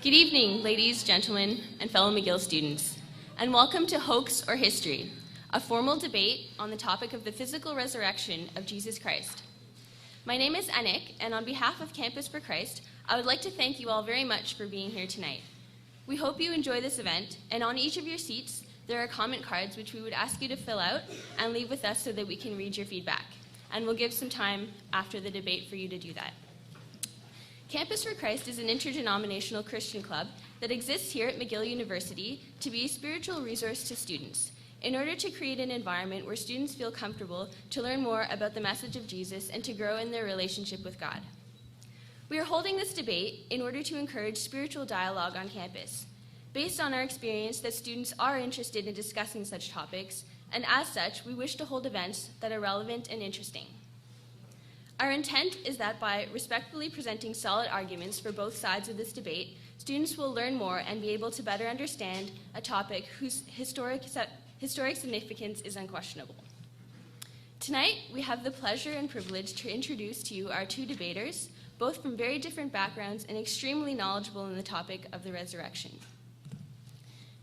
Good evening, ladies, gentlemen, and fellow McGill students, and welcome to Hoax or History, a formal debate on the topic of the physical resurrection of Jesus Christ. My name is Anik, and on behalf of Campus for Christ, I would like to thank you all very much for being here tonight. We hope you enjoy this event, and on each of your seats, there are comment cards which we would ask you to fill out and leave with us so that we can read your feedback. And we'll give some time after the debate for you to do that. Campus for Christ is an interdenominational Christian club that exists here at McGill University to be a spiritual resource to students, in order to create an environment where students feel comfortable to learn more about the message of Jesus and to grow in their relationship with God. We are holding this debate in order to encourage spiritual dialogue on campus, based on our experience that students are interested in discussing such topics, and as such, we wish to hold events that are relevant and interesting. Our intent is that by respectfully presenting solid arguments for both sides of this debate, students will learn more and be able to better understand a topic whose historic significance is unquestionable. Tonight, we have the pleasure and privilege to introduce to you our two debaters, both from very different backgrounds and extremely knowledgeable in the topic of the resurrection.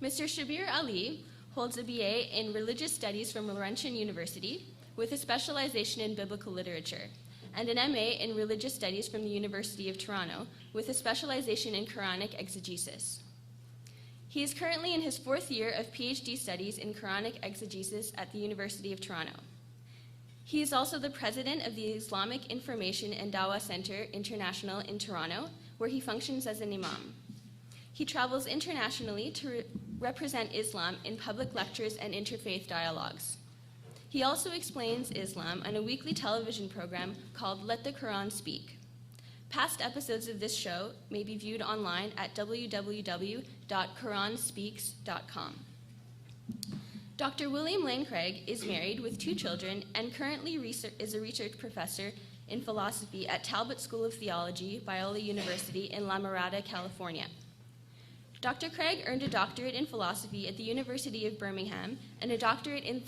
Mr. Shabir Ali holds a BA in Religious Studies from Laurentian University with a specialization in biblical literature, and an MA in Religious Studies from the University of Toronto with a specialization in Quranic exegesis. He is currently in his fourth year of PhD studies in Quranic exegesis at the University of Toronto. He is also the president of the Islamic Information and Dawah Center International in Toronto, where he functions as an imam. He travels internationally to represent Islam in public lectures and interfaith dialogues. He also explains Islam on a weekly television program called Let the Quran Speak. Past episodes of this show may be viewed online at www.quranspeaks.com. Dr. William Lane Craig is married with 2 children and currently is a research professor in philosophy at Talbot School of Theology, Biola University in La Mirada, California. Dr. Craig earned a doctorate in philosophy at the University of Birmingham and a doctorate in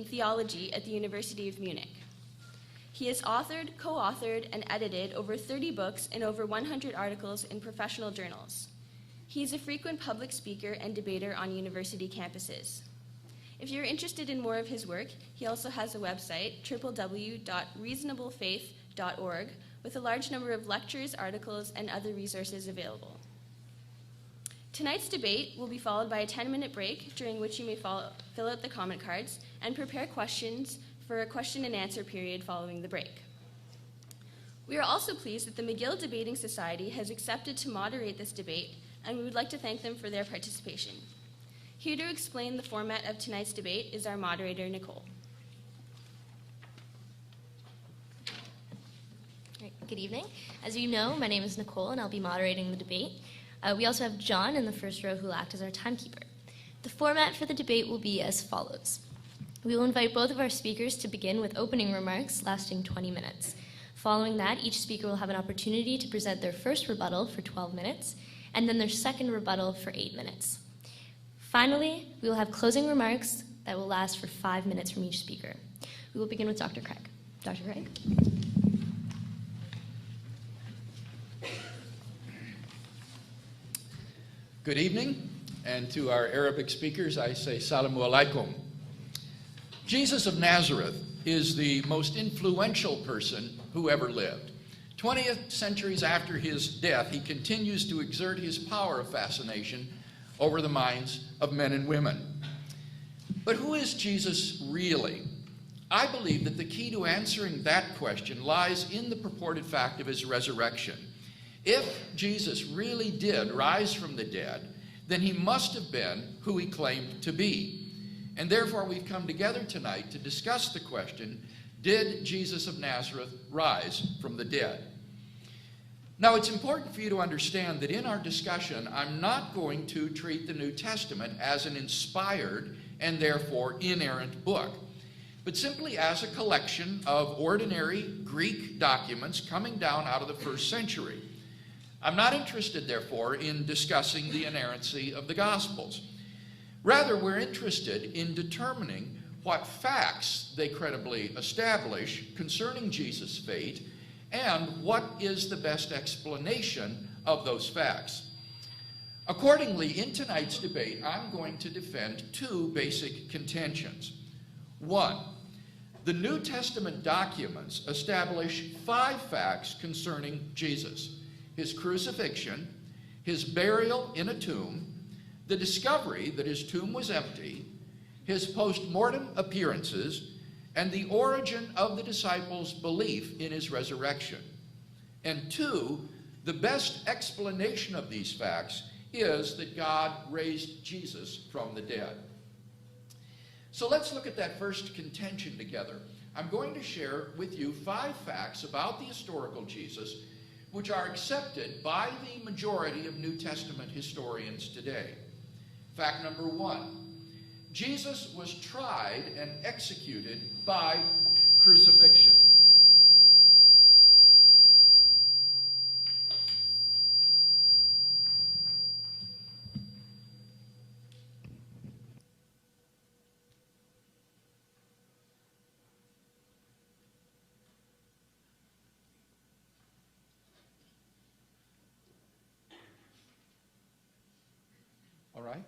theology at the University of Munich. He has authored, co-authored, and edited over 30 books and over 100 articles in professional journals. He is a frequent public speaker and debater on university campuses. If you're interested in more of his work, he also has a website, www.reasonablefaith.org, with a large number of lectures, articles, and other resources available. Tonight's debate will be followed by a 10-minute break, during which you may fill out the comment cards and prepare questions for a question and answer period following the break. We are also pleased that the McGill Debating Society has accepted to moderate this debate, and we would like to thank them for their participation. Here to explain the format of tonight's debate is our moderator, Nicole. Good evening. As you know, my name is Nicole, and I'll be moderating the debate. We also have John in the first row who will act as our timekeeper. The format for the debate will be as follows. We will invite both of our speakers to begin with opening remarks lasting 20 minutes. Following that, each speaker will have an opportunity to present their first rebuttal for 12 minutes, and then their second rebuttal for 8 minutes. Finally, we will have closing remarks that will last for 5 minutes from each speaker. We will begin with Dr. Craig. Dr. Craig? Good evening, and to our Arabic speakers, I say Salamu alaikum. Jesus of Nazareth is the most influential person who ever lived. 20th centuries after his death, he continues to exert his power of fascination over the minds of men and women. But who is Jesus really? I believe that the key to answering that question lies in the purported fact of his resurrection. If Jesus really did rise from the dead, then he must have been who he claimed to be. And therefore, we've come together tonight to discuss the question, did Jesus of Nazareth rise from the dead? Now, it's important for you to understand that in our discussion, I'm not going to treat the New Testament as an inspired and therefore inerrant book, but simply as a collection of ordinary Greek documents coming down out of the first century. I'm not interested, therefore, in discussing the inerrancy of the Gospels. Rather, we're interested in determining what facts they credibly establish concerning Jesus' fate and what is the best explanation of those facts. Accordingly, in tonight's debate, I'm going to defend two basic contentions. One, the New Testament documents establish 5 facts concerning Jesus: his crucifixion, his burial in a tomb, the discovery that his tomb was empty, his post-mortem appearances, and the origin of the disciples' belief in his resurrection. And 2, the best explanation of these facts is that God raised Jesus from the dead. So let's look at that first contention together. I'm going to share with you 5 facts about the historical Jesus which are accepted by the majority of New Testament historians today. Fact number 1, Jesus was tried and executed by crucifixion. All right?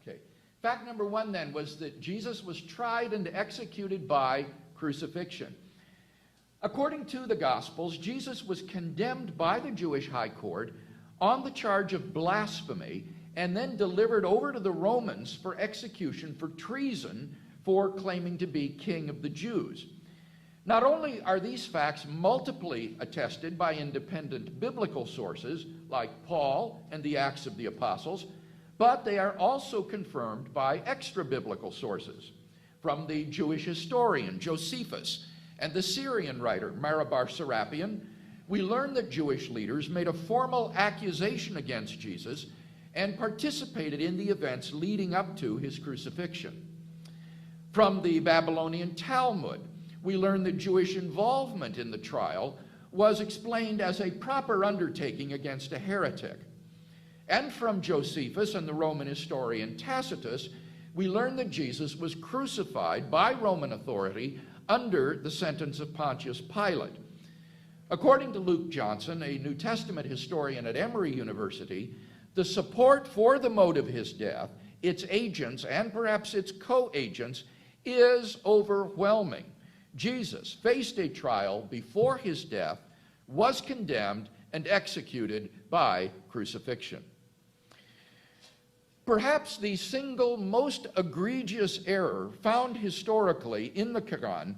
Okay. Fact number 1 then was that Jesus was tried and executed by crucifixion. According to the Gospels, Jesus was condemned by the Jewish high court on the charge of blasphemy and then delivered over to the Romans for execution for treason for claiming to be king of the Jews. Not only are these facts multiply attested by independent biblical sources like Paul and the Acts of the Apostles, but they are also confirmed by extra-biblical sources. From the Jewish historian Josephus and the Syrian writer Marabar Serapion, we learn that Jewish leaders made a formal accusation against Jesus and participated in the events leading up to his crucifixion. From the Babylonian Talmud, we learn that Jewish involvement in the trial was explained as a proper undertaking against a heretic. And from Josephus and the Roman historian Tacitus, we learn that Jesus was crucified by Roman authority under the sentence of Pontius Pilate. According to Luke Johnson, a New Testament historian at Emory University, the support for the mode of his death, its agents, and perhaps its co-agents, is overwhelming. Jesus faced a trial before his death, was condemned, and executed by crucifixion. Perhaps the single most egregious error found historically in the Quran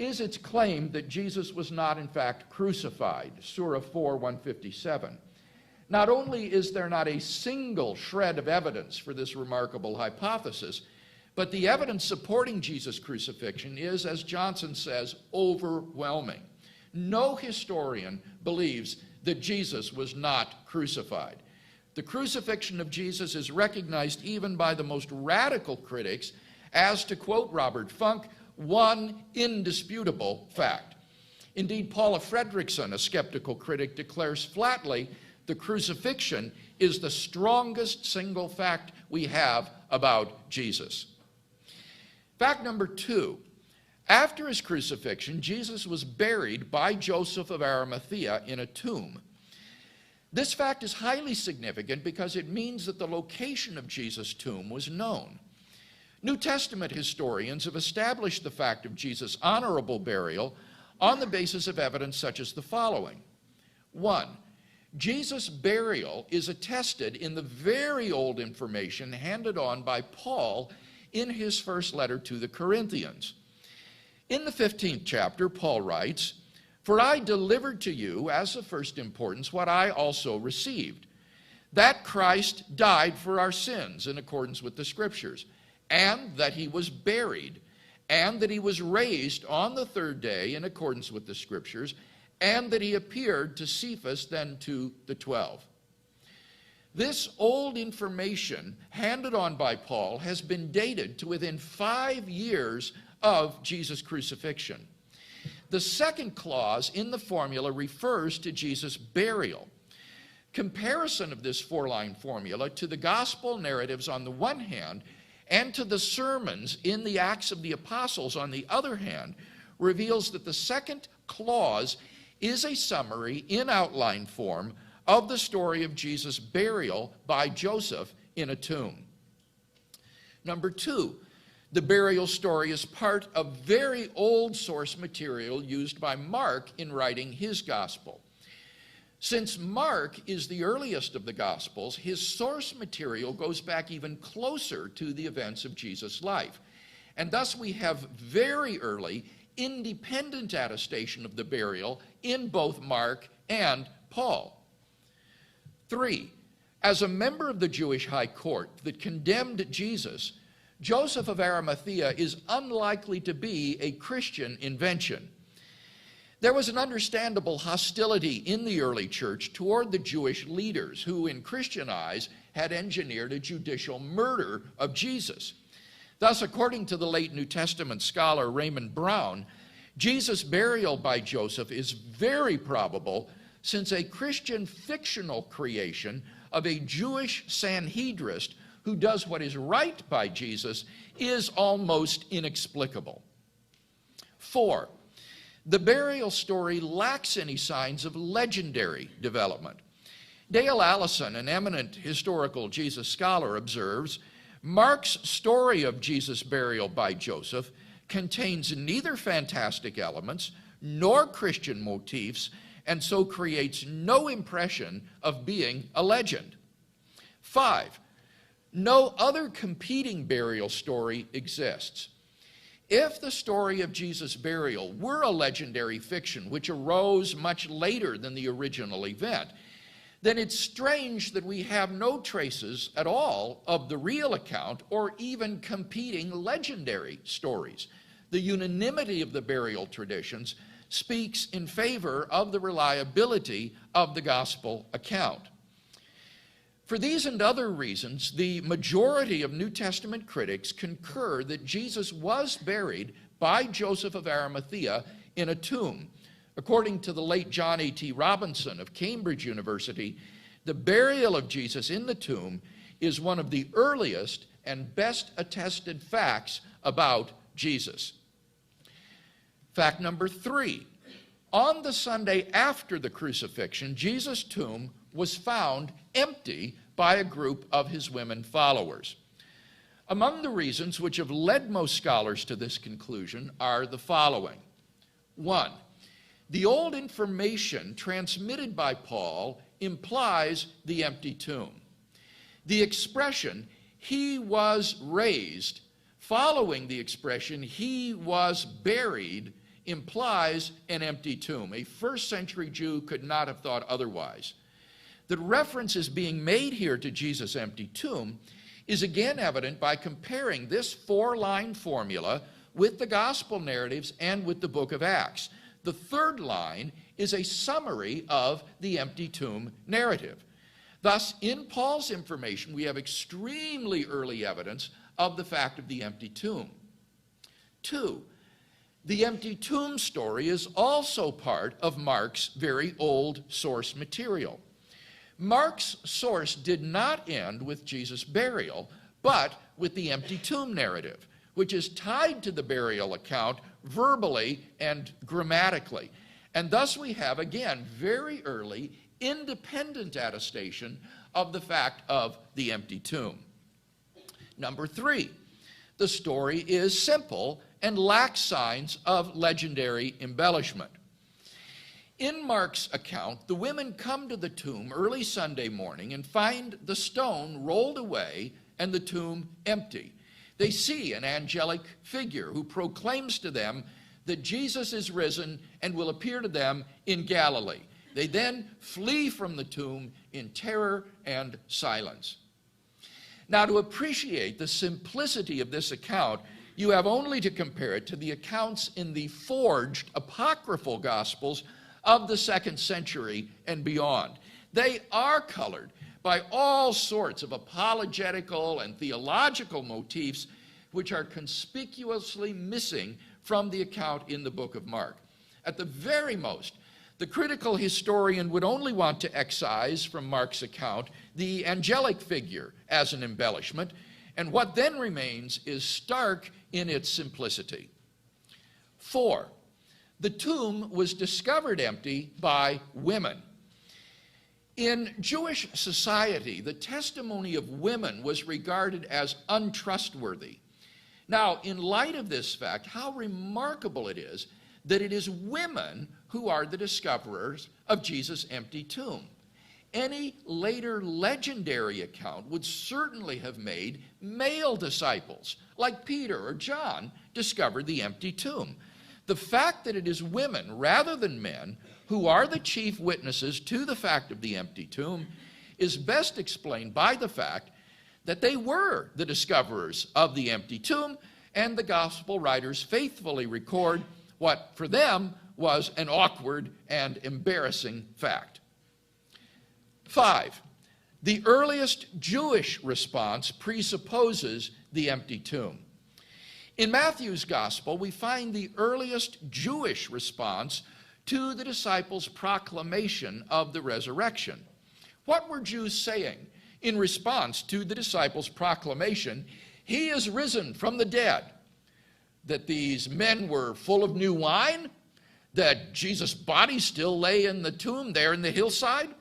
is its claim that Jesus was not in fact crucified, Surah 4, 157. Not only is there not a single shred of evidence for this remarkable hypothesis, but the evidence supporting Jesus' crucifixion is, as Johnson says, overwhelming. No historian believes that Jesus was not crucified. The crucifixion of Jesus is recognized even by the most radical critics as, to quote Robert Funk, one indisputable fact. Indeed, Paula Fredrickson, a skeptical critic, declares flatly the crucifixion is the strongest single fact we have about Jesus. Fact number 2, after his crucifixion, Jesus was buried by Joseph of Arimathea in a tomb. This fact is highly significant because it means that the location of Jesus' tomb was known. New Testament historians have established the fact of Jesus' honorable burial on the basis of evidence such as the following. 1, Jesus' burial is attested in the very old information handed on by Paul in his first letter to the Corinthians. In the 15th chapter, Paul writes, "For I delivered to you as of first importance what I also received, that Christ died for our sins in accordance with the Scriptures, and that he was buried, and that he was raised on the 3rd day in accordance with the Scriptures, and that he appeared to Cephas, then to the 12. This old information handed on by Paul has been dated to within 5 years of Jesus' crucifixion. The second clause in the formula refers to Jesus' burial. Comparison of this 4-line formula to the gospel narratives on the one hand and to the sermons in the Acts of the Apostles on the other hand reveals that the second clause is a summary in outline form of the story of Jesus' burial by Joseph in a tomb. Number 2, the burial story is part of very old source material used by Mark in writing his gospel. Since Mark is the earliest of the Gospels, his source material goes back even closer to the events of Jesus' life. And thus we have very early, independent attestation of the burial in both Mark and Paul. 3, as a member of the Jewish high court that condemned Jesus, Joseph of Arimathea is unlikely to be a Christian invention. There was an understandable hostility in the early church toward the Jewish leaders who, in Christian eyes, had engineered a judicial murder of Jesus. Thus, according to the late New Testament scholar Raymond Brown, Jesus' burial by Joseph is very probable, since a Christian fictional creation of a Jewish Sanhedrist who does what is right by Jesus is almost inexplicable. 4, the burial story lacks any signs of legendary development. Dale Allison, an eminent historical Jesus scholar, observes, Mark's story of Jesus' burial by Joseph contains neither fantastic elements nor Christian motifs, and so creates no impression of being a legend. 5, no other competing burial story exists. If the story of Jesus' burial were a legendary fiction which arose much later than the original event, then it's strange that we have no traces at all of the real account or even competing legendary stories. The unanimity of the burial traditions speaks in favor of the reliability of the gospel account. For these and other reasons, the majority of New Testament critics concur that Jesus was buried by Joseph of Arimathea in a tomb. According to the late John A.T. Robinson of Cambridge University, the burial of Jesus in the tomb is one of the earliest and best attested facts about Jesus. Fact number 3, on the Sunday after the crucifixion, Jesus' tomb was found empty by a group of his women followers. Among the reasons which have led most scholars to this conclusion are the following. 1, the old information transmitted by Paul implies the empty tomb. The expression, he was raised, following the expression, he was buried, implies an empty tomb. A first-century Jew could not have thought otherwise. The reference is being made here to Jesus' empty tomb is again evident by comparing this 4-line formula with the gospel narratives and with the book of Acts. The 3rd line is a summary of the empty tomb narrative. Thus, in Paul's information, we have extremely early evidence of the fact of the empty tomb. 2, the empty tomb story is also part of Mark's very old source material. Mark's source did not end with Jesus' burial, but with the empty tomb narrative, which is tied to the burial account verbally and grammatically. And thus we have, again, very early, independent attestation of the fact of the empty tomb. Number 3, the story is simple and lacks signs of legendary embellishment. In Mark's account, the women come to the tomb early Sunday morning and find the stone rolled away and the tomb empty. They see an angelic figure who proclaims to them that Jesus is risen and will appear to them in Galilee. They then flee from the tomb in terror and silence. Now, to appreciate the simplicity of this account, you have only to compare it to the accounts in the forged apocryphal Gospels of the 2nd century and beyond. They are colored by all sorts of apologetical and theological motifs which are conspicuously missing from the account in the book of Mark. At the very most, the critical historian would only want to excise from Mark's account the angelic figure as an embellishment, and what then remains is stark in its simplicity. 4, the tomb was discovered empty by women. In Jewish society, the testimony of women was regarded as untrustworthy. Now, in light of this fact, how remarkable it is that it is women who are the discoverers of Jesus' empty tomb. Any later legendary account would certainly have made male disciples, like Peter or John, discover the empty tomb. The fact that it is women rather than men who are the chief witnesses to the fact of the empty tomb is best explained by the fact that they were the discoverers of the empty tomb, and the gospel writers faithfully record what for them was an awkward and embarrassing fact. 5. The earliest Jewish response presupposes the empty tomb. In Matthew's gospel, we find the earliest Jewish response to the disciples' proclamation of the resurrection. What were Jews saying in response to the disciples' proclamation, "He is risen from the dead"? That these men were full of new wine? That Jesus' body still lay in the tomb there in the hillside?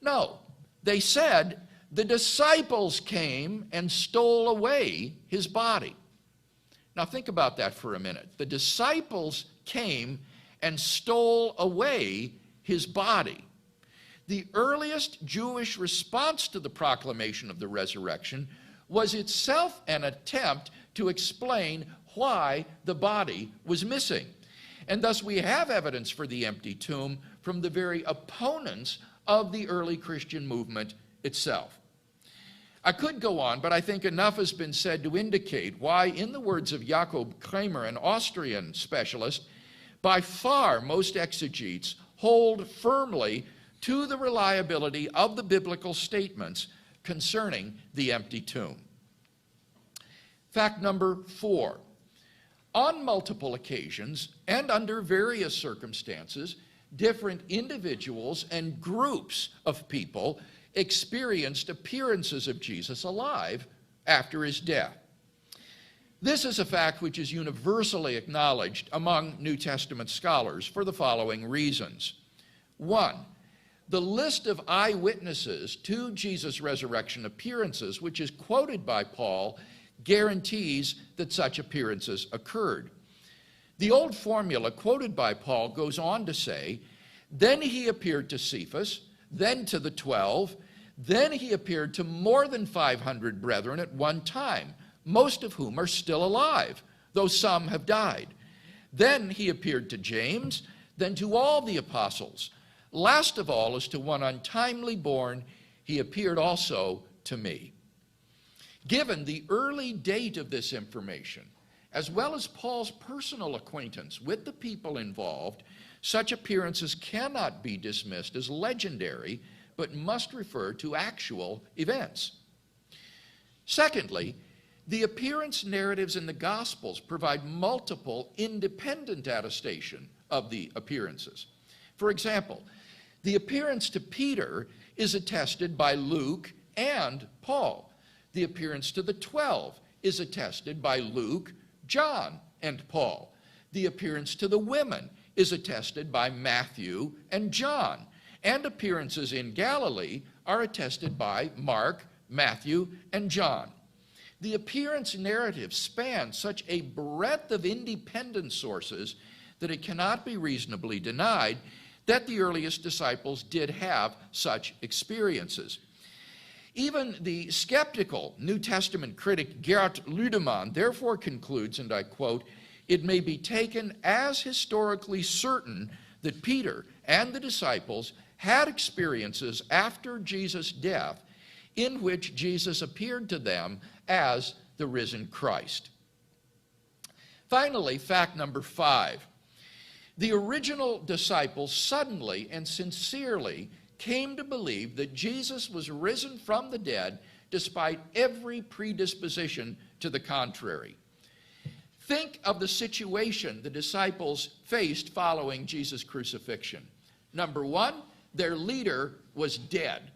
No. They said the disciples came and stole away his body. Now think about that for a minute. The disciples came and stole away his body. The earliest Jewish response to the proclamation of the resurrection was itself an attempt to explain why the body was missing. And thus we have evidence for the empty tomb from the very opponents of the early Christian movement itself. I could go on, but I think enough has been said to indicate why, in the words of Jakob Kramer, an Austrian specialist, by far most exegetes hold firmly to the reliability of the biblical statements concerning the empty tomb. Fact number 4. On multiple occasions and under various circumstances, different individuals and groups of people experienced appearances of Jesus alive after his death. This is a fact which is universally acknowledged among New Testament scholars for the following reasons. 1. The list of eyewitnesses to Jesus' resurrection appearances, which is quoted by Paul, guarantees that such appearances occurred. The old formula quoted by Paul goes on to say, "Then he appeared to Cephas, then to the 12, then he appeared to more than 500 brethren at one time, most of whom are still alive, though some have died. Then he appeared to James, then to all the apostles. Last of all, as to one untimely born, he appeared also to me." Given the early date of this information, as well as Paul's personal acquaintance with the people involved, such appearances cannot be dismissed as legendary, but must refer to actual events. Secondly, the appearance narratives in the Gospels provide multiple independent attestation of the appearances. For example, the appearance to Peter is attested by Luke and Paul. The appearance to the 12 is attested by Luke, John, and Paul. The appearance to the women is attested by Matthew and John. And appearances in Galilee are attested by Mark, Matthew, and John. The appearance narrative spans such a breadth of independent sources that it cannot be reasonably denied that the earliest disciples did have such experiences. Even the skeptical New Testament critic Gerd Ludemann therefore concludes, and I quote, "It may be taken as historically certain that Peter and the disciples had experiences after Jesus' death in which Jesus appeared to them as the risen Christ." Finally, fact number 5. The original disciples suddenly and sincerely came to believe that Jesus was risen from the dead despite every predisposition to the contrary. Think of the situation the disciples faced following Jesus' crucifixion. Number 1, their leader was dead,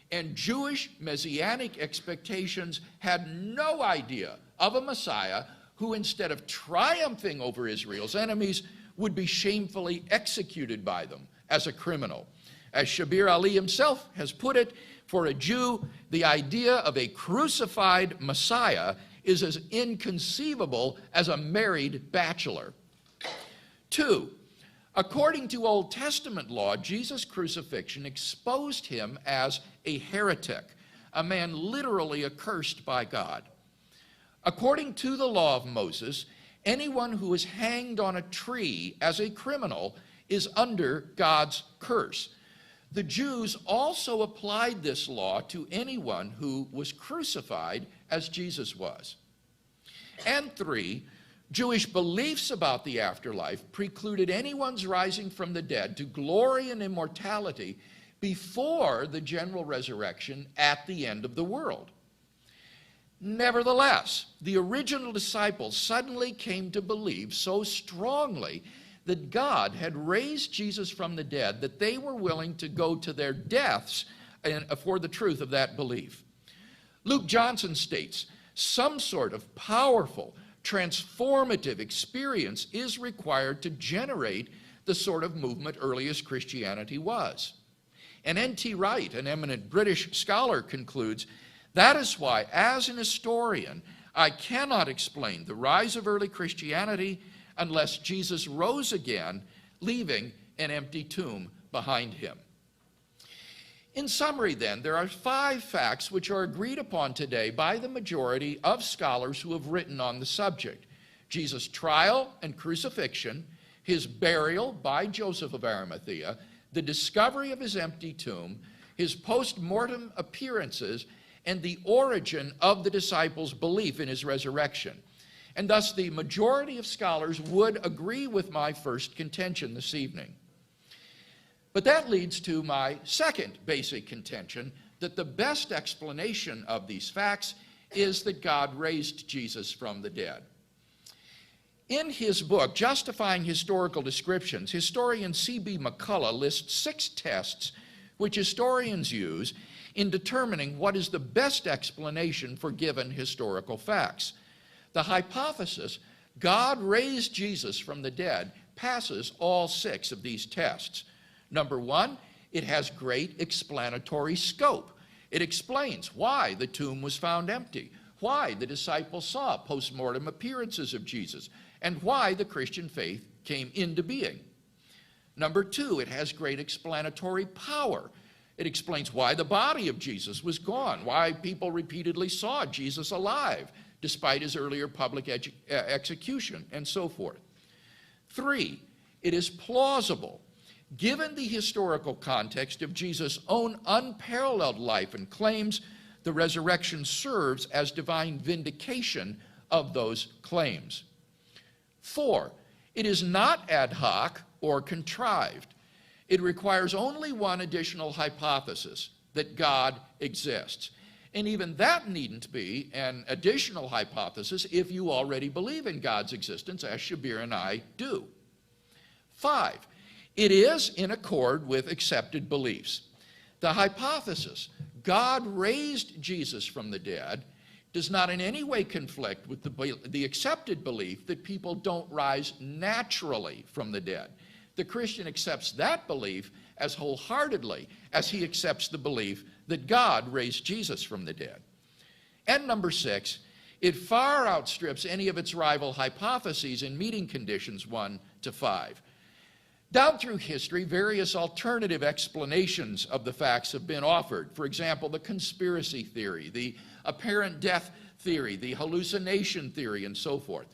and Jewish messianic expectations had no idea of a Messiah who, instead of triumphing over Israel's enemies, would be shamefully executed by them as a criminal. As Shabir Ali himself has put it, for a Jew, the idea of a crucified Messiah is as inconceivable as a married bachelor. 2, according to Old Testament law, Jesus' crucifixion exposed him as a heretic, a man literally accursed by God. According to the law of Moses, anyone who is hanged on a tree as a criminal is under God's curse. The Jews also applied this law to anyone who was crucified as Jesus was. And 3, Jewish beliefs about the afterlife precluded anyone's rising from the dead to glory and immortality before the general resurrection at the end of the world. Nevertheless, the original disciples suddenly came to believe so strongly that God had raised Jesus from the dead that they were willing to go to their deaths for the truth of that belief. Luke Johnson states, some sort of powerful, transformative experience is required to generate the sort of movement earliest Christianity was. And N.T. Wright, an eminent British scholar, concludes, that is why, as an historian, I cannot explain the rise of early Christianity unless Jesus rose again, leaving an empty tomb behind him. In summary, then, there are 5 facts which are agreed upon today by the majority of scholars who have written on the subject: Jesus' trial and crucifixion, his burial by Joseph of Arimathea, the discovery of his empty tomb, his post-mortem appearances, and the origin of the disciples' belief in his resurrection. And thus the majority of scholars would agree with my first contention this evening. But that leads to my second basic contention, that the best explanation of these facts is that God raised Jesus from the dead. In his book, Justifying Historical Descriptions, historian C.B. McCullough lists 6 tests which historians use in determining what is the best explanation for given historical facts. The hypothesis, God raised Jesus from the dead, passes all 6 of these tests. Number 1, it has great explanatory scope. It explains why the tomb was found empty, why the disciples saw post-mortem appearances of Jesus, and why the Christian faith came into being. Number 2, it has great explanatory power. It explains why the body of Jesus was gone, why people repeatedly saw Jesus alive, despite his earlier public execution, and so forth. 3, it is plausible. Given the historical context of Jesus' own unparalleled life and claims, the resurrection serves as divine vindication of those claims. 4, it is not ad hoc or contrived. It requires only one additional hypothesis, that God exists. And even that needn't be an additional hypothesis if you already believe in God's existence, as Shabir and I do. 5, it is in accord with accepted beliefs. The hypothesis, God raised Jesus from the dead, does not in any way conflict with the accepted belief that people don't rise naturally from the dead. The Christian accepts that belief as wholeheartedly as he accepts the belief that God raised Jesus from the dead. And number 6, it far outstrips any of its rival hypotheses in meeting conditions 1 to 5. Down through history, various alternative explanations of the facts have been offered. For example, the conspiracy theory, the apparent death theory, the hallucination theory, and so forth.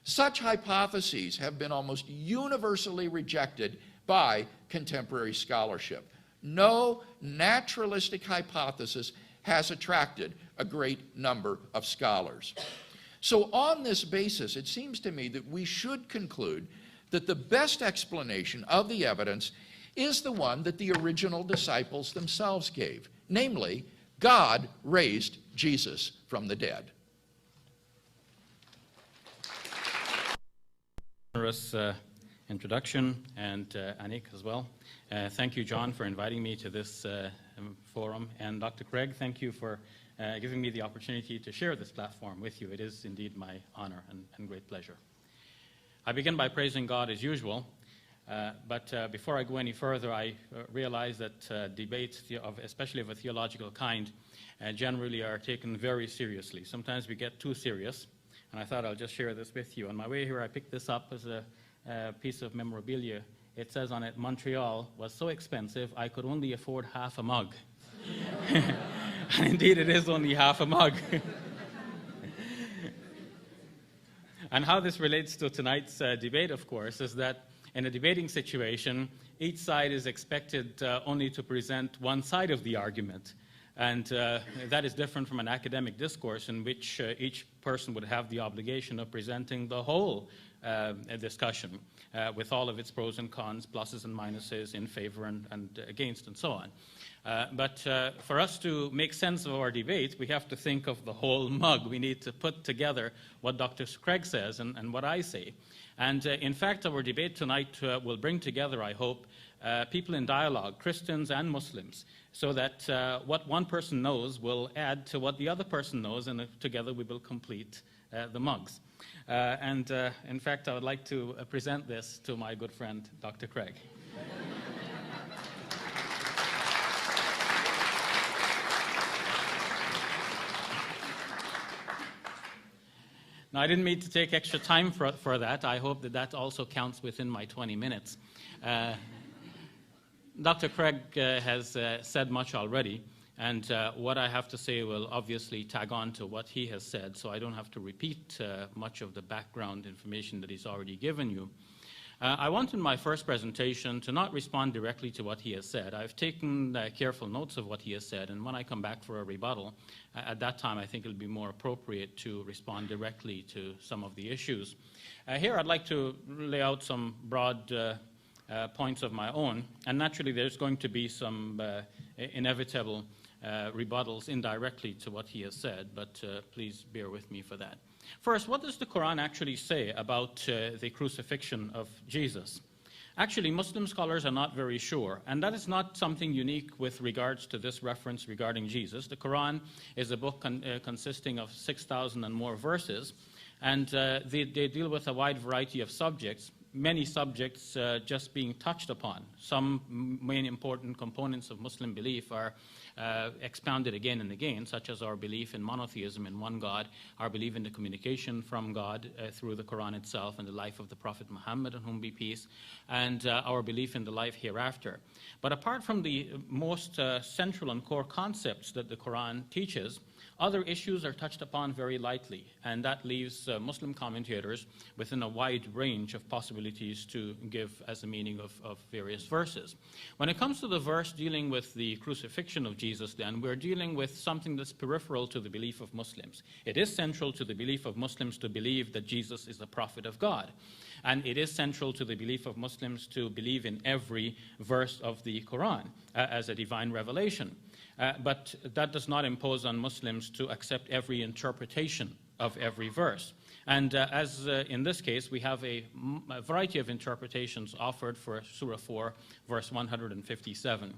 Such hypotheses have been almost universally rejected by contemporary scholarship. No naturalistic hypothesis has attracted a great number of scholars. So on this basis, it seems to me that we should conclude that the best explanation of the evidence is the one that the original disciples themselves gave, namely, God raised Jesus from the dead. Generous introduction, and Anik as well. Thank you, John, for inviting me to this forum, and Dr. Craig, thank you for giving me the opportunity to share this platform with you. It is indeed my honor and great pleasure. I begin by praising God as usual But before I go any further, I realize that debates, especially of a theological kind, generally are taken very seriously. Sometimes we get too serious, and I thought I'll just share this with you. On my way here, I picked this up as a piece of memorabilia. It says on it, "Montreal was so expensive, I could only afford half a mug." And indeed, it is only half a mug. And how this relates to tonight's debate, of course, is that in a debating situation, each side is expected only to present one side of the argument. And that is different from an academic discourse in which each person would have the obligation of presenting the whole discussion with all of its pros and cons, pluses and minuses, in favor and against, and so on. But for us to make sense of our debate, we have to think of the whole mug. We need to put together what Dr. Craig says and what I say. And in fact, our debate tonight will bring together, I hope, people in dialogue, Christians and Muslims, so that what one person knows will add to what the other person knows, and together we will complete the mugs. In fact, I would like to present this to my good friend, Dr. Craig. Now, I didn't mean to take extra time for that. I hope that that also counts within my 20 minutes. Dr. Craig has said much already, and what I have to say will obviously tag on to what he has said, so I don't have to repeat much of the background information that he's already given you. I want in my first presentation to not respond directly to what he has said. I've taken careful notes of what he has said, and when I come back for a rebuttal, at that time I think it'll be more appropriate to respond directly to some of the issues. Here I'd like to lay out some broad points of my own, and naturally there's going to be some inevitable rebuttals indirectly to what he has said, but please bear with me for that. First, what does the Quran actually say about the crucifixion of Jesus? Actually, Muslim scholars are not very sure, and that is not something unique with regards to this reference regarding Jesus. The Quran is a book consisting of 6,000 and more verses, and they deal with a wide variety of subjects, many subjects just being touched upon. Some main important components of Muslim belief are expounded again and again, such as our belief in monotheism in one God, our belief in the communication from God through the Quran itself and the life of the Prophet Muhammad, on whom be peace, and our belief in the life hereafter. But apart from the most central and core concepts that the Quran teaches, other issues are touched upon very lightly, and that leaves Muslim commentators within a wide range of possibilities to give as a meaning of various verses. When it comes to the verse dealing with the crucifixion of Jesus, then, we're dealing with something that's peripheral to the belief of Muslims. It is central to the belief of Muslims to believe that Jesus is the prophet of God. And it is central to the belief of Muslims to believe in every verse of the Quran as a divine revelation. But that does not impose on Muslims to accept every interpretation of every verse. And as in this case, we have a variety of interpretations offered for Surah 4, verse 157.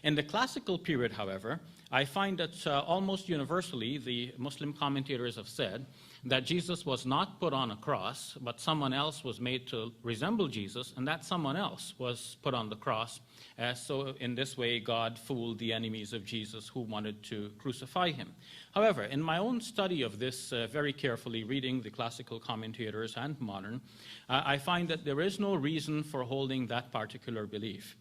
In the classical period, however, I find that almost universally the Muslim commentators have said that Jesus was not put on a cross, but someone else was made to resemble Jesus, and that someone else was put on the cross. So in this way, God fooled the enemies of Jesus who wanted to crucify him. However, in my own study of this very carefully, reading the classical commentators and modern, I find that there is no reason for holding that particular belief.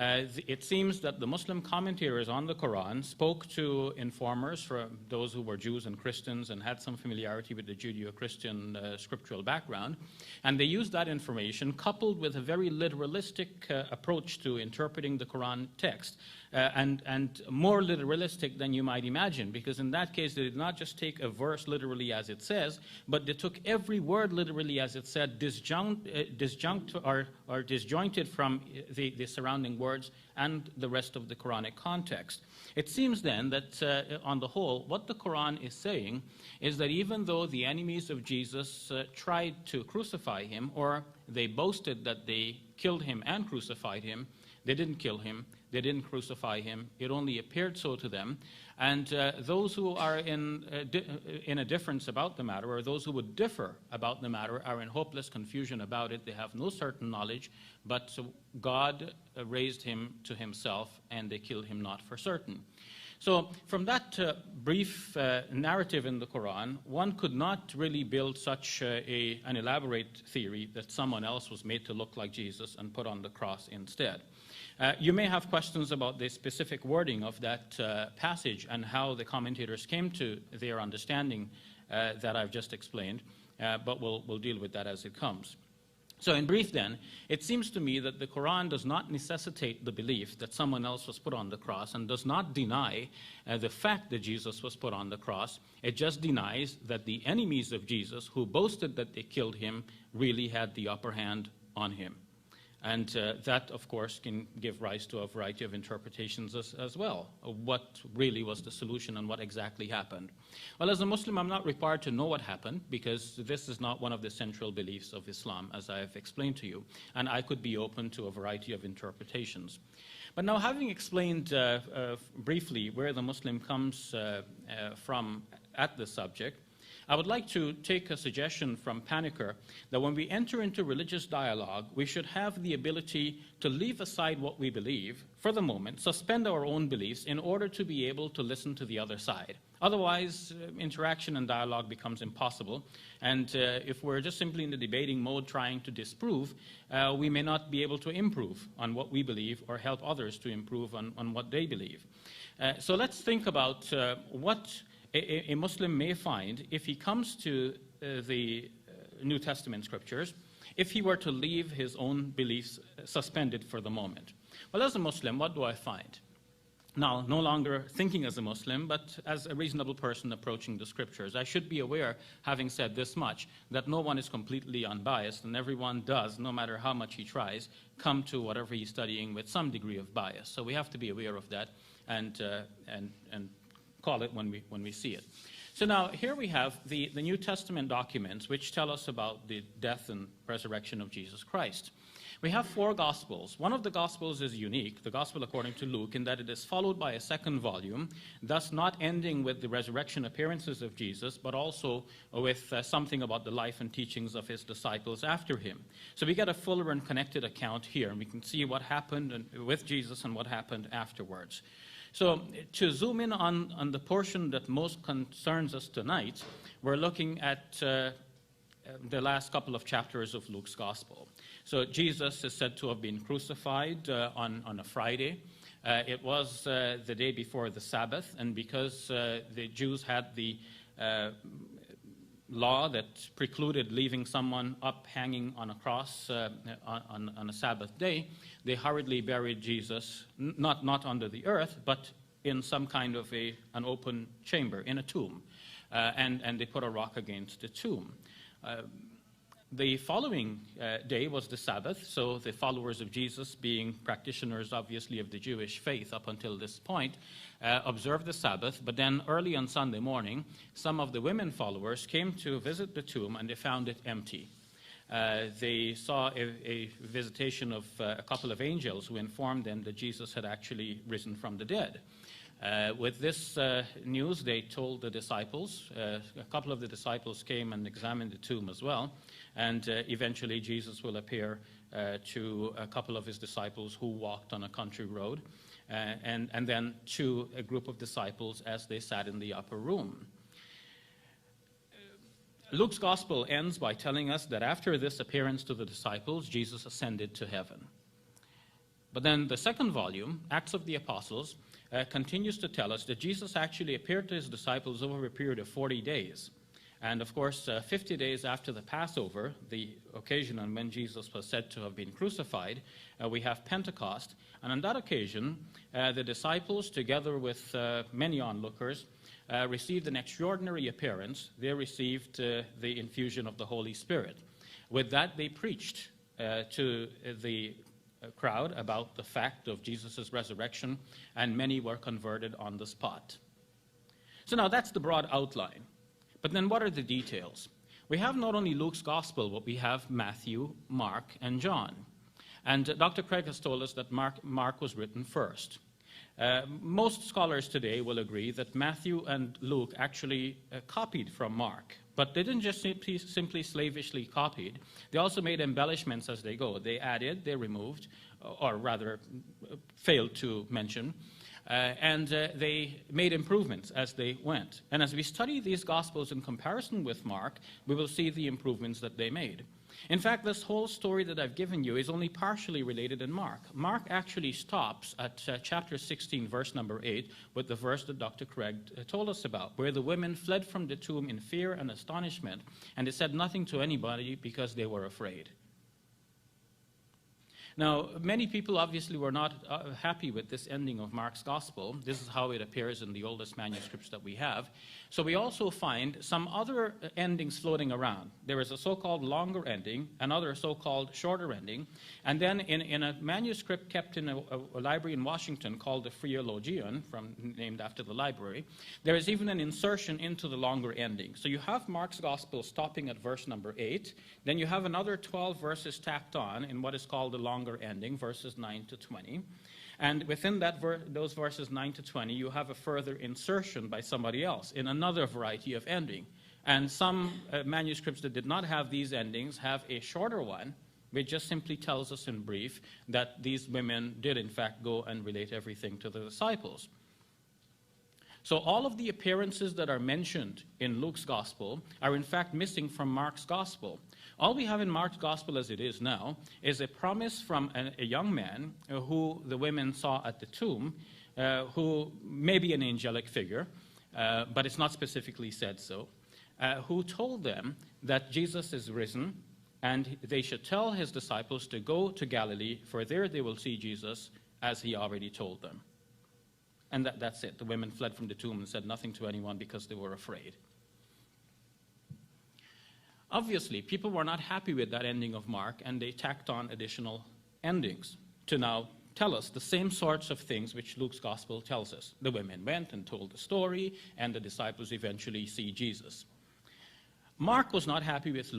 It seems that the Muslim commentators on the Quran spoke to informers, for those who were Jews and Christians and had some familiarity with the Judeo-Christian scriptural background, and they used that information coupled with a very literalistic approach to interpreting the Quran text, and more literalistic than you might imagine, because in that case they did not just take a verse literally as it says, but they took every word literally as it said, disjunct or disjointed from the surrounding words and the rest of the Quranic context. It seems then that on the whole, what the Quran is saying is that even though the enemies of Jesus tried to crucify him, or they boasted that they killed him and crucified him, They didn't kill him. They didn't crucify him. It only appeared so to them. And those who are in a difference about the matter, or those who would differ about the matter, are in hopeless confusion about it. They have no certain knowledge, but God raised him to himself, and they killed him not for certain. So from that brief narrative in the Quran, one could not really build such an elaborate theory that someone else was made to look like Jesus and put on the cross instead. You may have questions about the specific wording of that passage and how the commentators came to their understanding that I've just explained, but we'll deal with that as it comes. So in brief then, it seems to me that the Quran does not necessitate the belief that someone else was put on the cross, and does not deny the fact that Jesus was put on the cross. It just denies that the enemies of Jesus, who boasted that they killed him, really had the upper hand on him. And that, of course, can give rise to a variety of interpretations as well, of what really was the solution and what exactly happened. Well, as a Muslim, I'm not required to know what happened, because this is not one of the central beliefs of Islam, as I have explained to you, and I could be open to a variety of interpretations. But now, having explained briefly where the Muslim comes from at the subject, I would like to take a suggestion from Paniker that when we enter into religious dialogue, we should have the ability to leave aside what we believe for the moment, suspend our own beliefs in order to be able to listen to the other side. Otherwise, interaction and dialogue becomes impossible. And if we're just simply in the debating mode trying to disprove, we may not be able to improve on what we believe or help others to improve on what they believe. So let's think about what a Muslim may find if he comes to the New Testament scriptures, if he were to leave his own beliefs suspended for the moment. Well, as a Muslim, what do I find? Now, no longer thinking as a Muslim, but as a reasonable person approaching the scriptures, I should be aware, having said this much, that no one is completely unbiased, and everyone does, no matter how much he tries, come to whatever he's studying with some degree of bias. So we have to be aware of that and call it when we see it. So now here we have the New Testament documents which tell us about the death and resurrection of Jesus Christ. We have 4 Gospels. One of the Gospels is unique, the Gospel according to Luke, in that it is followed by a second volume, thus not ending with the resurrection appearances of Jesus, but also with something about the life and teachings of his disciples after him. So we get a fuller and connected account here, and we can see what happened with Jesus and what happened afterwards. So to zoom in on the portion that most concerns us tonight, we're looking at the last couple of chapters of Luke's Gospel. So Jesus is said to have been crucified on a Friday. It was the day before the Sabbath, and because the Jews had the law that precluded leaving someone up hanging on a cross on a Sabbath day, they hurriedly buried Jesus, not under the earth, but in some kind of an open chamber, in a tomb. And they put a rock against the tomb. The following day was the Sabbath, so the followers of Jesus, being practitioners, obviously, of the Jewish faith up until this point, observed the Sabbath. But then early on Sunday morning, some of the women followers came to visit the tomb, and they found it empty. They saw a visitation of a couple of angels who informed them that Jesus had actually risen from the dead. With this news, they told the disciples. A couple of the disciples came and examined the tomb as well. And eventually, Jesus will appear to a couple of his disciples who walked on a country road, and then to a group of disciples as they sat in the upper room. Luke's Gospel ends by telling us that after this appearance to the disciples, Jesus ascended to heaven. But then the second volume, Acts of the Apostles, continues to tell us that Jesus actually appeared to his disciples over a period of 40 days. And of course, 50 days after the Passover, the occasion on when Jesus was said to have been crucified, we have Pentecost. And on that occasion, the disciples, together with many onlookers, received an extraordinary appearance. They received the infusion of the Holy Spirit. With that, they preached to the crowd about the fact of Jesus' resurrection, and many were converted on the spot. So now that's the broad outline. But then what are the details? We have not only Luke's Gospel, but we have Matthew, Mark, and John. And Dr. Craig has told us that Mark was written first. Most scholars today will agree that Matthew and Luke actually copied from Mark. But they didn't just simply slavishly copied. They also made embellishments as they go. They added, they removed, or rather failed to mention, and they made improvements as they went. And as we study these Gospels in comparison with Mark, we will see the improvements that they made. In fact, this whole story that I've given you is only partially related in Mark. Mark actually stops at chapter 16, verse number 8, with the verse that Dr. Craig told us about, where the women fled from the tomb in fear and astonishment, and they said nothing to anybody because they were afraid. Now, many people obviously were not happy with this ending of Mark's gospel. This is how it appears in the oldest manuscripts that we have. So we also find some other endings floating around. There is a so-called longer ending, another so-called shorter ending, and then in a manuscript kept in a library in Washington called the Phreologion, named after the library, there is even an insertion into the longer ending. So you have Mark's gospel stopping at verse number 8, then you have another 12 verses tacked on in what is called the longer ending, verses 9 to 20. And within that those verses 9 to 20, you have a further insertion by somebody else in another variety of ending. And some manuscripts that did not have these endings have a shorter one, which just simply tells us in brief that these women did in fact go and relate everything to the disciples. So all of the appearances that are mentioned in Luke's gospel are in fact missing from Mark's gospel. All we have in Mark's gospel as it is now is a promise from a young man who the women saw at the tomb, who may be an angelic figure, but it's not specifically said so, who told them that Jesus is risen and they should tell his disciples to go to Galilee, for there they will see Jesus as he already told them. And that's it. The women fled from the tomb and said nothing to anyone because they were afraid. Obviously, people were not happy with that ending of Mark, and they tacked on additional endings to now tell us the same sorts of things which Luke's gospel tells us. The women went and told the story, and the disciples eventually see Jesus. Mark was not happy with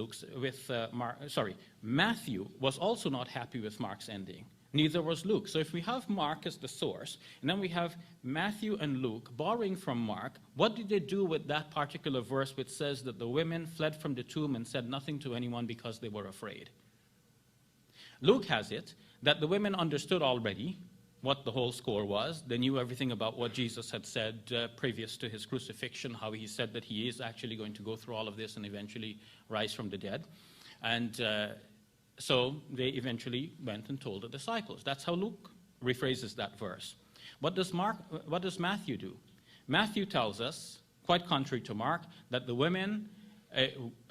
Matthew was also not happy with Mark's ending. Neither was Luke. So if we have Mark as the source, and then we have Matthew and Luke borrowing from Mark, what did they do with that particular verse which says that the women fled from the tomb and said nothing to anyone because they were afraid? Luke has it that the women understood already what the whole score was. They knew everything about what Jesus had said previous to his crucifixion, how he said that he is actually going to go through all of this and eventually rise from the dead. And so they eventually went and told the disciples. That's how Luke rephrases that verse. What does Matthew do? Matthew tells us, quite contrary to Mark, that the women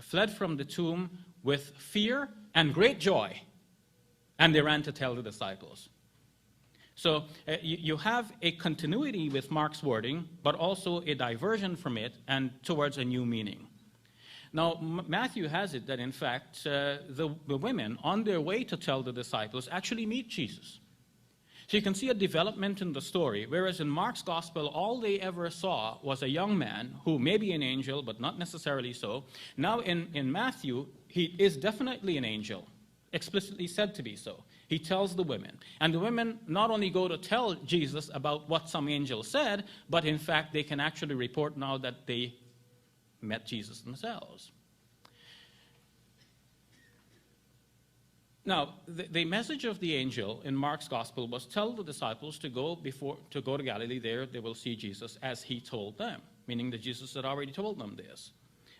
fled from the tomb with fear and great joy, and they ran to tell the disciples. So you have a continuity with Mark's wording, but also a diversion from it and towards a new meaning. Now, Matthew has it that, in fact, the women, on their way to tell the disciples, actually meet Jesus. So you can see a development in the story, whereas in Mark's gospel, all they ever saw was a young man who may be an angel, but not necessarily so. Now, in Matthew, he is definitely an angel, explicitly said to be so. He tells the women. And the women not only go to tell Jesus about what some angel said, but in fact, they can actually report now that they met Jesus themselves. Now, the message of the angel in Mark's gospel was tell the disciples to go to Galilee. There they will see Jesus as he told them, meaning that Jesus had already told them this.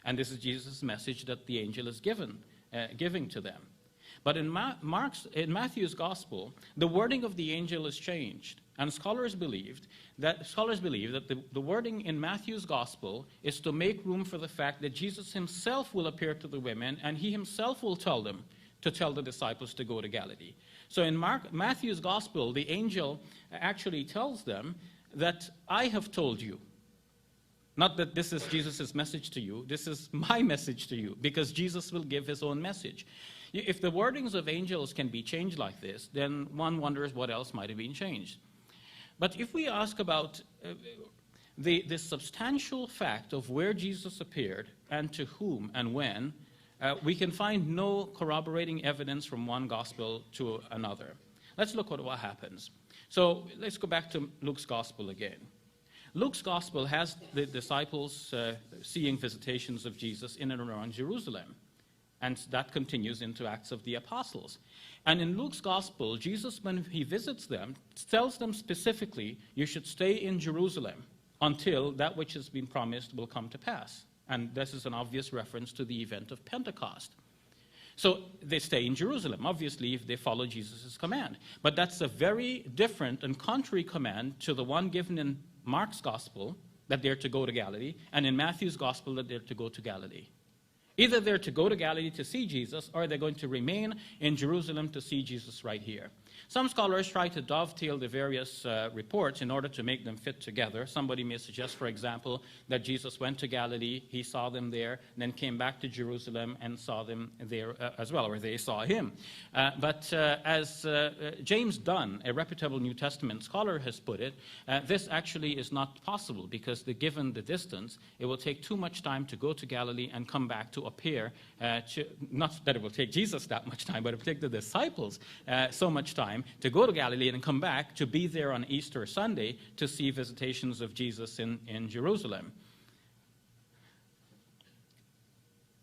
And this is Jesus' message that the angel is giving to them. But in Matthew's gospel, the wording of the angel is changed. And scholars believe that the wording in Matthew's gospel is to make room for the fact that Jesus himself will appear to the women, and he himself will tell them to tell the disciples to go to Galilee. So in Matthew's gospel, the angel actually tells them that I have told you. Not that this is Jesus' message to you, this is my message to you, because Jesus will give his own message. If the wordings of angels can be changed like this, then one wonders what else might have been changed. But if we ask about the substantial fact of where Jesus appeared and to whom and when, we can find no corroborating evidence from one gospel to another. Let's look at what happens. So let's go back to Luke's gospel again. Luke's gospel has the disciples seeing visitations of Jesus in and around Jerusalem. And that continues into Acts of the Apostles. And in Luke's gospel, Jesus, when he visits them, tells them specifically, you should stay in Jerusalem until that which has been promised will come to pass. And this is an obvious reference to the event of Pentecost. So they stay in Jerusalem, obviously, if they follow Jesus' command. But that's a very different and contrary command to the one given in Mark's gospel, that they're to go to Galilee, and in Matthew's gospel, that they're to go to Galilee. Either they're to go to Galilee to see Jesus, or they're going to remain in Jerusalem to see Jesus right here. Some scholars try to dovetail the various reports in order to make them fit together. Somebody may suggest, for example, that Jesus went to Galilee, he saw them there, and then came back to Jerusalem and saw them there as well, or they saw him. But as James Dunn, a reputable New Testament scholar, has put it, this actually is not possible because given the distance, it will take too much time to go to Galilee and come back to appear, not that it will take Jesus that much time, but it will take the disciples so much time to go to Galilee and come back to be there on Easter Sunday to see visitations of Jesus in Jerusalem.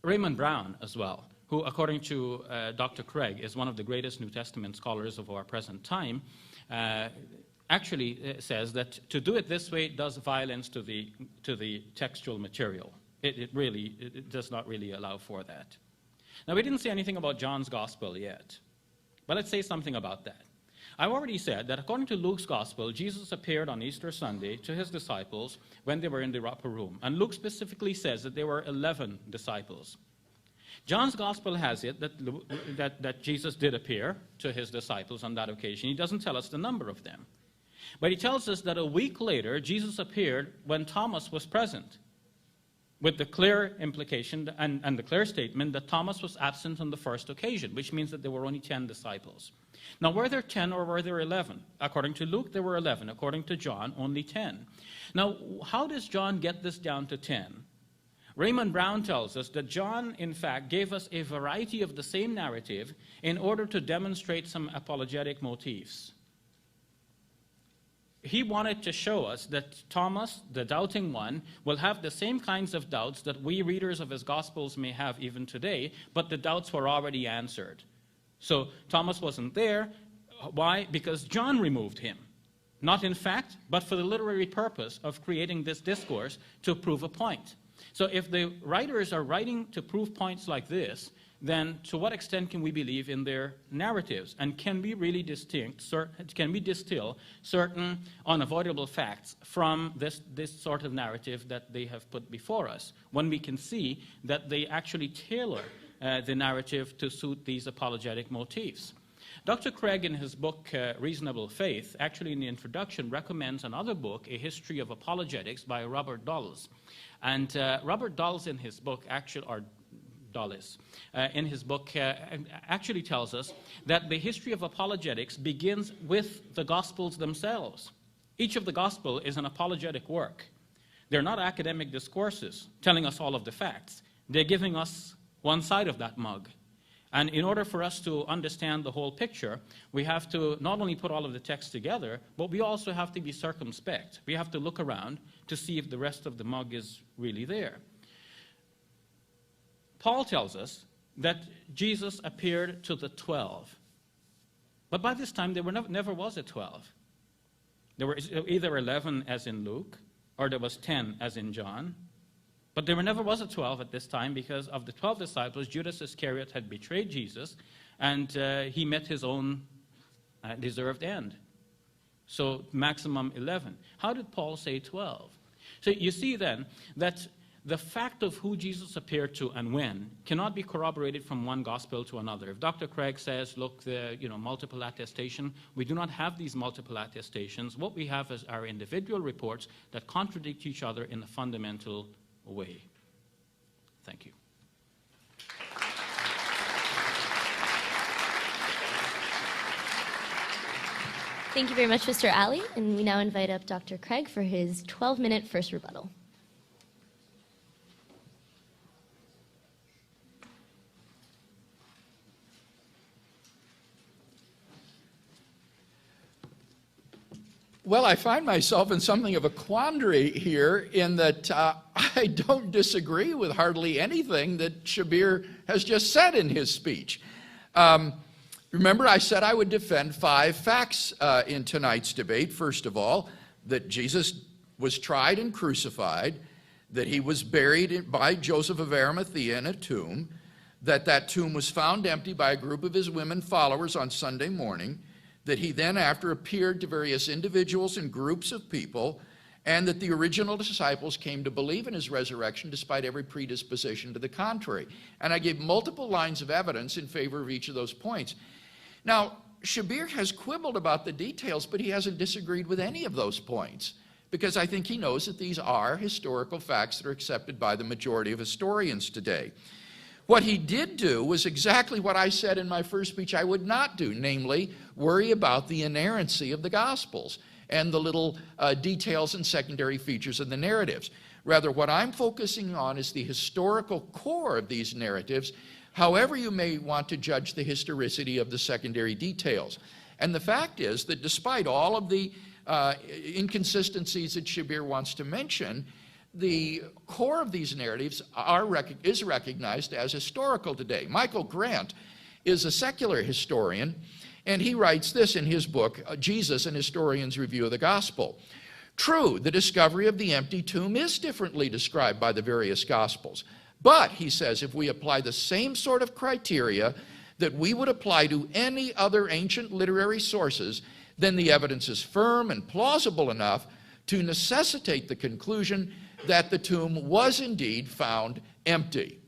Raymond Brown as well, who according to Dr. Craig is one of the greatest New Testament scholars of our present time, actually says that to do it this way does violence to the textual material. It does not really allow for that. Now, we didn't say anything about John's gospel yet, but let's say something about that. I've already said that according to Luke's gospel, Jesus appeared on Easter Sunday to his disciples when they were in the upper room. And Luke specifically says that there were 11 disciples. John's gospel has it that Jesus did appear to his disciples on that occasion. He doesn't tell us the number of them. But he tells us that a week later, Jesus appeared when Thomas was present, with the clear implication and the clear statement that Thomas was absent on the first occasion, which means that there were only 10 disciples. Now, were there 10 or were there 11? According to Luke, there were 11. According to John, only 10. Now, how does John get this down to 10? Raymond Brown tells us that John, in fact, gave us a variety of the same narrative in order to demonstrate some apologetic motifs. He wanted to show us that Thomas, the doubting one, will have the same kinds of doubts that we readers of his Gospels may have even today, but the doubts were already answered. So Thomas wasn't there. Why? Because John removed him. Not in fact, but for the literary purpose of creating this discourse to prove a point. So if the writers are writing to prove points like this, then to what extent can we believe in their narratives? And can we really distill certain unavoidable facts from this sort of narrative that they have put before us, when we can see that they actually tailor the narrative to suit these apologetic motifs? Dr. Craig, in his book, Reasonable Faith, actually in the introduction, recommends another book, A History of Apologetics by Robert Dulles. And Robert Dulles, in his book, in his book, actually tells us that the history of apologetics begins with the Gospels themselves. Each of the Gospel is an apologetic work. They're not academic discourses telling us all of the facts. They're giving us one side of that mug. And in order for us to understand the whole picture, we have to not only put all of the text together, but we also have to be circumspect. We have to look around to see if the rest of the mug is really there. Paul tells us that Jesus appeared to the 12. But by this time, there never was a 12. There were either 11 as in Luke, or there was 10 as in John. But there never was a 12 at this time because of the 12 disciples, Judas Iscariot had betrayed Jesus, and he met his own deserved end. So maximum 11. How did Paul say 12? So you see then that the fact of who Jesus appeared to and when cannot be corroborated from one gospel to another. If Dr. Craig says, look, multiple attestation, we do not have these multiple attestations. What we have is our individual reports that contradict each other in a fundamental way. Thank you. Thank you very much, Mr. Ali. And we now invite up Dr. Craig for his 12-minute first rebuttal. Well, I find myself in something of a quandary here in that I don't disagree with hardly anything that Shabir has just said in his speech. Remember, I said I would defend 5 facts in tonight's debate. First of all, that Jesus was tried and crucified, that he was buried by Joseph of Arimathea in a tomb, that tomb was found empty by a group of his women followers on Sunday morning, that he then after appeared to various individuals and groups of people, and that the original disciples came to believe in his resurrection despite every predisposition to the contrary. And I gave multiple lines of evidence in favor of each of those points. Now, Shabir has quibbled about the details, but he hasn't disagreed with any of those points, because I think he knows that these are historical facts that are accepted by the majority of historians today. What he did do was exactly what I said in my first speech I would not do, namely worry about the inerrancy of the Gospels and the little details and secondary features of the narratives. Rather, what I'm focusing on is the historical core of these narratives, however you may want to judge the historicity of the secondary details. And the fact is that despite all of the inconsistencies that Shabir wants to mention, the core of these narratives is recognized as historical today. Michael Grant is a secular historian, and he writes this in his book, Jesus, an Historian's Review of the Gospel. True, the discovery of the empty tomb is differently described by the various Gospels. But, he says, if we apply the same sort of criteria that we would apply to any other ancient literary sources, then the evidence is firm and plausible enough to necessitate the conclusion that the tomb was indeed found empty.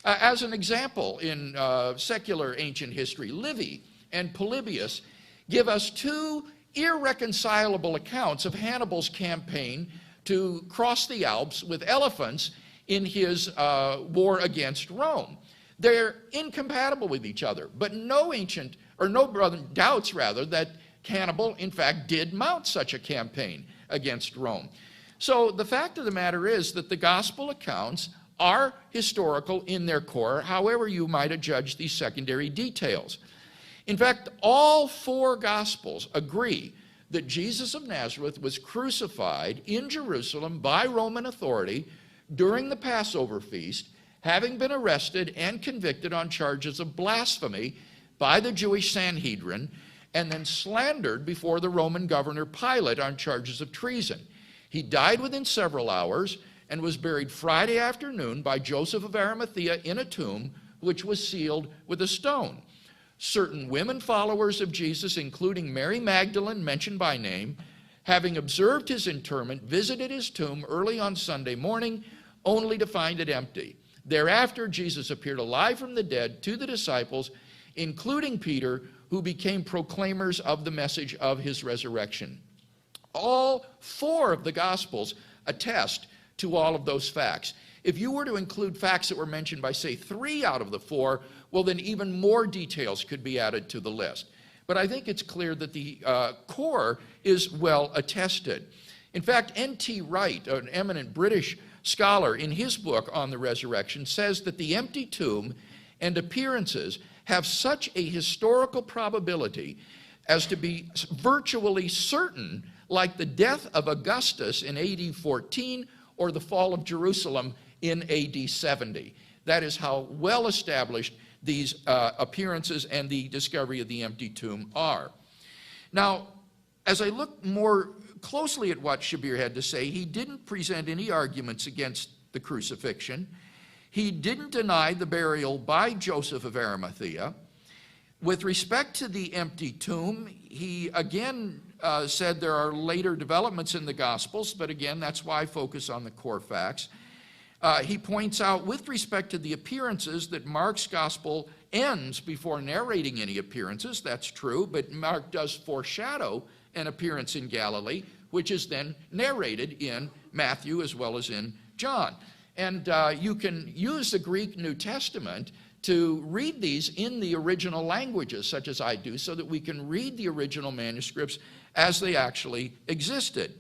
As an example, in secular ancient history, Livy and Polybius give us 2 irreconcilable accounts of Hannibal's campaign to cross the Alps with elephants in his war against Rome. They're incompatible with each other, but no doubts that Hannibal, in fact, did mount such a campaign against Rome. So the fact of the matter is that the gospel accounts are historical in their core, however you might judge these secondary details. In fact, all 4 gospels agree that Jesus of Nazareth was crucified in Jerusalem by Roman authority during the Passover feast, having been arrested and convicted on charges of blasphemy by the Jewish Sanhedrin, and then slandered before the Roman governor Pilate on charges of treason. He died within several hours and was buried Friday afternoon by Joseph of Arimathea in a tomb which was sealed with a stone. Certain women followers of Jesus, including Mary Magdalene, mentioned by name, having observed his interment, visited his tomb early on Sunday morning, only to find it empty. Thereafter, Jesus appeared alive from the dead to the disciples, including Peter, who became proclaimers of the message of his resurrection. All 4 of the Gospels attest to all of those facts. If you were to include facts that were mentioned by, say, 3 out of the 4, well, then even more details could be added to the list. But I think it's clear that the core is well attested. In fact, N.T. Wright, an eminent British scholar, in his book on the resurrection, says that the empty tomb and appearances have such a historical probability as to be virtually certain, like the death of Augustus in AD 14 or the fall of Jerusalem in AD 70. That is how well established these appearances and the discovery of the empty tomb are. Now, as I look more closely at what Shabir had to say, he didn't present any arguments against the crucifixion. He didn't deny the burial by Joseph of Arimathea. With respect to the empty tomb, he again said there are later developments in the Gospels, but again, that's why I focus on the core facts. He points out, with respect to the appearances, that Mark's Gospel ends before narrating any appearances. That's true, but Mark does foreshadow an appearance in Galilee, which is then narrated in Matthew as well as in John. And you can use the Greek New Testament to read these in the original languages, such as I do, so that we can read the original manuscripts as they actually existed.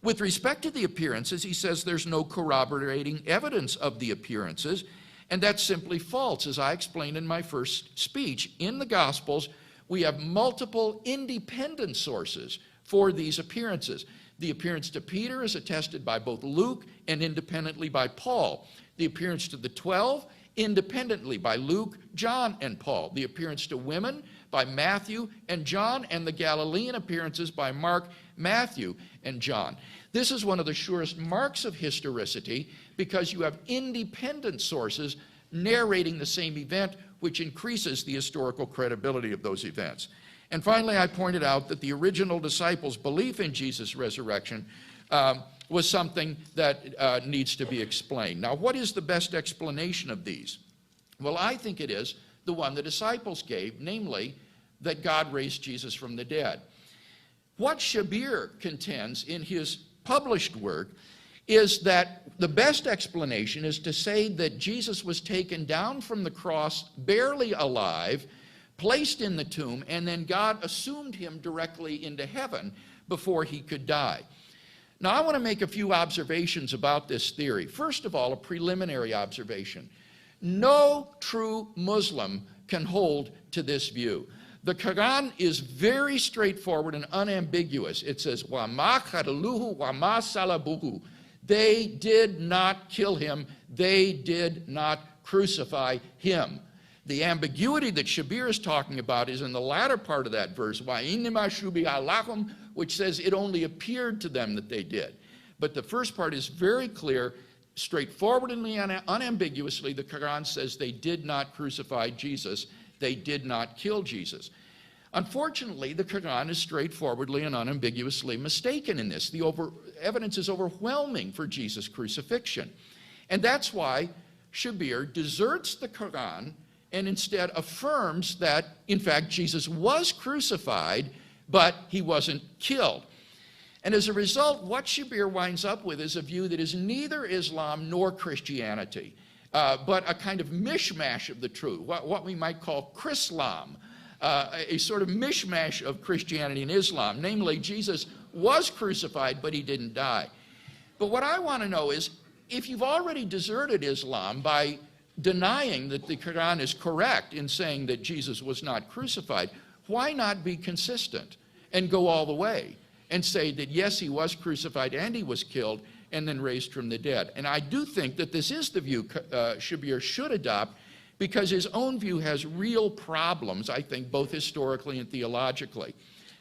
With respect to the appearances, he says there's no corroborating evidence of the appearances, and that's simply false. As I explained in my first speech, in the Gospels, we have multiple independent sources for these appearances. The appearance to Peter is attested by both Luke and independently by Paul. The appearance to the 12, independently by Luke, John, and Paul. The appearance to women by Matthew and John, and the Galilean appearances by Mark, Matthew, and John. This is one of the surest marks of historicity because you have independent sources narrating the same event, which increases the historical credibility of those events. And finally, I pointed out that the original disciples' belief in Jesus' resurrection was something that needs to be explained. Now, what is the best explanation of these? Well, I think it is the one the disciples gave, namely that God raised Jesus from the dead. What Shabir contends in his published work is that the best explanation is to say that Jesus was taken down from the cross barely alive, placed in the tomb, and then God assumed him directly into heaven before he could die. Now, I want to make a few observations about this theory. First of all, a preliminary observation. No true Muslim can hold to this view. The Quran is very straightforward and unambiguous. It says, وَمَا خَرَلُوهُ وَمَا صَلَبُوهُ. They did not kill him. They did not crucify him. The ambiguity that Shabir is talking about is in the latter part of that verse, وَإِنَّمَا شُبِهَ لَهُمْ, which says it only appeared to them that they did. But the first part is very clear, straightforwardly and unambiguously. The Quran says they did not crucify Jesus. They did not kill Jesus. Unfortunately, the Quran is straightforwardly and unambiguously mistaken in this. The evidence is overwhelming for Jesus' crucifixion. And that's why Shabir deserts the Quran and instead affirms that, in fact, Jesus was crucified, but he wasn't killed. And as a result, what Shabir winds up with is a view that is neither Islam nor Christianity, but a kind of mishmash of the truth, what we might call Chrislam, a sort of mishmash of Christianity and Islam. Namely, Jesus was crucified, but he didn't die. But what I want to know is, if you've already deserted Islam by denying that the Quran is correct in saying that Jesus was not crucified, why not be consistent and go all the way and say that, yes, he was crucified and he was killed and then raised from the dead? And I do think that this is the view Shabir should adopt, because his own view has real problems, I think, both historically and theologically.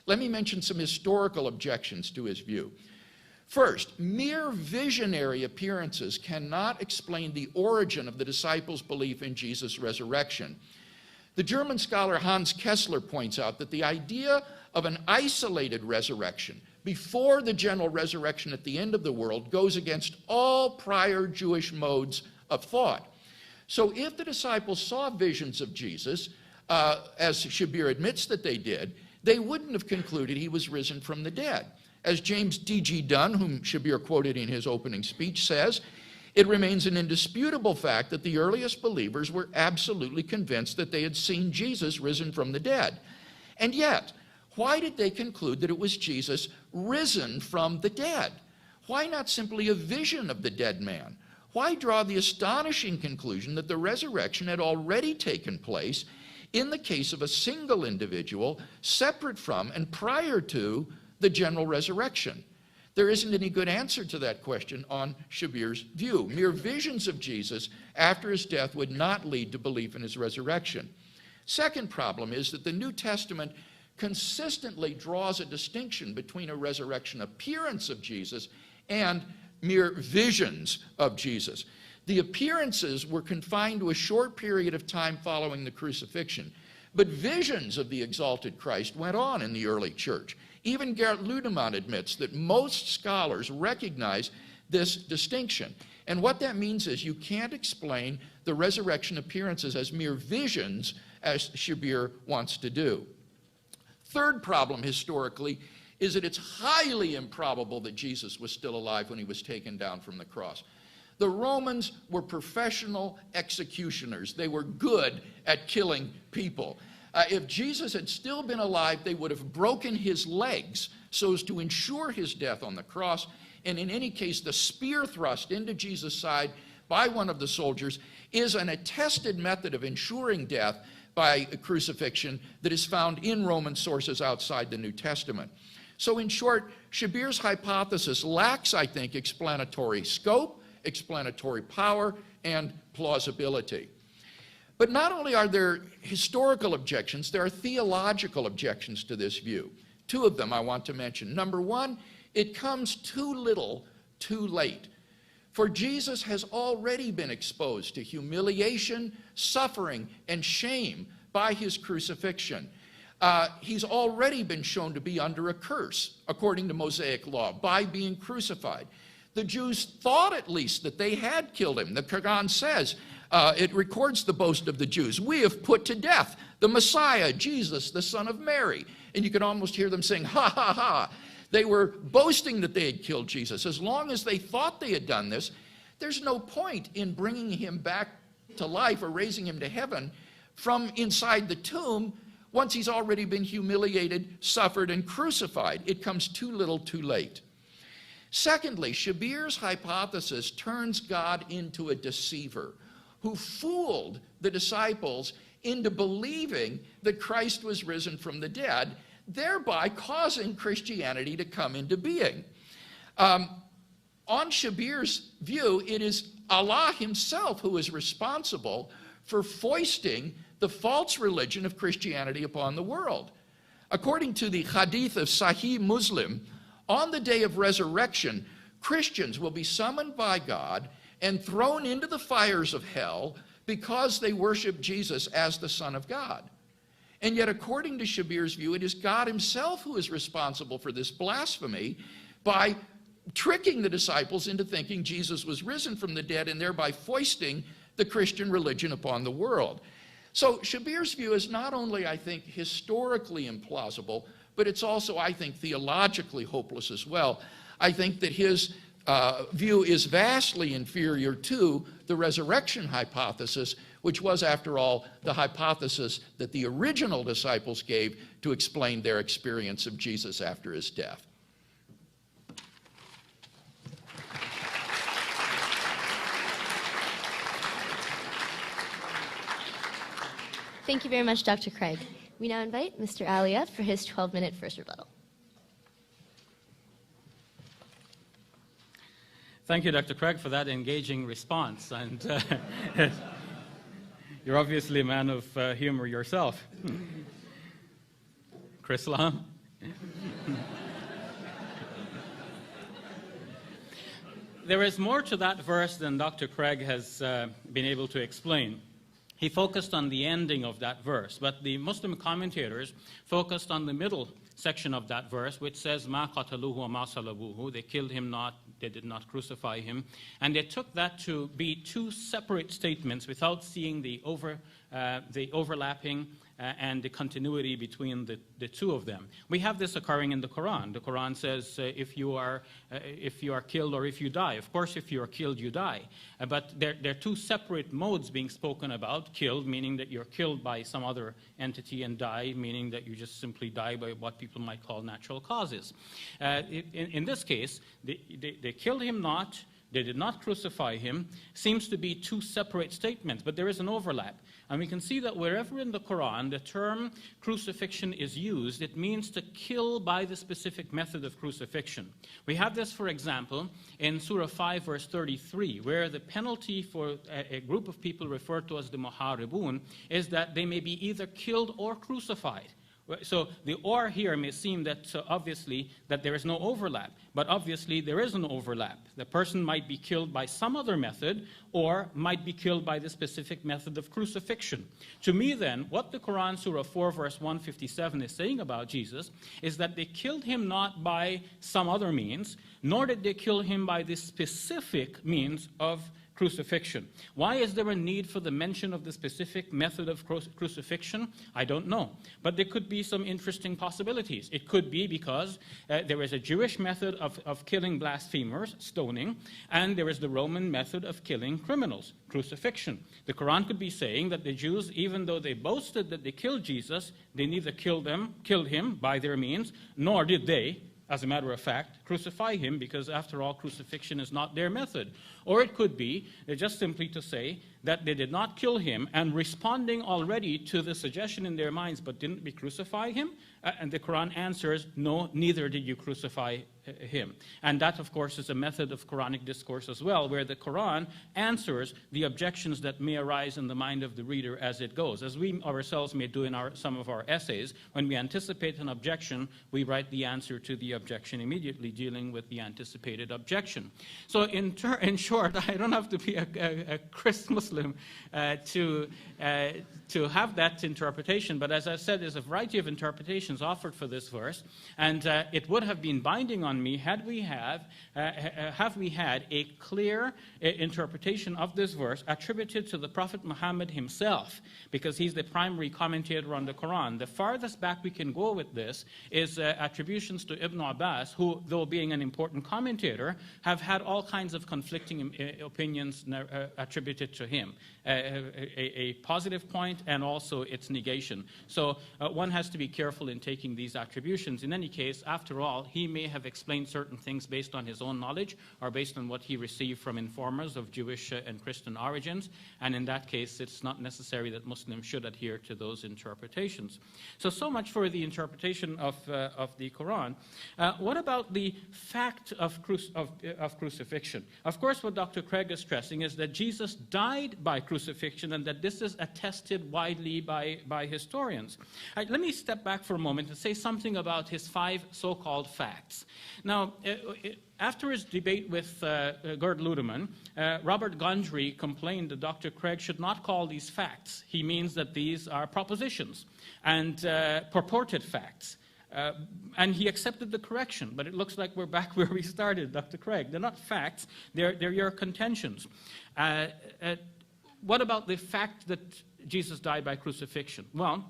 Let me mention some historical objections to his view. First, mere visionary appearances cannot explain the origin of the disciples' belief in Jesus' resurrection. The German scholar Hans Kessler points out that the idea of an isolated resurrection before the general resurrection at the end of the world goes against all prior Jewish modes of thought. So if the disciples saw visions of Jesus, as Shabir admits that they did, they wouldn't have concluded he was risen from the dead. As James D.G. Dunn, whom Shabir quoted in his opening speech, says, it remains an indisputable fact that the earliest believers were absolutely convinced that they had seen Jesus risen from the dead. And yet, why did they conclude that it was Jesus risen from the dead? Why not simply a vision of the dead man? Why draw the astonishing conclusion that the resurrection had already taken place in the case of a single individual, separate from and prior to the general resurrection? There isn't any good answer to that question on Shabir's view. Mere visions of Jesus after his death would not lead to belief in his resurrection. Second problem is that the New Testament consistently draws a distinction between a resurrection appearance of Jesus and mere visions of Jesus. The appearances were confined to a short period of time following the crucifixion, but visions of the exalted Christ went on in the early church. Even Gerhard Ludemann admits that most scholars recognize this distinction. And what that means is you can't explain the resurrection appearances as mere visions, as Shabir wants to do. Third problem historically is that it's highly improbable that Jesus was still alive when he was taken down from the cross. The Romans were professional executioners. They were good at killing people. If Jesus had still been alive, they would have broken his legs so as to ensure his death on the cross. And in any case, the spear thrust into Jesus' side by one of the soldiers is an attested method of ensuring death by crucifixion that is found in Roman sources outside the New Testament. So in short, Shabir's hypothesis lacks, I think, explanatory scope, explanatory power, and plausibility. But not only are there historical objections, there are theological objections to this view. Two of them I want to mention. Number one, it comes too little, too late. For Jesus has already been exposed to humiliation, suffering, and shame by his crucifixion. He's already been shown to be under a curse, according to Mosaic law, by being crucified. The Jews thought at least that they had killed him. The Quran says, it records the boast of the Jews. We have put to death the Messiah, Jesus, the son of Mary. And you can almost hear them saying, ha, ha, ha. They were boasting that they had killed Jesus. As long as they thought they had done this, there's no point in bringing him back to life or raising him to heaven from inside the tomb once he's already been humiliated, suffered, and crucified. It comes too little, too late. Secondly, Shabir's hypothesis turns God into a deceiver who fooled the disciples into believing that Christ was risen from the dead, thereby causing Christianity to come into being. On Shabir's view, it is Allah himself who is responsible for foisting the false religion of Christianity upon the world. According to the hadith of Sahih Muslim, on the day of resurrection, Christians will be summoned by God and thrown into the fires of hell because they worship Jesus as the Son of God. And yet, according to Shabir's view, it is God himself who is responsible for this blasphemy by tricking the disciples into thinking Jesus was risen from the dead and thereby foisting the Christian religion upon the world. So Shabir's view is not only, I think, historically implausible, but it's also, I think, theologically hopeless as well. I think that his view is vastly inferior to the resurrection hypothesis, which was, after all, the hypothesis that the original disciples gave to explain their experience of Jesus after his death. Thank you very much, Dr. Craig. We now invite Mr. Ali up for his 12-minute first rebuttal. Thank you, Dr. Craig, for that engaging response. And you're obviously a man of humor yourself. Chris Lam? There is more to that verse than Dr. Craig has been able to explain. He focused on the ending of that verse, but the Muslim commentators focused on the middle section of that verse, which says, "Ma qataluhu wa ma salabuhu." They killed him not, they did not crucify him. And they took that to be two separate statements without seeing the overlapping and the continuity between the two of them. We have this occurring in the Quran. The Quran says if you are killed or if you die. Of course, if you are killed, you die. But there are two separate modes being spoken about. Killed, meaning that you're killed by some other entity, and die, meaning that you just simply die by what people might call natural causes. In this case, they killed him not, they did not crucify him, seems to be two separate statements, but there is an overlap. And we can see that wherever in the Quran the term crucifixion is used, it means to kill by the specific method of crucifixion. We have this, for example, in Surah 5, verse 33, where the penalty for a group of people referred to as the muharibun is that they may be either killed or crucified. So the or here may seem that obviously that there is no overlap, but obviously there is an overlap. The person might be killed by some other method or might be killed by the specific method of crucifixion. To me then, what the Quran Surah 4 verse 157 is saying about Jesus is that they killed him not by some other means, nor did they kill him by the specific means of crucifixion. Why is there a need for the mention of the specific method of crucifixion? I don't know. But there could be some interesting possibilities. It could be because there is a Jewish method of killing blasphemers, stoning, and there is the Roman method of killing criminals, crucifixion. The Quran could be saying that the Jews, even though they boasted that they killed Jesus, they neither killed him by their means, nor did they, as a matter of fact, crucify him, because after all, crucifixion is not their method. Or it could be just simply to say that they did not kill him, and responding already to the suggestion in their minds, but didn't we crucify him? And the Quran answers, no, neither did you crucify him. And that, of course, is a method of Quranic discourse as well, where the Quran answers the objections that may arise in the mind of the reader as it goes. As we ourselves may do in some of our essays, when we anticipate an objection, we write the answer to the objection immediately, dealing with the anticipated objection. So in short, I don't have to be a Christ Muslim to have that interpretation, but as I said, there's a variety of interpretations offered for this verse, and it would have been binding on me had we had a clear interpretation of this verse attributed to the Prophet Muhammad himself, because he's the primary commentator on the Quran. The farthest back we can go with this is attributions to Ibn Abbas, who, though being an important commentator, have had all kinds of conflicting opinions attributed to him. A positive point and also its negation. So one has to be careful in taking these attributions. In any case, after all, he may have explained certain things based on his own knowledge or based on what he received from informers of Jewish and Christian origins, and in that case, it's not necessary that Muslims should adhere to those interpretations. So much for the interpretation of the Quran. What about the fact of crucifixion? Of course, what Dr. Craig is stressing is that Jesus died by crucifixion, and that this is attested widely by historians. Let me step back for a moment and say something about his 5 so-called facts. Now, after his debate with Gerd Ludemann, Robert Gondry complained that Dr. Craig should not call these facts. He means that these are propositions and purported facts. And he accepted the correction, but it looks like we're back where we started, Dr. Craig. They're not facts, they're your contentions. What about the fact that Jesus died by crucifixion? Well,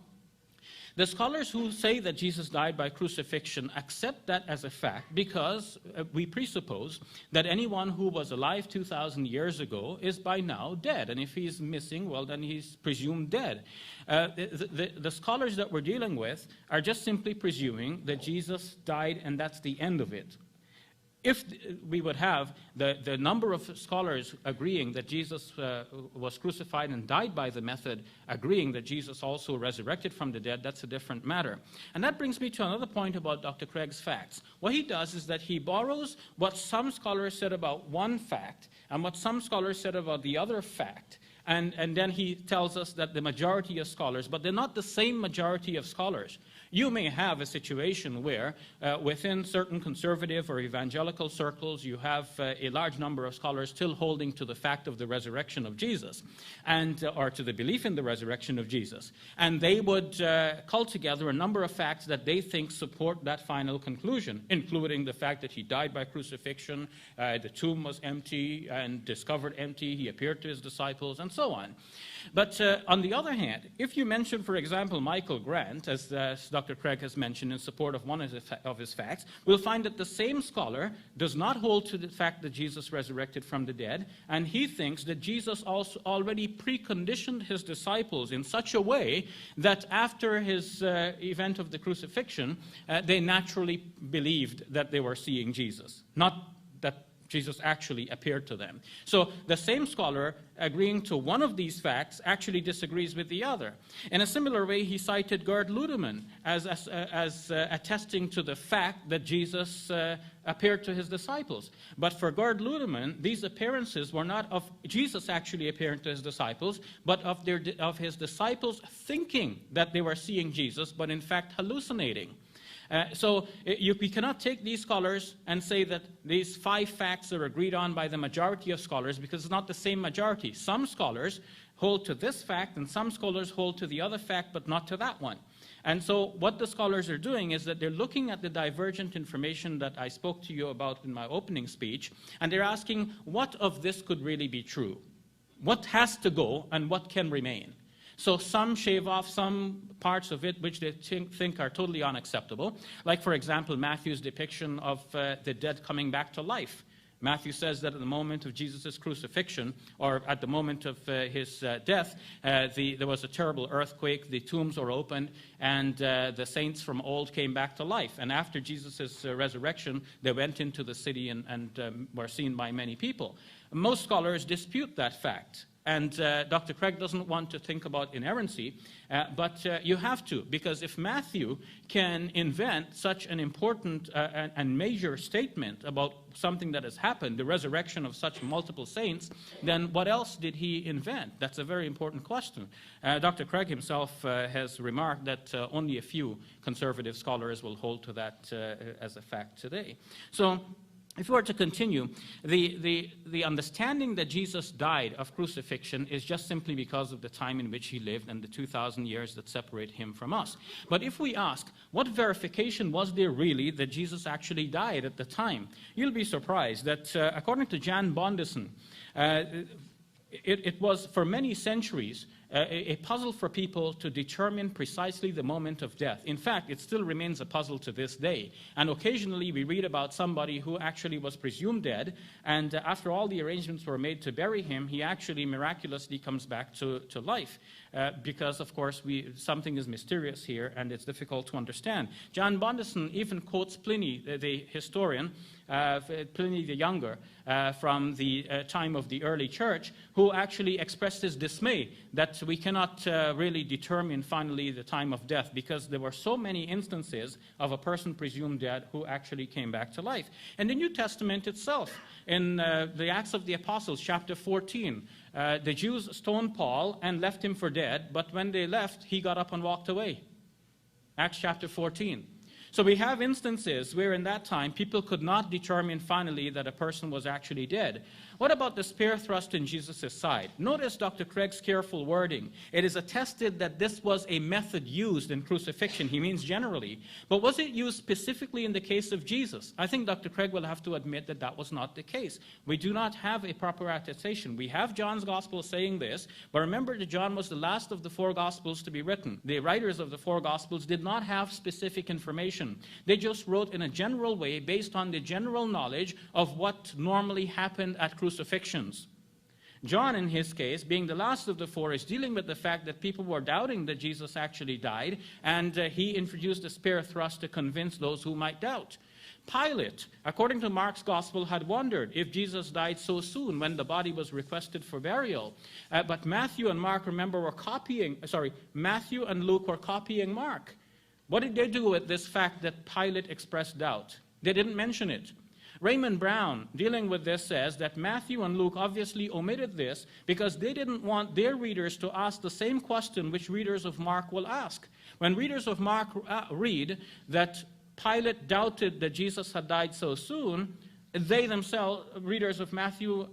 the scholars who say that Jesus died by crucifixion accept that as a fact because we presuppose that anyone who was alive 2,000 years ago is by now dead. And if he's missing, well, then he's presumed dead. The scholars that we're dealing with are just simply presuming that Jesus died and that's the end of it. If we would have the number of scholars agreeing that Jesus was crucified and died by the method, agreeing that Jesus also resurrected from the dead, that's a different matter. And that brings me to another point about Dr. Craig's facts. What he does is that he borrows what some scholars said about one fact and what some scholars said about the other fact. And then he tells us that the majority of scholars, but they're not the same majority of scholars. You may have a situation where within certain conservative or evangelical circles you have a large number of scholars still holding to the fact of the resurrection of Jesus, and or to the belief in the resurrection of Jesus. And they would cull together a number of facts that they think support that final conclusion, including the fact that he died by crucifixion, the tomb was empty and discovered empty, he appeared to his disciples, and so on. But on the other hand, if you mention, for example, Michael Grant, as Dr. Craig has mentioned in support of one of his facts, we'll find that the same scholar does not hold to the fact that Jesus resurrected from the dead, and he thinks that Jesus also already preconditioned his disciples in such a way that after his event of the crucifixion, they naturally believed that they were seeing Jesus, not that Jesus actually appeared to them. So the same scholar agreeing to one of these facts actually disagrees with the other. In a similar way, he cited Gerd Ludemann as attesting to the fact that Jesus appeared to his disciples. But for Gerd Ludemann, these appearances were not of Jesus actually appearing to his disciples, but of his disciples thinking that they were seeing Jesus, but in fact hallucinating. We cannot take these scholars and say that these 5 facts are agreed on by the majority of scholars, because it's not the same majority. Some scholars hold to this fact and some scholars hold to the other fact, but not to that one. And so what the scholars are doing is that they're looking at the divergent information that I spoke to you about in my opening speech, and they're asking what of this could really be true? What has to go and what can remain? So some shave off some parts of it which they think are totally unacceptable. Like, for example, Matthew's depiction of the dead coming back to life. Matthew says that at the moment of Jesus' crucifixion, or at the moment of his death, there was a terrible earthquake, the tombs were opened, and the saints from old came back to life. And after Jesus' resurrection, they went into the city and were seen by many people. Most scholars dispute that fact. and Dr. Craig doesn't want to think about inerrancy, but you have to, because if Matthew can invent such an important and major statement about something that has happened, the resurrection of such multiple saints, then what else did he invent? That's a very important question. Dr. Craig himself has remarked that only a few conservative scholars will hold to that as a fact today. So, if we were to continue, the understanding that Jesus died of crucifixion is just simply because of the time in which he lived and the 2,000 years that separate him from us. But if we ask, what verification was there really that Jesus actually died at the time? You'll be surprised that according to Jan Bondison, it was for many centuries a puzzle for people to determine precisely the moment of death. In fact, it still remains a puzzle to this day. And occasionally we read about somebody who actually was presumed dead, and after all the arrangements were made to bury him, he actually miraculously comes back to life. Because, of course, something is mysterious here, and it's difficult to understand. John Bondison even quotes Pliny, the historian, Pliny the Younger, from the time of the early church, who actually expressed his dismay that we cannot really determine finally the time of death, because there were so many instances of a person presumed dead who actually came back to life. And the New Testament itself, in the Acts of the Apostles, chapter 14, the Jews stoned Paul and left him for dead, but when they left, he got up and walked away. Acts chapter 14. So we have instances where in that time people could not determine finally that a person was actually dead. What about the spear thrust in Jesus' side? Notice Dr. Craig's careful wording. It is attested that this was a method used in crucifixion. He means generally. But was it used specifically in the case of Jesus? I think Dr. Craig will have to admit that that was not the case. We do not have a proper attestation. We have John's Gospel saying this, but remember that John was the last of the 4 Gospels to be written. The writers of the 4 Gospels did not have specific information. They just wrote in a general way based on the general knowledge of what normally happened at crucifixions. John, in his case, being the last of the 4, is dealing with the fact that people were doubting that Jesus actually died, and he introduced a spear thrust to convince those who might doubt. Pilate, according to Mark's Gospel, had wondered if Jesus died so soon when the body was requested for burial. But Matthew and Mark, remember, Matthew and Luke were copying Mark. What did they do with this fact that Pilate expressed doubt? They didn't mention it. Raymond Brown, dealing with this, says that Matthew and Luke obviously omitted this because they didn't want their readers to ask the same question which readers of Mark will ask. When readers of Mark read that Pilate doubted that Jesus had died so soon, they themselves, readers of Matthew,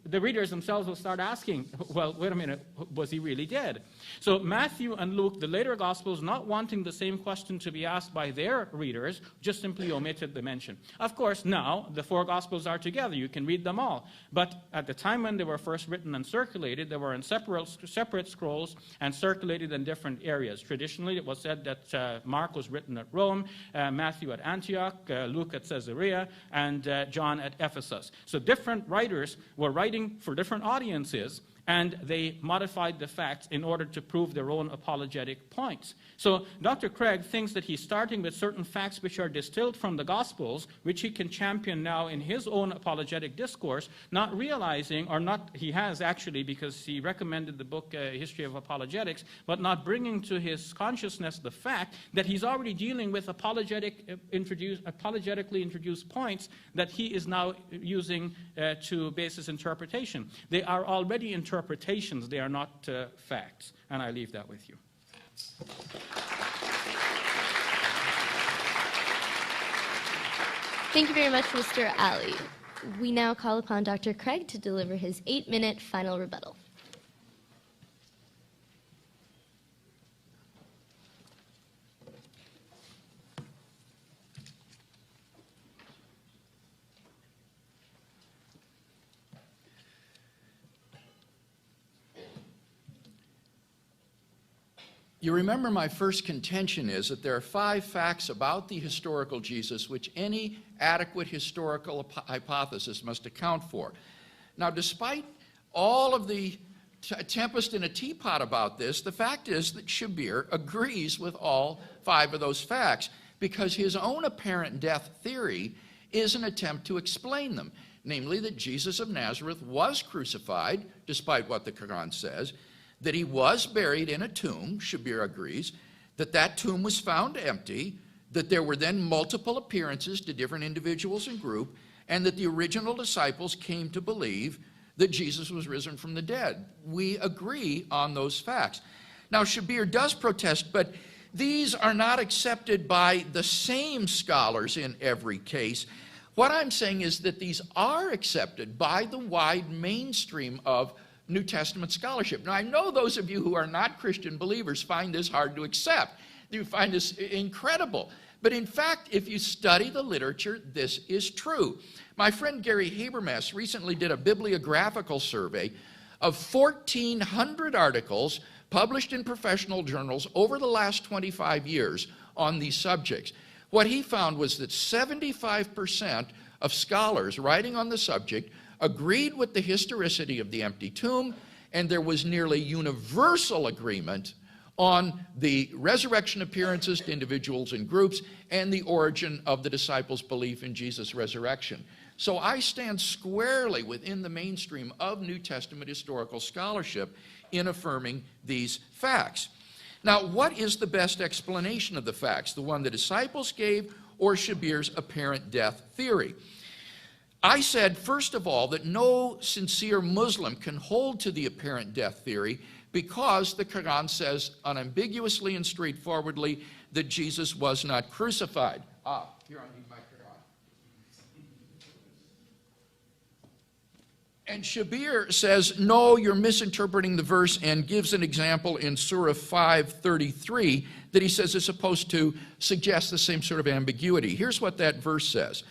the readers themselves will start asking, well, wait a minute, was he really dead? So Matthew and Luke, the later Gospels, not wanting the same question to be asked by their readers, just simply omitted the mention. Of course, now the 4 Gospels are together. You can read them all. But at the time when they were first written and circulated, they were in separate scrolls and circulated in different areas. Traditionally, it was said that Mark was written at Rome, Matthew at Antioch, Luke at Caesarea, and John at Ephesus. So different writers were writing for different audiences, and they modified the facts in order to prove their own apologetic points. So Dr. Craig thinks that he's starting with certain facts which are distilled from the Gospels, which he can champion now in his own apologetic discourse, not realizing, or not, he has actually, because he recommended the book History of Apologetics, but not bringing to his consciousness the fact that he's already dealing with apologetically introduced points that he is now using to base his interpretation. They are already interpretations, they are not facts. And I leave that with you. Thank you very much, Mr. Ali. We now call upon Dr. Craig to deliver his 8-minute final rebuttal. You remember my first contention is that there are 5 facts about the historical Jesus which any adequate historical hypothesis must account for. Now, despite all of the tempest in a teapot about this, the fact is that Shabir agrees with all 5 of those facts because his own apparent death theory is an attempt to explain them. namely that Jesus of Nazareth was crucified, despite what the Quran says, that he was buried in a tomb, Shabir agrees, that that tomb was found empty, that there were then multiple appearances to different individuals and groups, and that the original disciples came to believe that Jesus was risen from the dead. We agree on those facts. Now, Shabir does protest, but these are not accepted by the same scholars in every case. What I'm saying is that these are accepted by the wide mainstream of New Testament scholarship. Now, I know those of you who are not Christian believers find this hard to accept. You find this incredible. But in fact, if you study the literature, this is true. My friend Gary Habermas recently did a bibliographical survey of 1,400 articles published in professional journals over the last 25 years on these subjects. What he found was that 75% of scholars writing on the subject agreed with the historicity of the empty tomb, and there was nearly universal agreement on the resurrection appearances to individuals and groups and the origin of the disciples' belief in Jesus' resurrection. So I stand squarely within the mainstream of New Testament historical scholarship in affirming these facts. Now, what is the best explanation of the facts? The one the disciples gave or Shabir's apparent death theory? I said, first of all, that no sincere Muslim can hold to the apparent death theory because the Quran says unambiguously and straightforwardly that Jesus was not crucified. Here I need my Quran. And Shabir says, no, you're misinterpreting the verse, and gives an example in Surah 5:33 that he says is supposed to suggest the same sort of ambiguity. Here's what that verse says.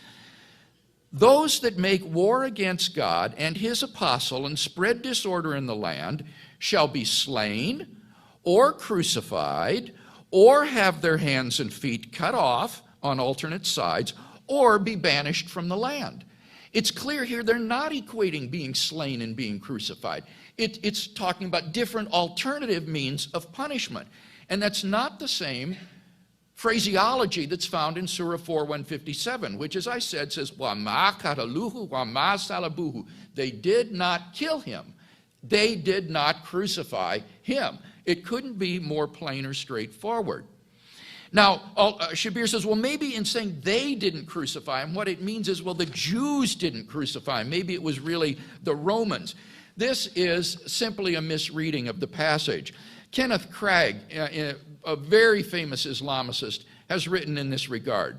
Those that make war against God and his apostle and spread disorder in the land shall be slain or crucified or have their hands and feet cut off on alternate sides or be banished from the land. It's clear here they're not equating being slain and being crucified. It's talking about different alternative means of punishment. And that's not the same phraseology that's found in Surah 4:157, which, as I said, says, وَمَا قَتَلُوهُ وَمَا صَلَبُوهُ. They did not kill him. They did not crucify him. It couldn't be more plain or straightforward. Now, Shabir says, well, maybe in saying they didn't crucify him, what it means is, well, the Jews didn't crucify him. Maybe it was really the Romans. This is simply a misreading of the passage. Kenneth Craig, a very famous Islamicist, has written in this regard.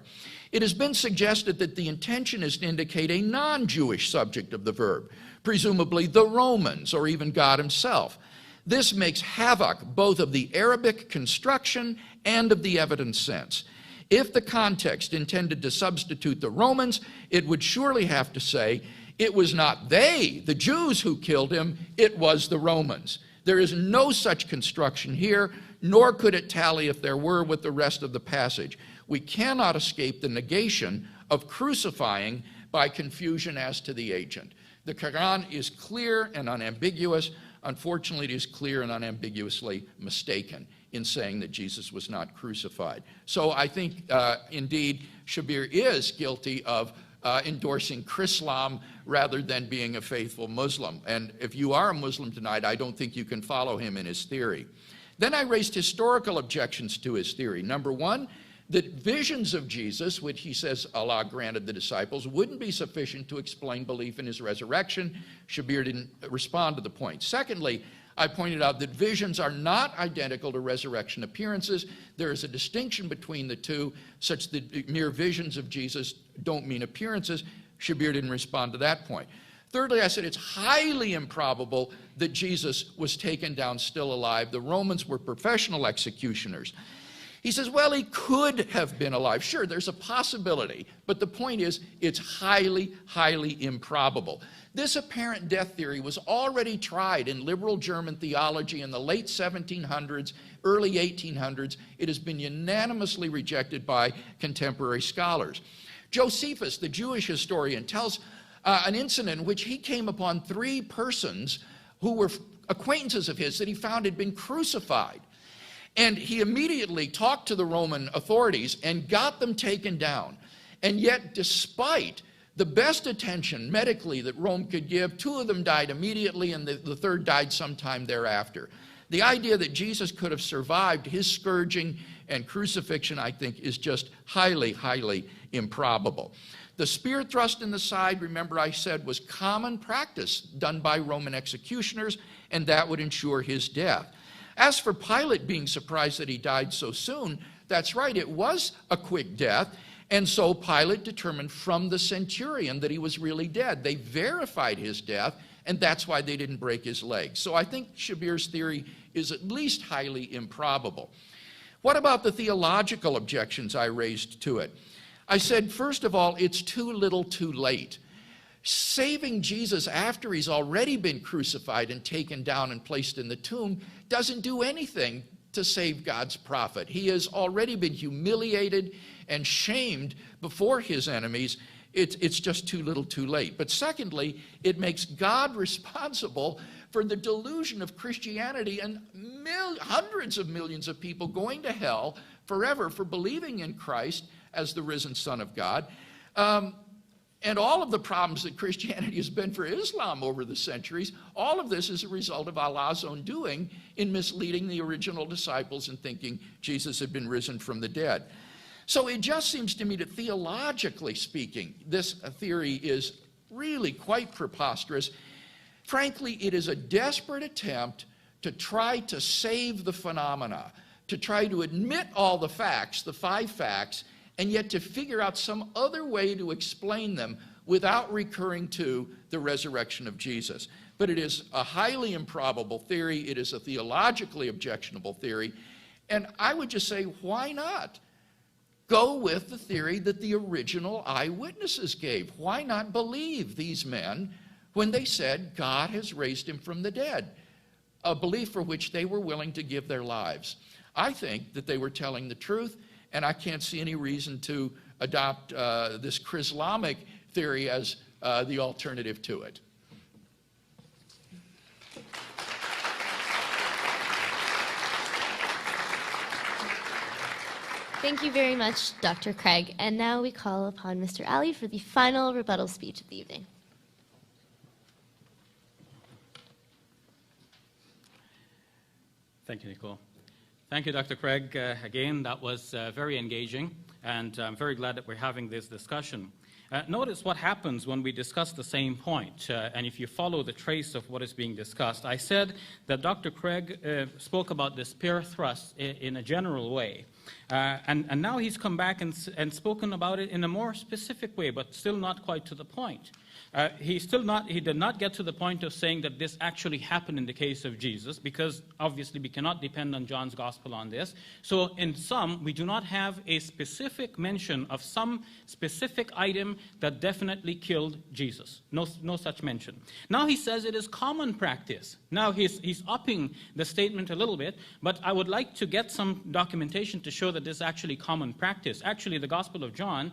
It has been suggested that the intention is to indicate a non-Jewish subject of the verb, presumably the Romans or even God himself. This makes havoc both of the Arabic construction and of the evidence sense. If the context intended to substitute the Romans, it would surely have to say, it was not they, the Jews, who killed him, it was the Romans. There is no such construction here, nor could it tally if there were with the rest of the passage. We cannot escape the negation of crucifying by confusion as to the agent. The Quran is clear and unambiguous. Unfortunately, it is clear and unambiguously mistaken in saying that Jesus was not crucified. So I think, indeed, Shabir is guilty of endorsing Chrislam rather than being a faithful Muslim. And if you are a Muslim tonight, I don't think you can follow him in his theory. Then I raised historical objections to his theory. Number one, that visions of Jesus, which he says Allah granted the disciples, wouldn't be sufficient to explain belief in his resurrection. Shabir didn't respond to the point. Secondly, I pointed out that visions are not identical to resurrection appearances. There is a distinction between the two, such that mere visions of Jesus don't mean appearances. Shabir didn't respond to that point. Thirdly, I said it's highly improbable that Jesus was taken down still alive. The Romans were professional executioners. He says, well, he could have been alive. Sure, there's a possibility, but the point is it's highly, highly improbable. This apparent death theory was already tried in liberal German theology in the late 1700s, early 1800s. It has been unanimously rejected by contemporary scholars. Josephus, the Jewish historian, tells an incident in which he came upon 3 persons who were acquaintances of his that he found had been crucified. And he immediately talked to the Roman authorities and got them taken down. And yet, despite the best attention medically that Rome could give. 2 of them died immediately, and the third died sometime thereafter. The idea that Jesus could have survived his scourging and crucifixion, I think, is just highly, highly improbable. The spear thrust in the side, remember I said, was common practice done by Roman executioners, and that would ensure his death. As for Pilate being surprised that he died so soon, that's right, it was a quick death, and so Pilate determined from the centurion that he was really dead. They verified his death, and that's why they didn't break his leg. So I think Shabir's theory is at least highly improbable. What about the theological objections I raised to it? I said, first of all, it's too little too late. Saving Jesus after he's already been crucified and taken down and placed in the tomb doesn't do anything to save God's prophet. He has already been humiliated and shamed before his enemies. It's just too little too late. But secondly, it makes God responsible for the delusion of Christianity and hundreds of millions of people going to hell forever for believing in Christ as the risen Son of God. And all of the problems that Christianity has been for Islam over the centuries, all of this is a result of Allah's own doing in misleading the original disciples and thinking Jesus had been risen from the dead. So it just seems to me that theologically speaking, this theory is really quite preposterous. Frankly, it is a desperate attempt to try to save the phenomena, to try to admit all the facts, the 5 facts, and yet to figure out some other way to explain them without recurring to the resurrection of Jesus. But it is a highly improbable theory. It is a theologically objectionable theory. And I would just say, why not? Go with the theory that the original eyewitnesses gave. Why not believe these men when they said God has raised him from the dead? A belief for which they were willing to give their lives. I think that they were telling the truth, and I can't see any reason to adopt this Chrislamic theory as the alternative to it. Thank you very much, Dr. Craig. And now we call upon Mr. Alley for the final rebuttal speech of the evening. Thank you, Nicole. Thank you, Dr. Craig. Again, that was very engaging, and I'm very glad that we're having this discussion. Notice what happens when we discuss the same point, and if you follow the trace of what is being discussed. I said that Dr. Craig spoke about the spear thrust in a general way, and now he's come back and spoken about it in a more specific way, but still not quite to the point. He did not get to the point of saying that this actually happened in the case of Jesus, because obviously we cannot depend on John's gospel on this. So in sum, we do not have a specific mention of some specific item that definitely killed Jesus. No such mention. Now he says it is common practice. Now he's upping the statement a little bit, but I would like to get some documentation to show that this is actually common practice. Actually, the Gospel of John,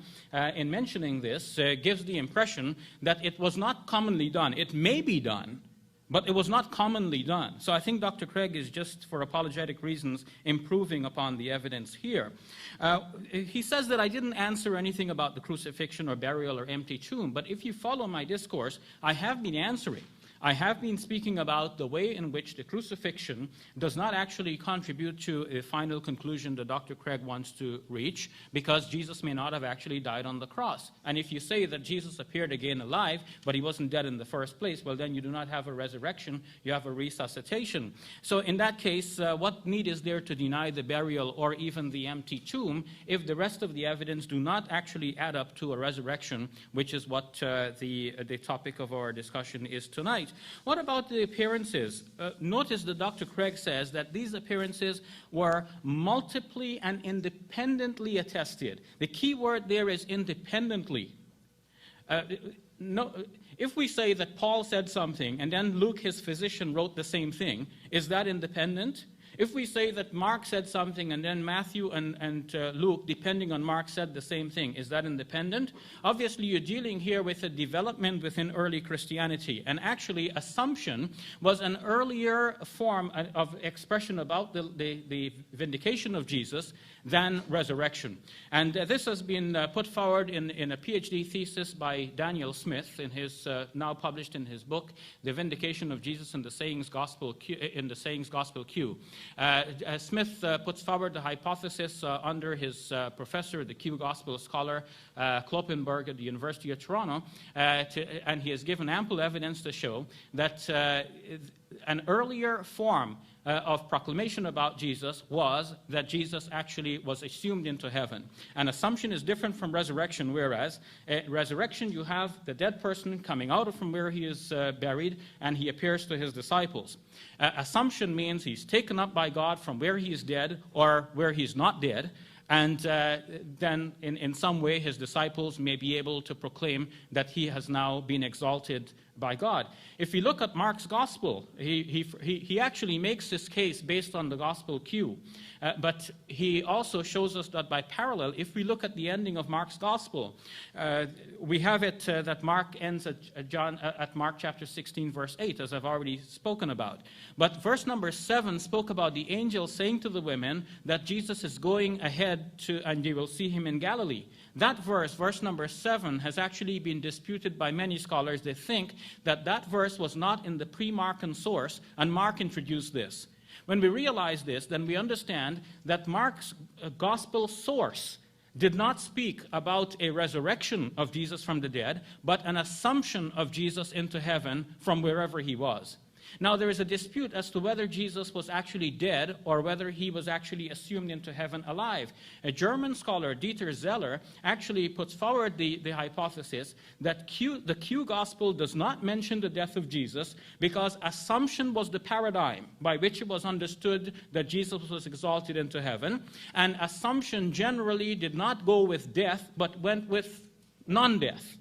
in mentioning this, gives the impression that it was not commonly done. It may be done, but it was not commonly done. So I think Dr. Craig is just, for apologetic reasons, improving upon the evidence here. He says that I didn't answer anything about the crucifixion or burial or empty tomb, but if you follow my discourse, I have been answering. I have been speaking about the way in which the crucifixion does not actually contribute to a final conclusion that Dr. Craig wants to reach, because Jesus may not have actually died on the cross. And if you say that Jesus appeared again alive, but he wasn't dead in the first place, well, then you do not have a resurrection, you have a resuscitation. So in that case, what need is there to deny the burial or even the empty tomb if the rest of the evidence do not actually add up to a resurrection, which is what the topic of our discussion is tonight. What about the appearances? Notice that Dr. Craig says that these appearances were multiply and independently attested. The key word there is independently. If we say that Paul said something and then Luke, his physician, wrote the same thing, is that independent? If we say that Mark said something and then Matthew and Luke, depending on Mark, said the same thing, is that independent? Obviously, you're dealing here with a development within early Christianity. And actually, assumption was an earlier form of expression about the vindication of Jesus than resurrection. And this has been put forward in a PhD thesis by Daniel Smith, in his now published in his book, The Vindication of Jesus in the Sayings Gospel Q. Smith puts forward the hypothesis under his professor, the Q Gospel scholar, Kloppenberg at the University of Toronto, and he has given ample evidence to show that an earlier form of proclamation about Jesus was that Jesus actually was assumed into heaven. An assumption is different from resurrection, whereas resurrection, you have the dead person coming out from where he is buried, and he appears to his disciples. Assumption means he's taken up by God from where he is dead or where he's not dead, and then in some way his disciples may be able to proclaim that he has now been exalted by God. If you look at Mark's gospel, he actually makes this case based on the gospel Q. But he also shows us that by parallel, if we look at the ending of Mark's gospel, we have it that Mark ends at Mark chapter 16, verse 8, as I've already spoken about. But verse number 7 spoke about the angel saying to the women that Jesus is going ahead and you will see him in Galilee. That verse number 7, has actually been disputed by many scholars. They think that that verse was not in the pre-Markan source, and Mark introduced this. When we realize this, then we understand that Mark's gospel source did not speak about a resurrection of Jesus from the dead, but an assumption of Jesus into heaven from wherever he was. Now, there is a dispute as to whether Jesus was actually dead or whether he was actually assumed into heaven alive. A German scholar, Dieter Zeller, actually puts forward the hypothesis that the Q gospel does not mention the death of Jesus because assumption was the paradigm by which it was understood that Jesus was exalted into heaven, and assumption generally did not go with death but went with non-death.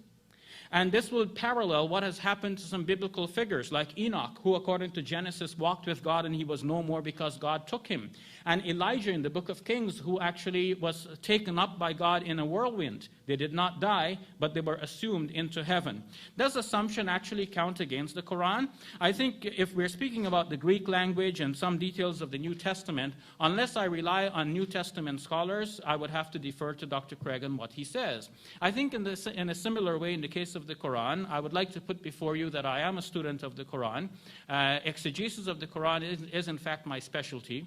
And this will parallel what has happened to some biblical figures like Enoch, who according to Genesis walked with God and he was no more because God took him. And Elijah in the book of Kings, who actually was taken up by God in a whirlwind. They did not die, but they were assumed into heaven. Does assumption actually count against the Quran? I think if we're speaking about the Greek language and some details of the New Testament, unless I rely on New Testament scholars, I would have to defer to Dr. Craig on what he says. I think in a similar way, in the case of the Quran, I would like to put before you that I am a student of the Quran. Exegesis of the Quran is in fact my specialty.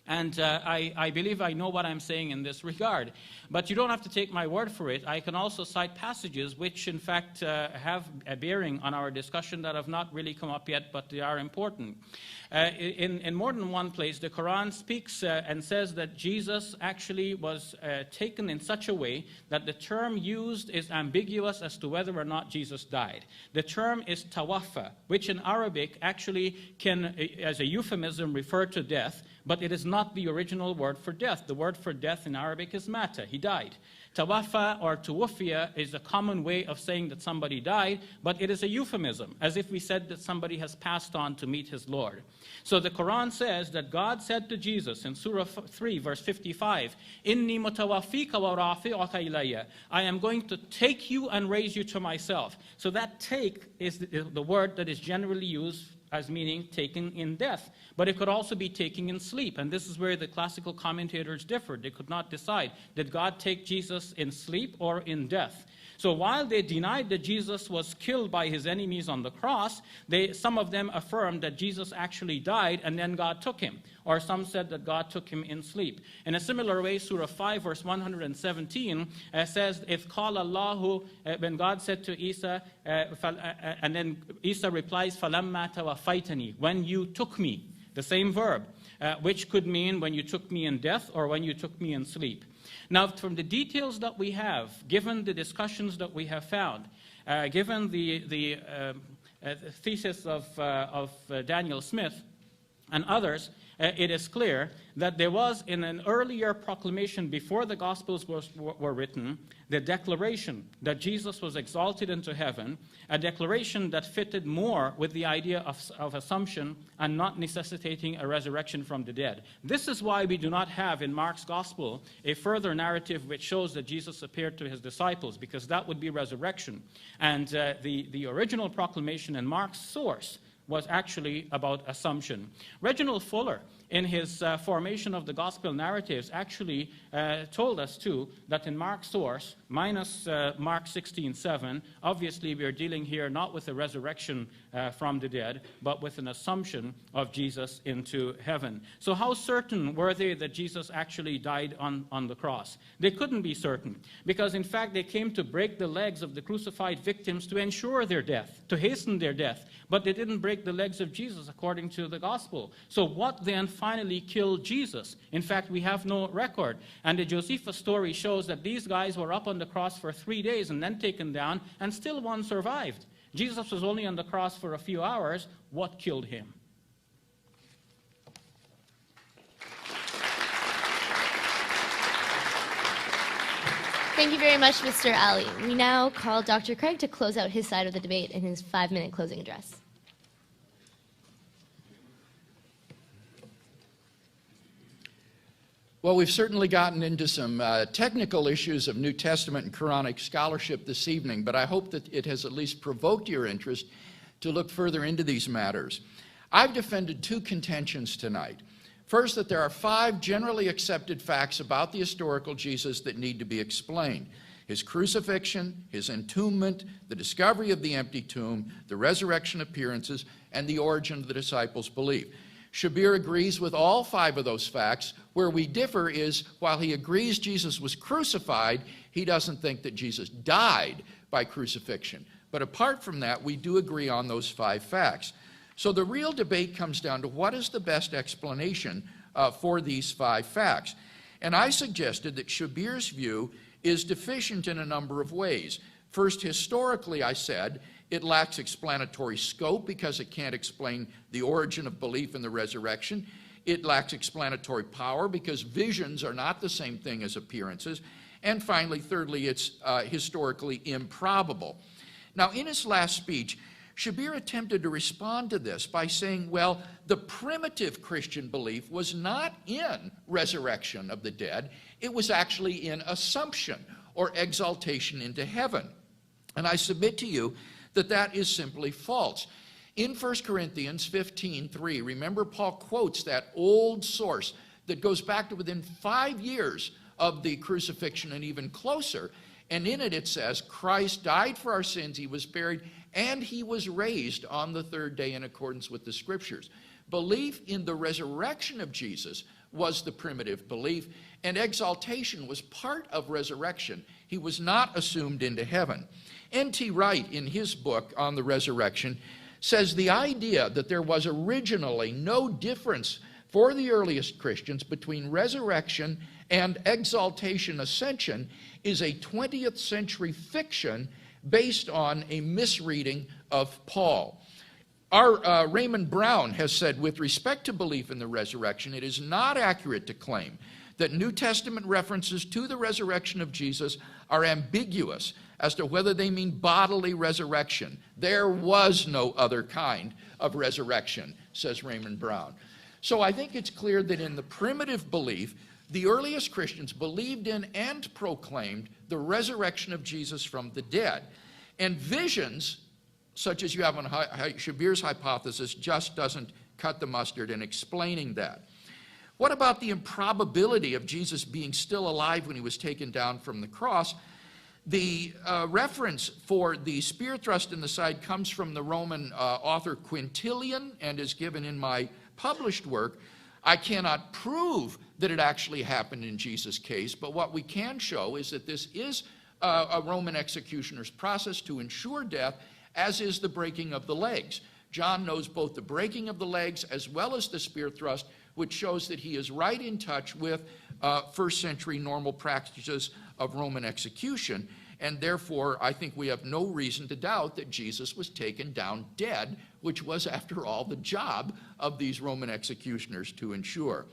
And I believe I know what I'm saying in this regard. But you don't have to take my word for it. I can also cite passages which, in fact, have a bearing on our discussion that have not really come up yet, but they are important. In more than one place, the Quran speaks and says that Jesus actually was taken in such a way that the term used is ambiguous as to whether or not Jesus died. The term is tawaffa, which in Arabic actually can, as a euphemism, refer to death, but it is not the original word for death. The word for death in Arabic is mata, he died. Tawaffa or tuwaffiya is a common way of saying that somebody died, but it is a euphemism, as if we said that somebody has passed on to meet his Lord. So the Quran says that God said to Jesus in Surah 3, verse 55, Inni mutawaffika wa rafi'uka ilayya. I am going to take you and raise you to myself. So that take is the word that is generally used as meaning taken in death. But it could also be taken in sleep. And this is where the classical commentators differed. They could not decide, did God take Jesus in sleep or in death? So while they denied that Jesus was killed by his enemies on the cross, some of them affirmed that Jesus actually died and then God took him. Or some said that God took him in sleep. In a similar way, Surah 5, verse 117 says, If qala Allahu, when God said to Isa, and then Isa replies, Falamma tawaffaytani, when you took me, the same verb, which could mean when you took me in death or when you took me in sleep. Now, from the details that we have, given the discussions that we have found, given the thesis of Daniel Smith, and others, it is clear that there was, in an earlier proclamation before the Gospels were written, the declaration that Jesus was exalted into heaven, a declaration that fitted more with the idea of assumption and not necessitating a resurrection from the dead. This is why we do not have in Mark's Gospel a further narrative which shows that Jesus appeared to his disciples, because that would be resurrection. And the original proclamation in Mark's source was actually about assumption. Reginald Fuller, in his formation of the gospel narratives, actually told us too that in Mark's source, minus Mark 16:7, obviously we are dealing here not with a resurrection from the dead, but with an assumption of Jesus into heaven. So how certain were they that Jesus actually died on the cross? They couldn't be certain, because in fact they came to break the legs of the crucified victims to ensure their death, to hasten their death. But they didn't break the legs of Jesus according to the gospel. So what then finally killed Jesus? In fact, we have no record. And the Josephus story shows that these guys were up on the cross for 3 days and then taken down, and still one survived. Jesus was only on the cross for a few hours. What killed him? Thank you very much, Mr. Ali. We now call Dr. Craig to close out his side of the debate in his 5-minute closing address. Well, we've certainly gotten into some technical issues of New Testament and Quranic scholarship this evening, but I hope that it has at least provoked your interest to look further into these matters. I've defended 2 contentions tonight. First, that there are 5 generally accepted facts about the historical Jesus that need to be explained: his crucifixion, his entombment, the discovery of the empty tomb, the resurrection appearances, and the origin of the disciples' belief. Shabir agrees with all 5 of those facts. Where we differ is, while he agrees Jesus was crucified, he doesn't think that Jesus died by crucifixion. But apart from that, we do agree on those 5 facts. So the real debate comes down to what is the best explanation for these 5 facts. And I suggested that Shabir's view is deficient in a number of ways. First, historically, I said, it lacks explanatory scope because it can't explain the origin of belief in the resurrection. It lacks explanatory power because visions are not the same thing as appearances. And finally, thirdly, it's historically improbable. Now, in his last speech, Shabir attempted to respond to this by saying, well, the primitive Christian belief was not in resurrection of the dead. It was actually in assumption or exaltation into heaven. And I submit to you that that is simply false. In 1 Corinthians 15:3, remember Paul quotes that old source that goes back to within 5 years of the crucifixion and even closer. And in it, it says, Christ died for our sins, he was buried, and he was raised on the 3rd day in accordance with the Scriptures. Belief in the resurrection of Jesus was the primitive belief, and exaltation was part of resurrection. He was not assumed into heaven. N.T. Wright, in his book on the resurrection, says the idea that there was originally no difference for the earliest Christians between resurrection and exaltation ascension is a 20th century fiction based on a misreading of Paul. Our Raymond Brown has said, with respect to belief in the resurrection, it is not accurate to claim that New Testament references to the resurrection of Jesus are ambiguous as to whether they mean bodily resurrection. There was no other kind of resurrection, says Raymond Brown. So I think it's clear that in the primitive belief, the earliest Christians believed in and proclaimed the resurrection of Jesus from the dead. And visions, such as you have on Shabir's hypothesis, just doesn't cut the mustard in explaining that. What about the improbability of Jesus being still alive when he was taken down from the cross? The reference for the spear thrust in the side comes from the Roman author Quintilian and is given in my published work. I cannot prove that it actually happened in Jesus' case, but what we can show is that this is a Roman executioner's process to ensure death, as is the breaking of the legs. John knows both the breaking of the legs as well as the spear thrust, which shows that he is right in touch with first century normal practices of Roman execution, and therefore I think we have no reason to doubt that Jesus was taken down dead which was, after all, the job of these Roman executioners to ensure.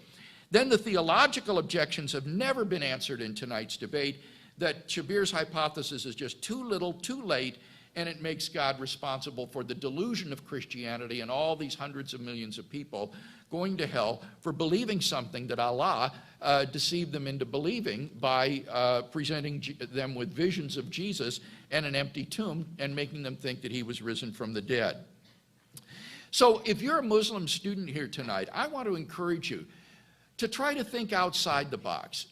Then the theological objections have never been answered in tonight's debate, that Shabir's hypothesis is just too little, too late, and it makes God responsible for the delusion of Christianity and all these hundreds of millions of people going to hell for believing something that Allah deceived them into believing by presenting them with visions of Jesus and an empty tomb and making them think that he was risen from the dead. So if you're a Muslim student here tonight, I want to encourage you to try to think outside the box.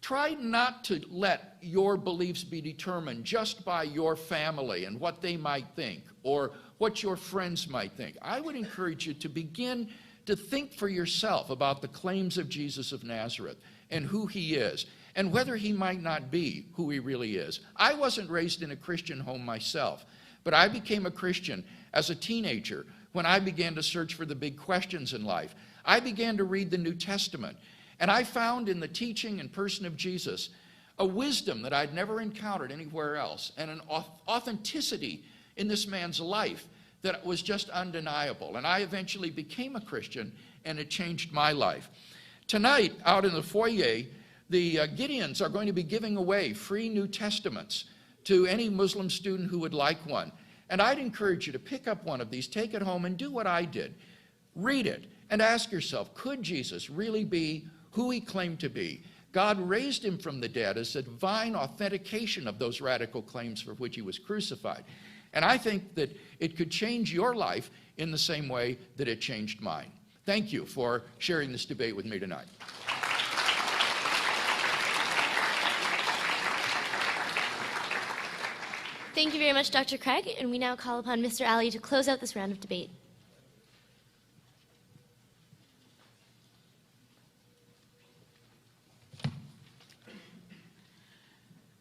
Try not to let your beliefs be determined just by your family and what they might think or what your friends might think. I would encourage you to begin to think for yourself about the claims of Jesus of Nazareth and who he is and whether he might not be who he really is. I wasn't raised in a Christian home myself, but I became a Christian as a teenager when I began to search for the big questions in life. I began to read the New Testament. And I found in the teaching and person of Jesus a wisdom that I'd never encountered anywhere else, and an authenticity in this man's life that was just undeniable. And I eventually became a Christian, and it changed my life. Tonight, out in the foyer, the Gideons are going to be giving away free New Testaments to any Muslim student who would like one. And I'd encourage you to pick up one of these, take it home, and do what I did. Read it, and ask yourself, could Jesus really be who he claimed to be? God raised him from the dead as a divine authentication of those radical claims for which he was crucified. And I think that it could change your life in the same way that it changed mine. Thank you for sharing this debate with me tonight. Thank you very much, Dr. Craig, and we now call upon Mr. Ali to close out this round of debate.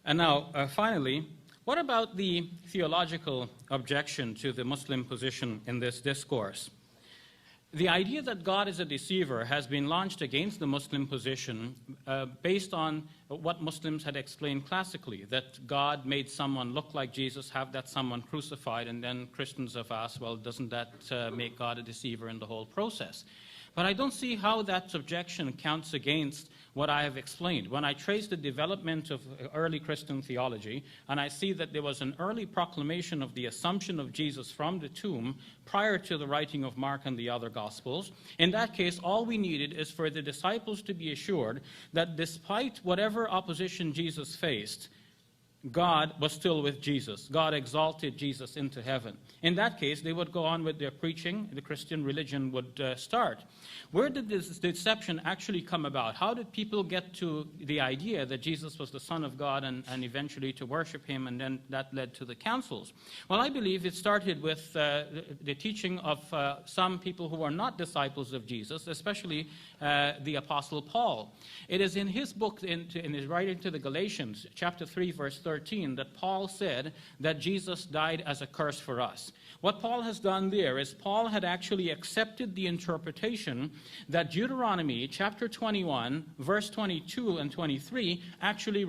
And now, finally, what about the theological objection to the Muslim position in this discourse? The idea that God is a deceiver has been launched against the Muslim position based on what Muslims had explained classically, that God made someone look like Jesus, have that someone crucified, and then Christians have asked, well, doesn't that make God a deceiver in the whole process? But I don't see how that objection counts against what I have explained. When I trace the development of early Christian theology, and I see that there was an early proclamation of the assumption of Jesus from the tomb prior to the writing of Mark and the other Gospels, in that case, all we needed is for the disciples to be assured that despite whatever opposition Jesus faced, God was still with Jesus. God exalted Jesus into heaven. In that case, they would go on with their preaching. The Christian religion would start. Where did this deception actually come about? How did people get to the idea that Jesus was the Son of God and eventually to worship him, and then that led to the councils? Well, I believe it started with the teaching of some people who were not disciples of Jesus, especially the Apostle Paul. It is in his book, in his writing to the Galatians, chapter 3, verse 13, that Paul said that Jesus died as a curse for us. What Paul has done there is Paul had actually accepted the interpretation that Deuteronomy chapter 21, verse 22 and 23 actually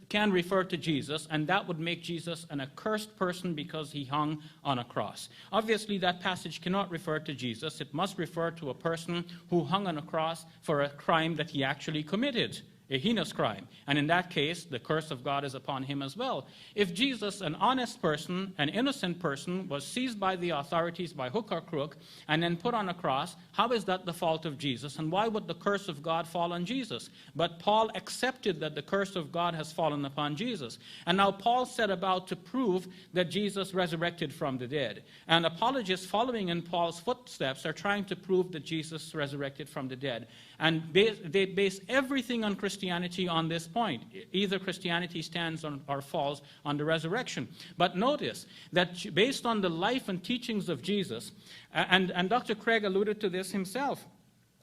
can refer to Jesus, and that would make Jesus an accursed person because he hung on a cross. Obviously, that passage cannot refer to Jesus. It must refer to a person who hung on a cross for a crime that he actually committed, a heinous crime. And in that case, the curse of God is upon him as well. If Jesus, an honest person, an innocent person, was seized by the authorities by hook or crook and then put on a cross, how is that the fault of Jesus? And why would the curse of God fall on Jesus? But Paul accepted that the curse of God has fallen upon Jesus. And now Paul set about to prove that Jesus resurrected from the dead. And apologists following in Paul's footsteps are trying to prove that Jesus resurrected from the dead. And they base everything on Christianity on this point. Either Christianity stands on, or falls on the resurrection. But notice that based on the life and teachings of Jesus, and Dr. Craig alluded to this himself,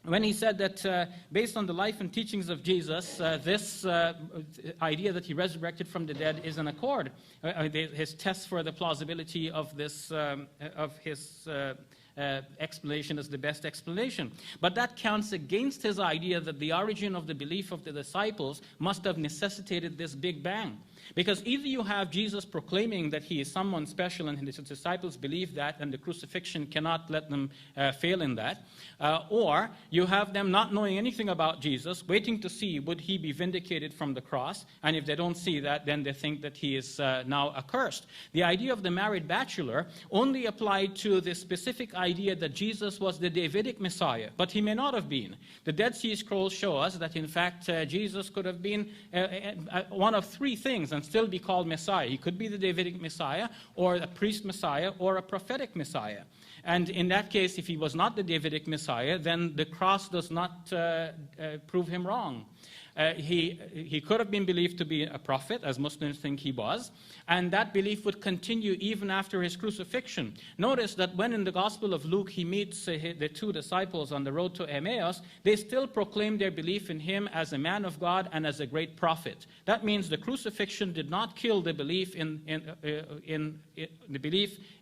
when he said that based on the life and teachings of Jesus, this idea that he resurrected from the dead is in accord. His test for the plausibility of this, of his explanation is the best explanation. But that counts against his idea that the origin of the belief of the disciples must have necessitated this big bang. Because either you have Jesus proclaiming that he is someone special and his disciples believe that, and the crucifixion cannot let them fail in that, or you have them not knowing anything about Jesus, waiting to see would he be vindicated from the cross, and if they don't see that, then they think that he is now accursed. The idea of the married bachelor only applied to the specific idea that Jesus was the Davidic Messiah, but he may not have been. The Dead Sea Scrolls show us that in fact Jesus could have been one of three things and still be called Messiah. He could be the Davidic Messiah, or a priest Messiah, or a prophetic Messiah. And in that case, if he was not the Davidic Messiah, then the cross does not prove him wrong. He could have been believed to be a prophet, as Muslims think he was, and that belief would continue even after his crucifixion. Notice that when in the Gospel of Luke he meets the two disciples on the road to Emmaus, they still proclaim their belief in him as a man of God and as a great prophet. That means the crucifixion did not kill the belief in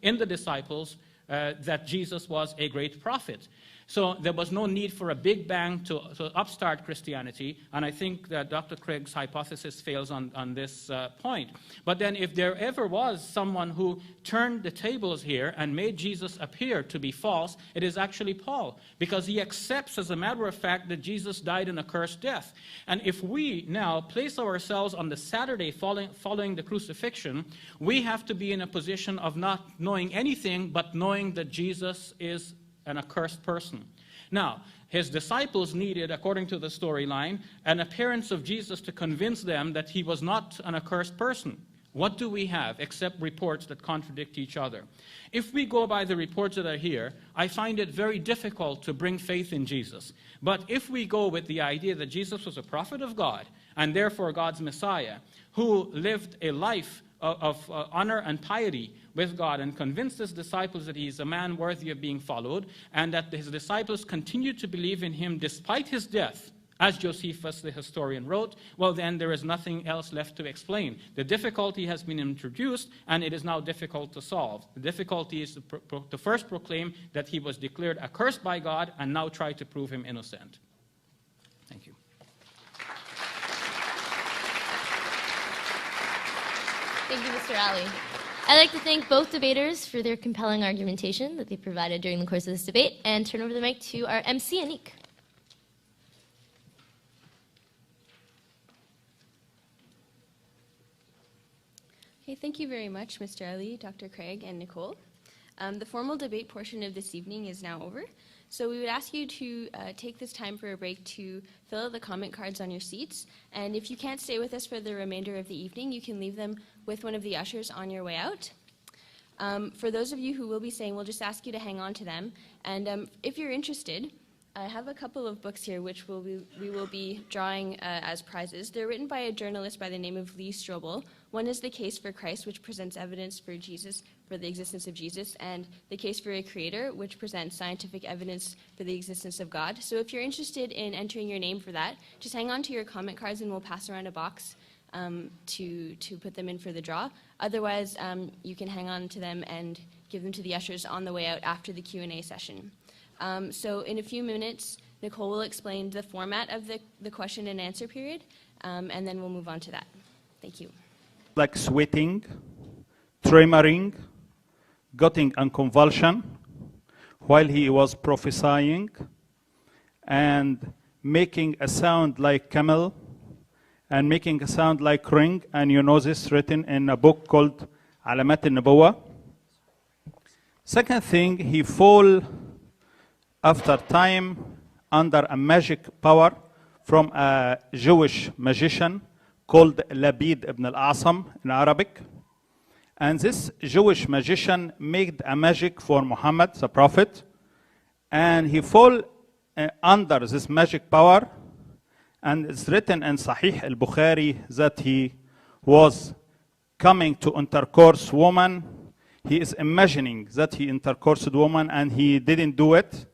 the disciples that Jesus was a great prophet. So there was no need for a big bang to upstart Christianity, and I think that Dr. Craig's hypothesis fails on this point. But then if there ever was someone who turned the tables here and made Jesus appear to be false, it is actually Paul, because he accepts as a matter of fact that Jesus died an accursed death. And if we now place ourselves on the Saturday following the crucifixion, we have to be in a position of not knowing anything but knowing that Jesus is an accursed person. Now, his disciples needed, according to the storyline, an appearance of Jesus to convince them that he was not an accursed person. What do we have except reports that contradict each other? If we go by the reports that are here, I find it very difficult to bring faith in Jesus. But if we go with the idea that Jesus was a prophet of God, and therefore God's Messiah, who lived a life of honor and piety with God and convinced his disciples that he is a man worthy of being followed, and that his disciples continued to believe in him despite his death, as Josephus the historian wrote, well then there is nothing else left to explain. The difficulty has been introduced, and it is now difficult to solve. The difficulty is to first proclaim that he was declared accursed by God, and now try to prove him innocent. Thank you. Thank you, Mr. Ali. I'd like to thank both debaters for their compelling argumentation that they provided during the course of this debate, and turn over the mic to our MC, Anik. Okay, thank you very much, Mr. Ali, Dr. Craig, and Nicole. The formal debate portion of this evening is now over, so we would ask you to take this time for a break to fill out the comment cards on your seats, and if you can't stay with us for the remainder of the evening, you can leave them with one of the ushers on your way out. For those of you who will be staying, we'll just ask you to hang on to them, and if you're interested, I have a couple of books here which we will be drawing as prizes. They're written by a journalist by the name of Lee Strobel. One is The Case for Christ, which presents evidence for the existence of Jesus, and The Case for a Creator, which presents scientific evidence for the existence of God. So if you're interested in entering your name for that, just hang on to your comment cards and we'll pass around a box to put them in for the draw. Otherwise, you can hang on to them and give them to the ushers on the way out after the Q&A session. So in a few minutes, Nicole will explain the format of the question and answer period, and then we'll move on to that. Thank you. Like sweating, tremoring, getting a convulsion while he was prophesying, and making a sound like camel, and making a sound like ring, and you know this written in a book called Alamat al-Nubuwah. Second thing, he fall after time under a magic power from a Jewish magician called Labid ibn al-Asam in Arabic. And this Jewish magician made a magic for Muhammad, the prophet, and he fall under this magic power, and it's written in Sahih al-Bukhari that he was coming to intercourse woman. He is imagining that he intercoursed woman and he didn't do it.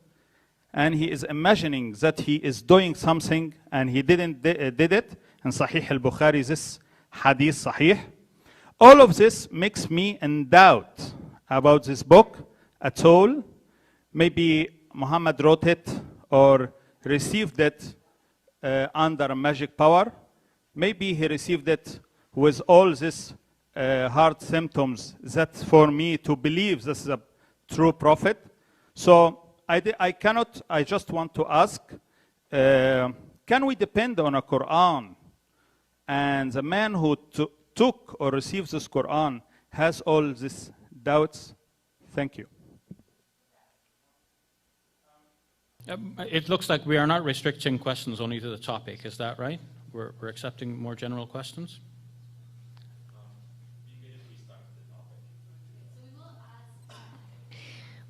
And he is imagining that he is doing something and he didn't did it. In Sahih al-Bukhari, this hadith Sahih. All of this makes me in doubt about this book at all. Maybe Muhammad wrote it or received it under a magic power. Maybe he received it with all these heart symptoms, that's for me to believe this is a true prophet. So I cannot, I just want to ask, can we depend on a Quran? And the man who took or received this Quran has all these doubts? Thank you. It looks like we are not restricting questions only to the topic. Is that right? We're accepting more general questions?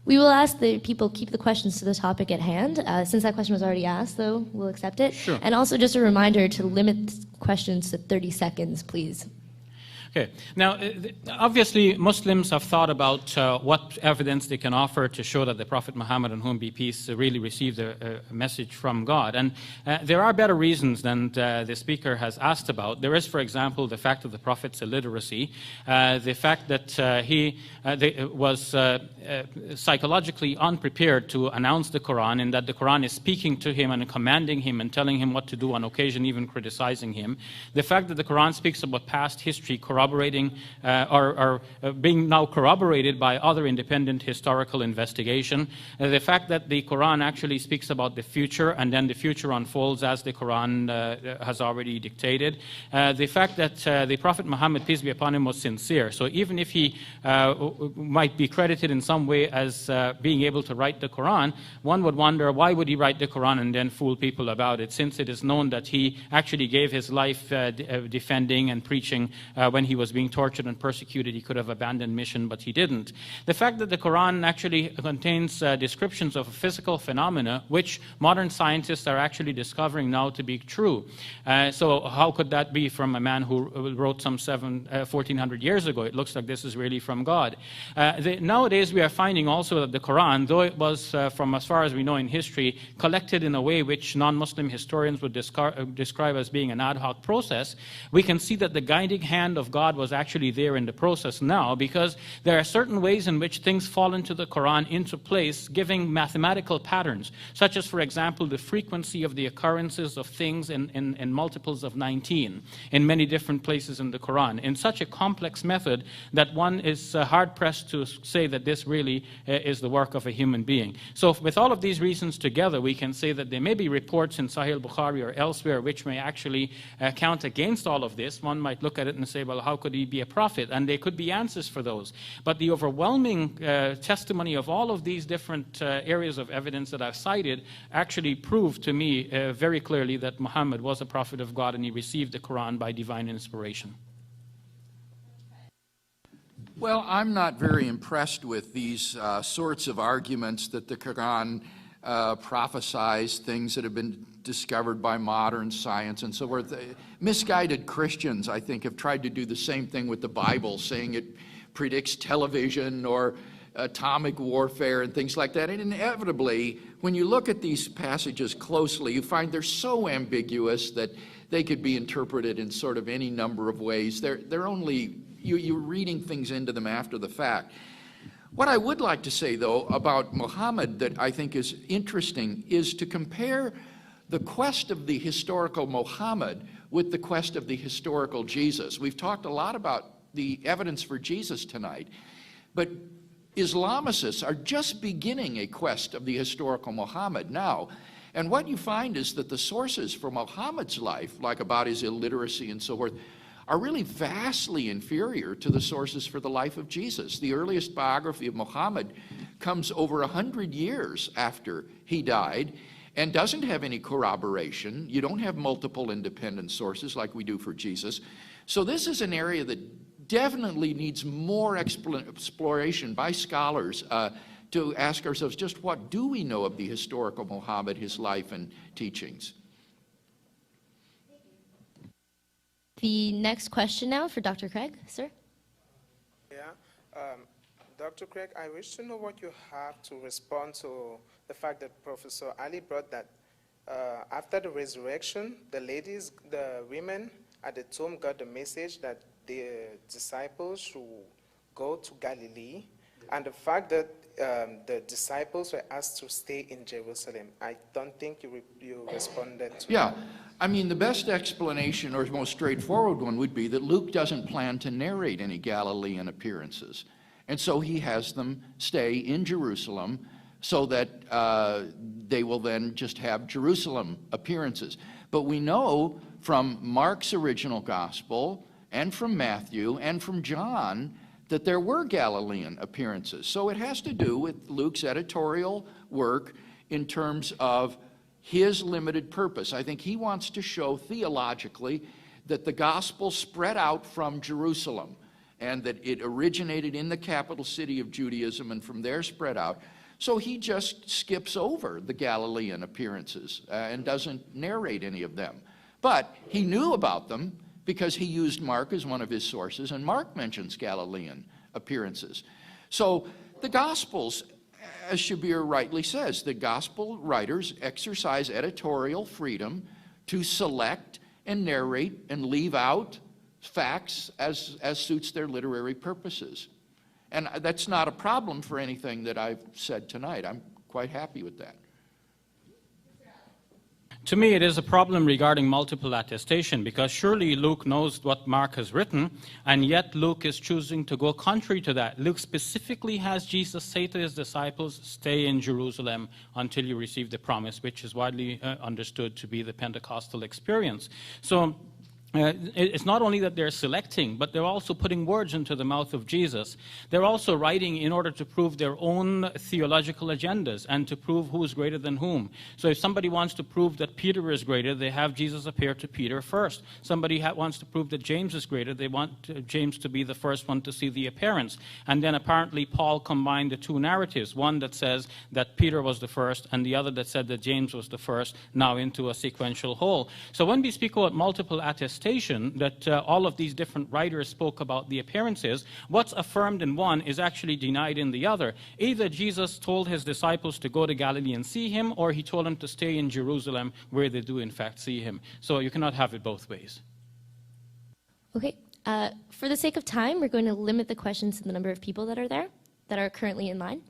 We will ask that people keep the questions to the topic at hand. Since that question was already asked, though, we'll accept it. Sure. And also just a reminder to limit questions to 30 seconds, please. Okay. Now, obviously, Muslims have thought about what evidence they can offer to show that the Prophet Muhammad, on whom be peace, really received a message from God. And there are better reasons than the speaker has asked about. There is, for example, the fact of the Prophet's illiteracy, the fact that he was psychologically unprepared to announce the Quran, and that the Quran is speaking to him and commanding him and telling him what to do, on occasion even criticizing him. The fact that the Quran speaks about past history, corroborating or being now corroborated by other independent historical investigation. The fact that the Quran actually speaks about the future, and then the future unfolds as the Quran has already dictated. The fact that the Prophet Muhammad, peace be upon him, was sincere. So even if he might be credited in some way as being able to write the Quran, one would wonder, why would he write the Quran and then fool people about it, since it is known that he actually gave his life defending and preaching when he was being tortured and persecuted. He could have abandoned mission, but he didn't. The fact that the Quran actually contains descriptions of physical phenomena, which modern scientists are actually discovering now to be true. So how could that be from a man who wrote some 1400 years ago? It looks like this is really from God. Nowadays we are finding also that the Quran, though it was, from as far as we know in history, collected in a way which non-Muslim historians would describe as being an ad hoc process, we can see that the guiding hand of God was actually there in the process now, because there are certain ways in which things fall into the Quran into place, giving mathematical patterns, such as, for example, the frequency of the occurrences of things in multiples of 19 in many different places in the Quran, in such a complex method that one is hard-pressed to say that this really is the work of a human being. So with all of these reasons together, we can say that there may be reports in Sahih Bukhari or elsewhere which may actually count against all of this. One might look at it and say, well, how could he be a prophet? And there could be answers for those. But the overwhelming testimony of all of these different areas of evidence that I've cited actually prove to me very clearly that Muhammad was a prophet of God and he received the Quran by divine inspiration. Well, I'm not very impressed with these sorts of arguments that the Quran prophesies things that have been discovered by modern science and so forth. Misguided Christians, I think, have tried to do the same thing with the Bible, saying it predicts television or atomic warfare and things like that. And inevitably, when you look at these passages closely, you find they're so ambiguous that they could be interpreted in sort of any number of ways. They're only, you're reading things into them after the fact. What I would like to say, though, about Muhammad that I think is interesting is to compare the quest of the historical Muhammad with the quest of the historical Jesus. We've talked a lot about the evidence for Jesus tonight, but Islamicists are just beginning a quest of the historical Muhammad now. And what you find is that the sources for Muhammad's life, like about his illiteracy and so forth, are really vastly inferior to the sources for the life of Jesus. The earliest biography of Muhammad comes over 100 years after he died and doesn't have any corroboration. You don't have multiple independent sources like we do for Jesus. So this is an area that definitely needs more exploration by scholars to ask ourselves, just what do we know of the historical Muhammad, his life and teachings? The next question now for Dr. Craig, sir. Yeah, Dr. Craig, I wish to know what you have to respond to the fact that Professor Ali brought that after the resurrection, the women at the tomb got the message that the disciples should go to Galilee, and the fact that the disciples were asked to stay in Jerusalem. I don't think you responded to Yeah. that. I mean, the best explanation, or most straightforward one, would be that Luke doesn't plan to narrate any Galilean appearances. And so he has them stay in Jerusalem so that they will then just have Jerusalem appearances. But we know from Mark's original gospel and from Matthew and from John that there were Galilean appearances. So it has to do with Luke's editorial work in terms of his limited purpose. I think he wants to show theologically that the gospel spread out from Jerusalem and that it originated in the capital city of Judaism and from there spread out. So he just skips over the Galilean appearances and doesn't narrate any of them. But he knew about them because he used Mark as one of his sources, and Mark mentions Galilean appearances. So the Gospels, as Shabir rightly says, the Gospel writers exercise editorial freedom to select and narrate and leave out facts as suits their literary purposes. And that's not a problem for anything that I've said tonight. I'm quite happy with that. To me, it is a problem regarding multiple attestation, because surely Luke knows what Mark has written, and yet Luke is choosing to go contrary to that. Luke specifically has Jesus say to his disciples, stay in Jerusalem until you receive the promise, which is widely understood to be the Pentecostal experience. So it's not only that they're selecting, but they're also putting words into the mouth of Jesus. They're also writing in order to prove their own theological agendas and to prove who is greater than whom. So if somebody wants to prove that Peter is greater, they have Jesus appear to Peter first. Somebody wants to prove that James is greater, they want James to be the first one to see the appearance. And then apparently Paul combined the two narratives, one that says that Peter was the first and the other that said that James was the first, now into a sequential whole. So when we speak about multiple attestation, that all of these different writers spoke about the appearances, what's affirmed in one is actually denied in the other. Either Jesus told his disciples to go to Galilee and see him, or he told them to stay in Jerusalem where they do in fact see him. So you cannot have it both ways. Okay. For the sake of time, we're going to limit the questions to the number of people that are there, that are currently in line.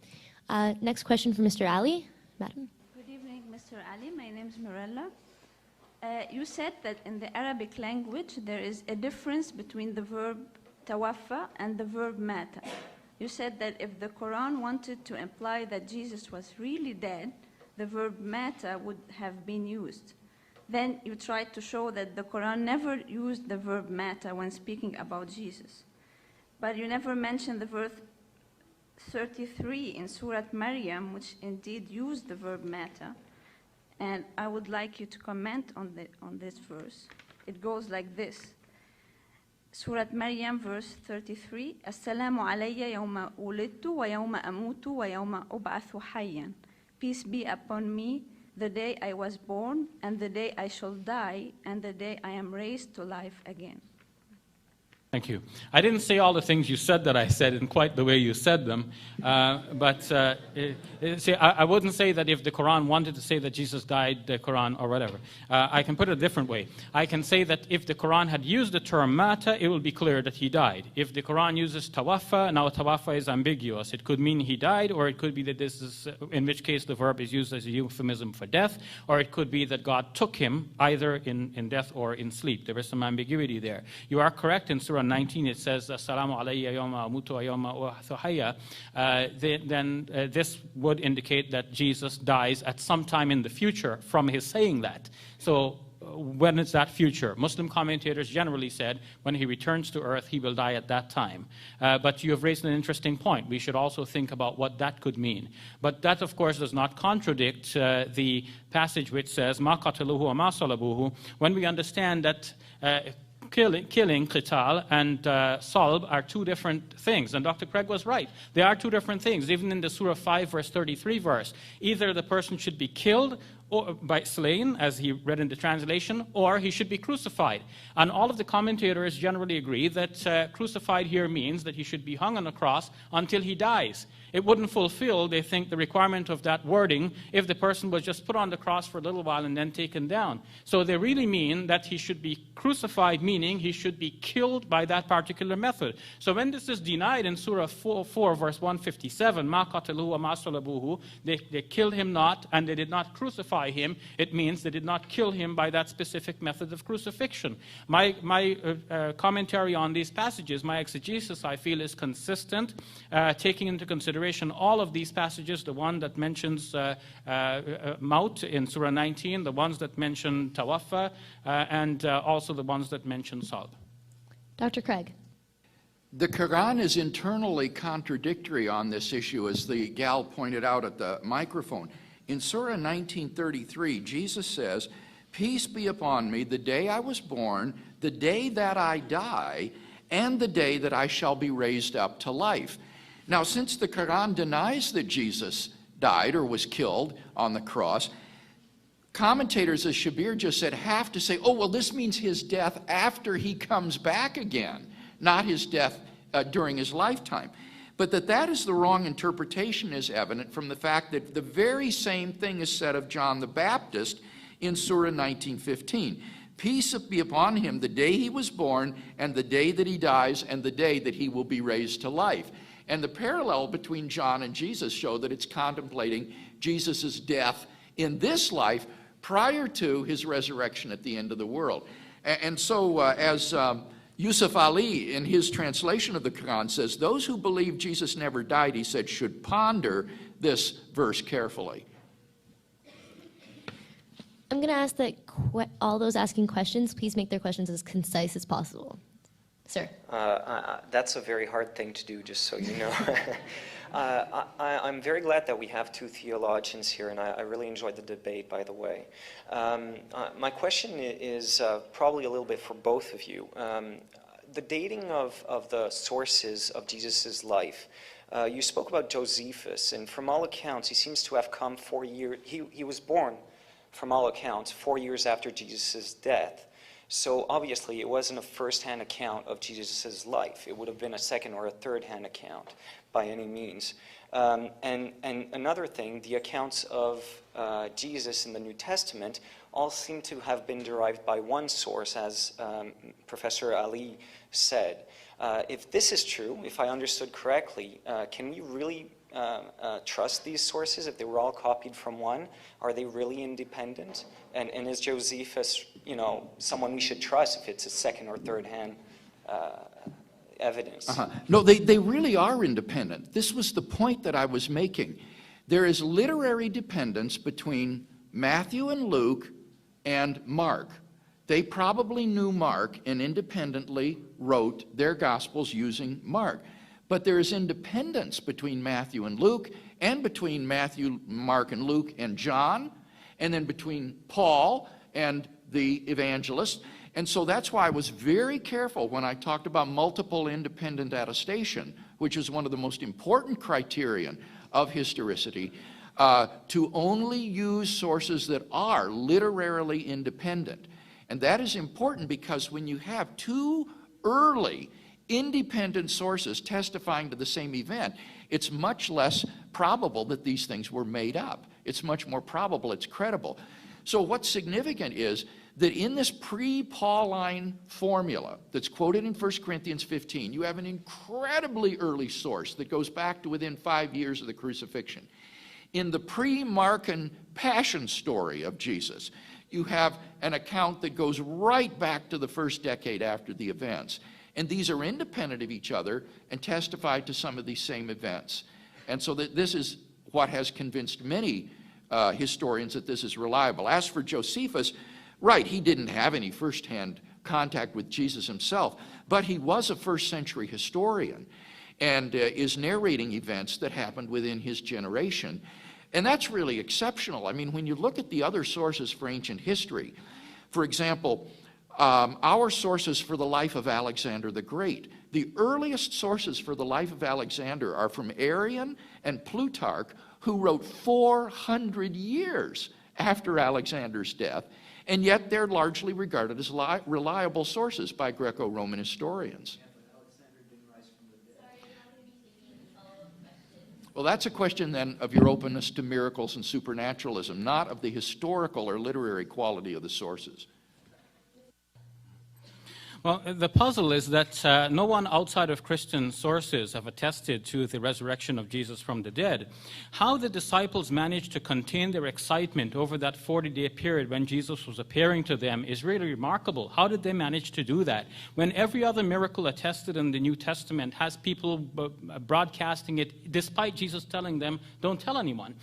Next question from Mr. Ali. Madam. Good evening, Mr. Ali. My name is Mirella. You said that in the Arabic language there is a difference between the verb tawaffa and the verb mata. You said that if the Quran wanted to imply that Jesus was really dead, the verb mata would have been used. Then you tried to show that the Quran never used the verb mata when speaking about Jesus. But you never mentioned the verse 33 in Surah Maryam, which indeed used the verb mata. And I would like you to comment on this verse. It goes like this. Surah Maryam, verse 33. Assalamu alayya yawma ulidtu wa yawma amutu wa yawma ub'athu hayyan. Peace be upon me the day I was born, and the day I shall die, and the day I am raised to life again. Thank you. I didn't say all the things you said that I said in quite the way you said them, but I wouldn't say that if the Quran wanted to say that Jesus died, the Quran, or whatever. I can put it a different way. I can say that if the Quran had used the term mata, it will be clear that he died. If the Quran uses tawaffa, now tawaffa is ambiguous. It could mean he died, or it could be that this is, in which case the verb is used as a euphemism for death, or it could be that God took him either in death or in sleep. There is some ambiguity there. You are correct. In Surah 19 it says Assalamu alayya yawma amutu wa yawma ub'athu hayya. Then this would indicate that Jesus dies at some time in the future from his saying that. So when is that future? Muslim commentators generally said when he returns to earth he will die at that time. But you have raised an interesting point. We should also think about what that could mean. But that of course does not contradict the passage which says ma qataluhu wa ma salabuhu, when we understand that killing, qital, and salb are two different things. And Dr. Craig was right. They are two different things. Even in the Surah 5, verse 33 verse, either the person should be killed or by slain, as he read in the translation, or he should be crucified. And all of the commentators generally agree that crucified here means that he should be hung on a cross until he dies. It wouldn't fulfill, they think, the requirement of that wording if the person was just put on the cross for a little while and then taken down. So they really mean that he should be crucified, meaning he should be killed by that particular method. So when this is denied in Surah 4 verse 157, مَا قَتَلُوهُ وَمَا صَلَبُوهُ, they killed him not and they did not crucify him, it means they did not kill him by that specific method of crucifixion. My commentary on these passages, my exegesis, I feel, is consistent, taking into consideration all of these passages, the one that mentions Maut in Surah 19, the ones that mention Tawaffa, and also the ones that mention Salb. Dr. Craig. The Quran is internally contradictory on this issue, as the gal pointed out at the microphone. In Surah 19:33, Jesus says, "Peace be upon me the day I was born, the day that I die, and the day that I shall be raised up to life." Now, since the Quran denies that Jesus died or was killed on the cross, commentators, as Shabir just said, have to say, oh, well, this means his death after he comes back again, not his death during his lifetime. But that is the wrong interpretation is evident from the fact that the very same thing is said of John the Baptist in Surah 19:15. Peace be upon him the day he was born, and the day that he dies, and the day that he will be raised to life. And the parallel between John and Jesus show that it's contemplating Jesus' death in this life prior to his resurrection at the end of the world. And so as Yusuf Ali, in his translation of the Quran, says, those who believe Jesus never died, he said, should ponder this verse carefully. I'm going to ask that all those asking questions, please make their questions as concise as possible. Sir. That's a very hard thing to do, just so you know. I'm very glad that we have two theologians here, and I really enjoyed the debate, by the way. My question is probably a little bit for both of you. The dating of the sources of Jesus' life. You spoke about Josephus, and from all accounts, he seems to have come 4 years. He was born, from all accounts, 4 years after Jesus' death. So obviously, it wasn't a first-hand account of Jesus' life. It would have been a second or a third-hand account, by any means. And another thing, the accounts of Jesus in the New Testament all seem to have been derived by one source, as Professor Ali said. If this is true, if I understood correctly, can we really trust these sources if they were all copied from one? Are they really independent? And is Josephus, someone we should trust if it's a second or third hand evidence? No, they really are independent. This was the point that I was making. There is literary dependence between Matthew and Luke and Mark. They probably knew Mark and independently wrote their Gospels using Mark. But there is independence between Matthew and Luke, and between Matthew, Mark, and Luke and John, and then between Paul and the evangelist. And so that's why I was very careful when I talked about multiple independent attestation, which is one of the most important criterion of historicity, to only use sources that are literarily independent. And that is important because when you have two early independent sources testifying to the same event, it's much less probable that these things were made up. It's much more probable it's credible. So what's significant is that in this pre-Pauline formula that's quoted in 1 Corinthians 15, you have an incredibly early source that goes back to within 5 years of the crucifixion. In the pre-Markan passion story of Jesus, you have an account that goes right back to the first decade after the events. And these are independent of each other and testify to some of these same events. And so this is what has convinced many historians that this is reliable. As for Josephus, right, he didn't have any firsthand contact with Jesus himself, but he was a first-century historian and is narrating events that happened within his generation. And that's really exceptional. I mean, when you look at the other sources for ancient history, for example, our sources for the life of Alexander the Great. The earliest sources for the life of Alexander are from Arrian and Plutarch, who wrote 400 years after Alexander's death, and yet they're largely regarded as reliable sources by Greco-Roman historians. Well, that's a question then of your openness to miracles and supernaturalism, not of the historical or literary quality of the sources. Well, the puzzle is that no one outside of Christian sources have attested to the resurrection of Jesus from the dead. How the disciples managed to contain their excitement over that 40-day period when Jesus was appearing to them is really remarkable. How did they manage to do that? When every other miracle attested in the New Testament has people broadcasting it, despite Jesus telling them, don't tell anyone.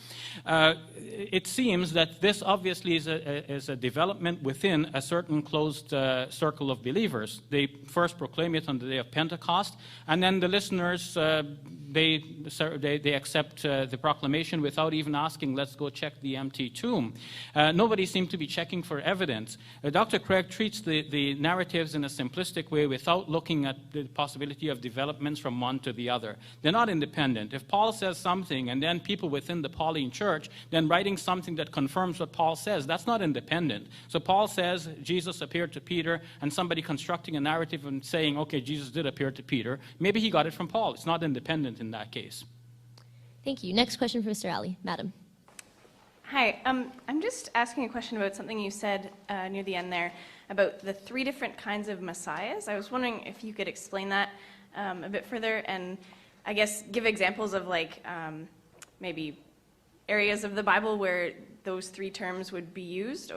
It seems that this obviously is a development within a certain closed circle of believers. They first proclaim it on the day of Pentecost, and then the listeners, they accept the proclamation without even asking, let's go check the empty tomb. Nobody seemed to be checking for evidence. Dr. Craig treats the narratives in a simplistic way without looking at the possibility of developments from one to the other. They're not independent. If Paul says something and then people within the Pauline church then writing something that confirms what Paul says, that's not independent. So Paul says Jesus appeared to Peter, and somebody constructing a narrative and saying, okay, Jesus did appear to Peter. Maybe he got it from Paul. It's not independent in that case. Thank you. Next question for Mr. Ali. Madam. Hi. I'm just asking a question about something you said near the end there about the 3 different kinds of messiahs. I was wondering if you could explain that a bit further and I guess give examples of like maybe areas of the Bible where those 3 terms would be used,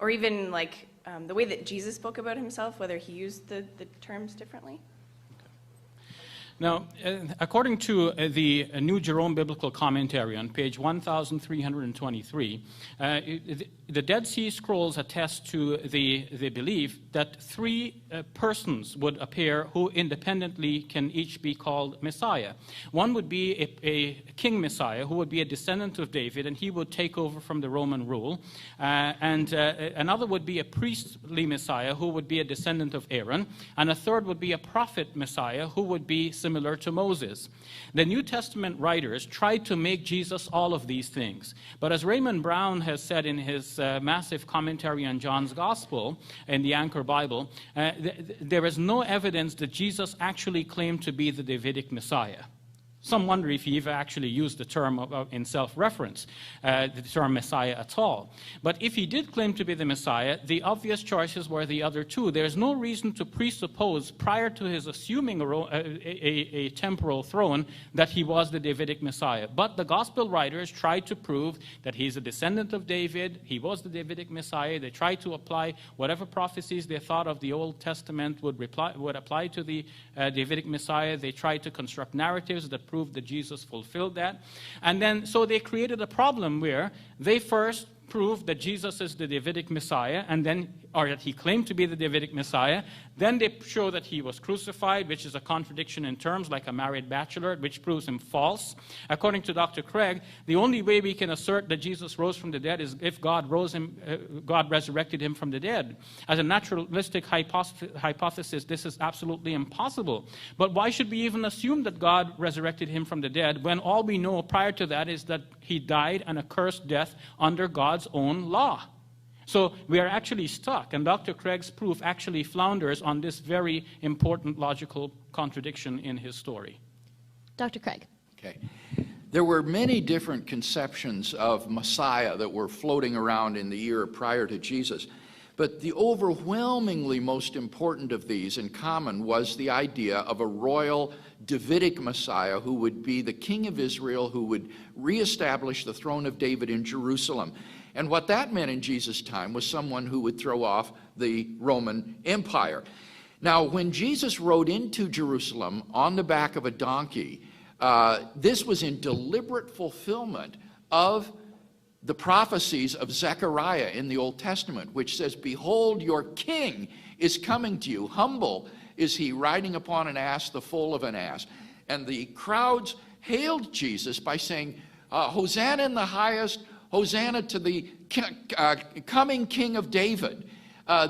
or even like the way that Jesus spoke about himself, whether he used the terms differently? Now, according to the New Jerome Biblical Commentary on page 1323, the Dead Sea Scrolls attest to the belief that 3 persons would appear who independently can each be called Messiah. One would be a king Messiah who would be a descendant of David, and he would take over from the Roman rule. And another would be a priestly Messiah who would be a descendant of Aaron. And a third would be a prophet Messiah who would be similar to Moses. The New Testament writers tried to make Jesus all of these things. But as Raymond Brown has said in his massive commentary on John's Gospel in the Anchor Bible, there is no evidence that Jesus actually claimed to be the Davidic Messiah. Some wonder if he even actually used the term in self-reference, the term Messiah at all. But if he did claim to be the Messiah, the obvious choices were the other 2. There's no reason to presuppose prior to his assuming a temporal throne that he was the Davidic Messiah. But the Gospel writers tried to prove that he's a descendant of David, he was the Davidic Messiah. They tried to apply whatever prophecies they thought of the Old Testament would apply to the Davidic Messiah. They tried to construct narratives that proved that Jesus fulfilled that. And then, so they created a problem where they first proved that Jesus is the Davidic Messiah, and then, or that he claimed to be the Davidic Messiah. Then they show that he was crucified, which is a contradiction in terms, like a married bachelor, which proves him false. According to Dr. Craig, the only way we can assert that Jesus rose from the dead is if God resurrected him from the dead. As a naturalistic hypothesis, this is absolutely impossible. But why should we even assume that God resurrected him from the dead when all we know prior to that is that he died an accursed death under God's own law? So we are actually stuck, and Dr. Craig's proof actually flounders on this very important logical contradiction in his story. Dr. Craig. Okay. There were many different conceptions of Messiah that were floating around in the era prior to Jesus. But the overwhelmingly most important of these in common was the idea of a royal Davidic Messiah who would be the king of Israel, who would reestablish the throne of David in Jerusalem. And what that meant in Jesus' time was someone who would throw off the Roman Empire. Now, when Jesus rode into Jerusalem on the back of a donkey, this was in deliberate fulfillment of the prophecies of Zechariah in the Old Testament, which says, "Behold, your king is coming to you. Humble is he, riding upon an ass, the foal of an ass." And the crowds hailed Jesus by saying, "Hosanna in the highest, Hosanna to the coming King of David."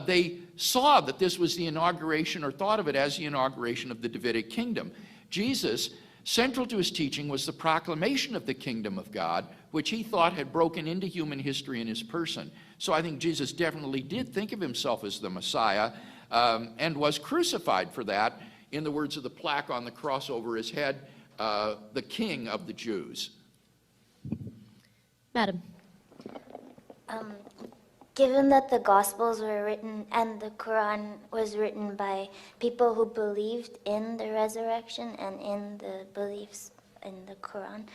They saw that this was the inauguration, or thought of it as the inauguration of the Davidic kingdom. Jesus Central to his teaching was the proclamation of the kingdom of God, which he thought had broken into human history in his person. So I think Jesus definitely did think of himself as the Messiah, and was crucified for that, in the words of the plaque on the cross over his head, the King of the Jews. Madam. Given that the Gospels were written and the Quran was written by people who believed in the resurrection and in the beliefs in the Quran,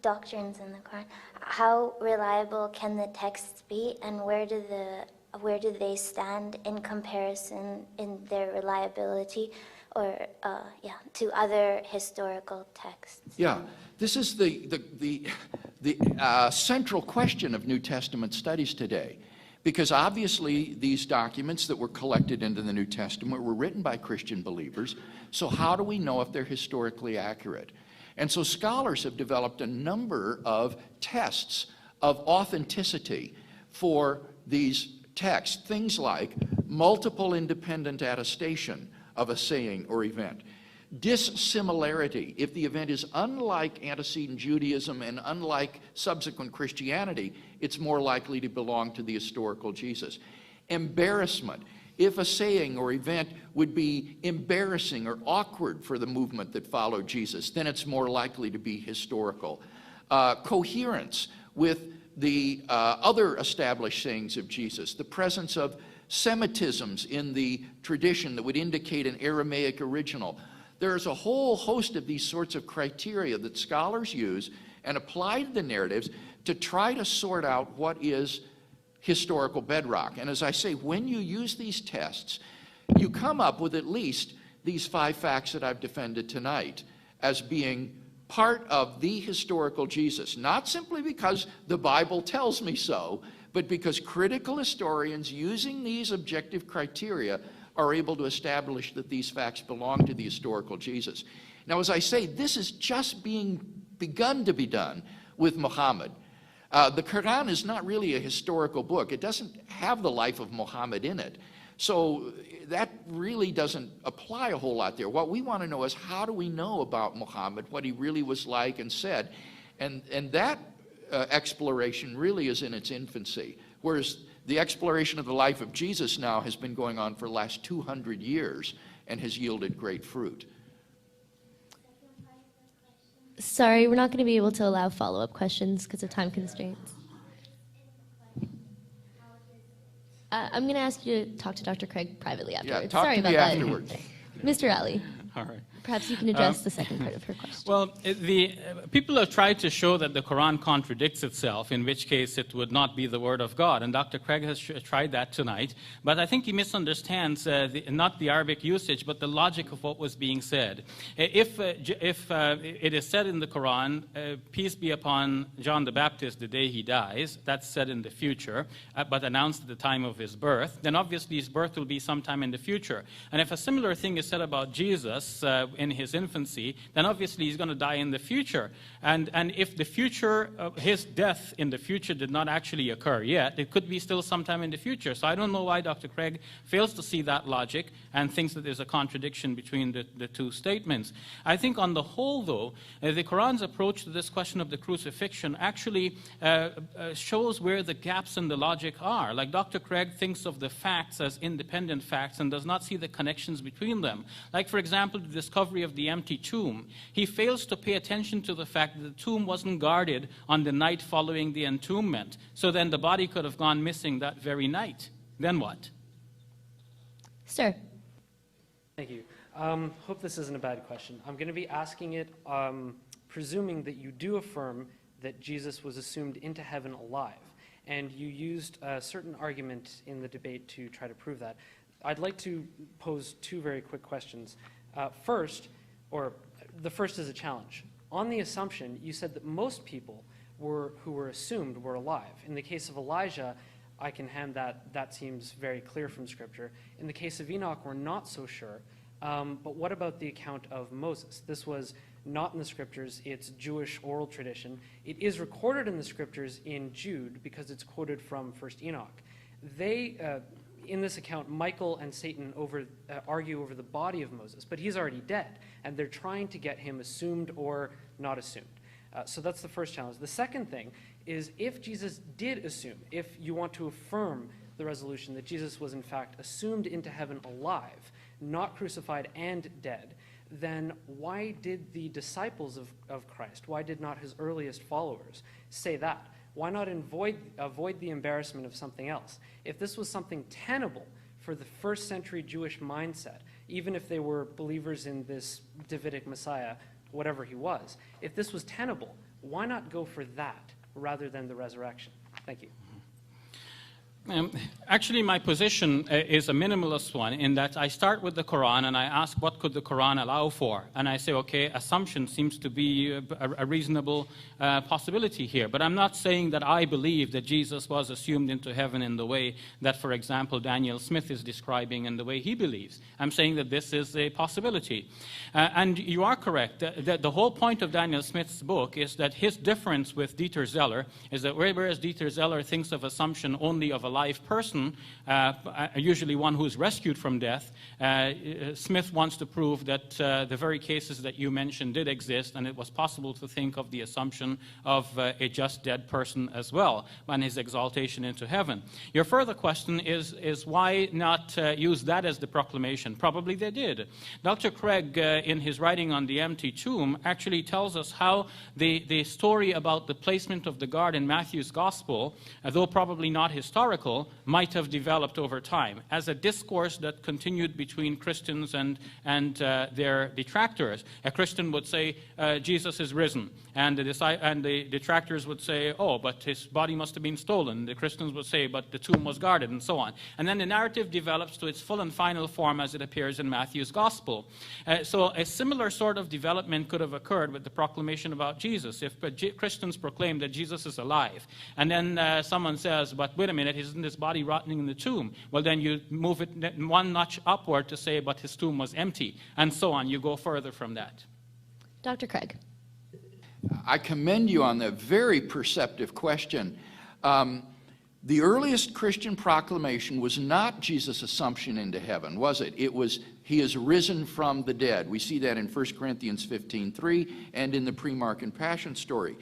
doctrines in the Quran, how reliable can the texts be, and where do they stand in comparison in their reliability or to other historical texts? Yeah, this is the central question of New Testament studies today, because obviously these documents that were collected into the New Testament were written by Christian believers, so how do we know if they're historically accurate? And so scholars have developed a number of tests of authenticity for these texts, things like multiple independent attestation of a saying or event, dissimilarity. If the event is unlike antecedent Judaism and unlike subsequent Christianity, it's more likely to belong to the historical Jesus. Embarrassment. If a saying or event would be embarrassing or awkward for the movement that followed Jesus, then it's more likely to be historical. Coherence with the other established sayings of Jesus, the presence of Semitisms in the tradition that would indicate an Aramaic original. There's a whole host of these sorts of criteria that scholars use and apply to the narratives to try to sort out what is historical bedrock. And as I say, when you use these tests, you come up with at least these 5 facts that I've defended tonight as being part of the historical Jesus, not simply because the Bible tells me so, but because critical historians using these objective criteria are able to establish that these facts belong to the historical Jesus. Now, as I say, this is just being begun to be done with Muhammad. The Quran is not really a historical book. It doesn't have the life of Muhammad in it. So that really doesn't apply a whole lot there. What we want to know is, how do we know about Muhammad, what he really was like and said? And that exploration really is in its infancy, whereas the exploration of the life of Jesus now has been going on for the last 200 years and has yielded great fruit. Sorry, we're not going to be able to allow follow-up questions because of time constraints. I'm going to ask you to talk to Dr. Craig privately afterwards. Yeah, talk Sorry to about me that. afterwards. Mr. Ali, All right. perhaps you can address the second part of her question. Well, people have tried to show that the Quran contradicts itself, in which case it would not be the word of God. And Dr. Craig has tried that tonight. But I think he misunderstands not the Arabic usage, but the logic of what was being said. If it is said in the Quran, peace be upon John the Baptist the day he dies, that's said in the future, but announced at the time of his birth, then obviously his birth will be sometime in the future. And if a similar thing is said about Jesus in his infancy, then obviously he's going to die in the future. And if the future, his death in the future did not actually occur yet, it could be still sometime in the future. So I don't know why Dr. Craig fails to see that logic and thinks that there's a contradiction between the two statements. I think on the whole, though, the Quran's approach to this question of the crucifixion actually shows where the gaps in the logic are. Like Dr. Craig thinks of the facts as independent facts and does not see the connections between them. Like, for example, the discovery of the empty tomb. He fails to pay attention to the fact that the tomb wasn't guarded on the night following the entombment. So then the body could have gone missing that very night. Then what? Sir. Thank you. Hope this isn't a bad question. I'm going to be asking it presuming that you do affirm that Jesus was assumed into heaven alive. And you used a certain argument in the debate to try to prove that. I'd like to pose 2 very quick questions. First, or the first is a challenge. On the assumption, you said that most people who were assumed were alive. In the case of Elijah, I can hand that seems very clear from Scripture. In the case of Enoch, we're not so sure. But what about the account of Moses? This was not in the Scriptures, it's Jewish oral tradition. It is recorded in the Scriptures in Jude because it's quoted from 1 Enoch. in this account, Michael and Satan argue over the body of Moses, but he's already dead, and they're trying to get him assumed or not assumed. So that's the first challenge. The second thing is, if Jesus did assume, if you want to affirm the resolution that Jesus was in fact assumed into heaven alive, not crucified and dead, then why did the disciples of Christ, why did not his earliest followers say that? Why not avoid the embarrassment of something else? If this was something tenable for the first century Jewish mindset, even if they were believers in this Davidic Messiah, whatever he was, if this was tenable, why not go for that rather than the resurrection? Thank you. Actually, my position is a minimalist one, in that I start with the Quran and I ask, what could the Quran allow for? And I say, okay, assumption seems to be a reasonable possibility here. But I'm not saying that I believe that Jesus was assumed into heaven in the way that, for example, Daniel Smith is describing and the way he believes. I'm saying that this is a possibility. And you are correct. The whole point of Daniel Smith's book is that his difference with Dieter Zeller is that whereas Dieter Zeller thinks of assumption only of a live person, usually one who is rescued from death, Smith wants to prove that the very cases that you mentioned did exist, and it was possible to think of the assumption of a just dead person as well, and his exaltation into heaven. Your further question is why not use that as the proclamation? Probably they did. Dr. Craig, in his writing on the empty tomb, actually tells us how the story about the placement of the guard in Matthew's Gospel, though probably not historical, might have developed over time as a discourse that continued between Christians and their detractors. A Christian would say, Jesus is risen, and the detractors would say, oh, but his body must have been stolen. The Christians would say, but the tomb was guarded, and so on. And then the narrative develops to its full and final form as it appears in Matthew's Gospel. So a similar sort of development could have occurred with the proclamation about Jesus. If Christians proclaim that Jesus is alive, and then someone says, but wait a minute, isn't his body rotting in the tomb? Well, then you move it one notch upward to say, but his tomb was empty, and so on. You go further from that. Dr. Craig. I commend you on that very perceptive question. The earliest Christian proclamation was not Jesus' assumption into heaven, was it? It was, he is risen from the dead. We see that in 1 Corinthians 15:3 and in the pre-Mark and Passion story.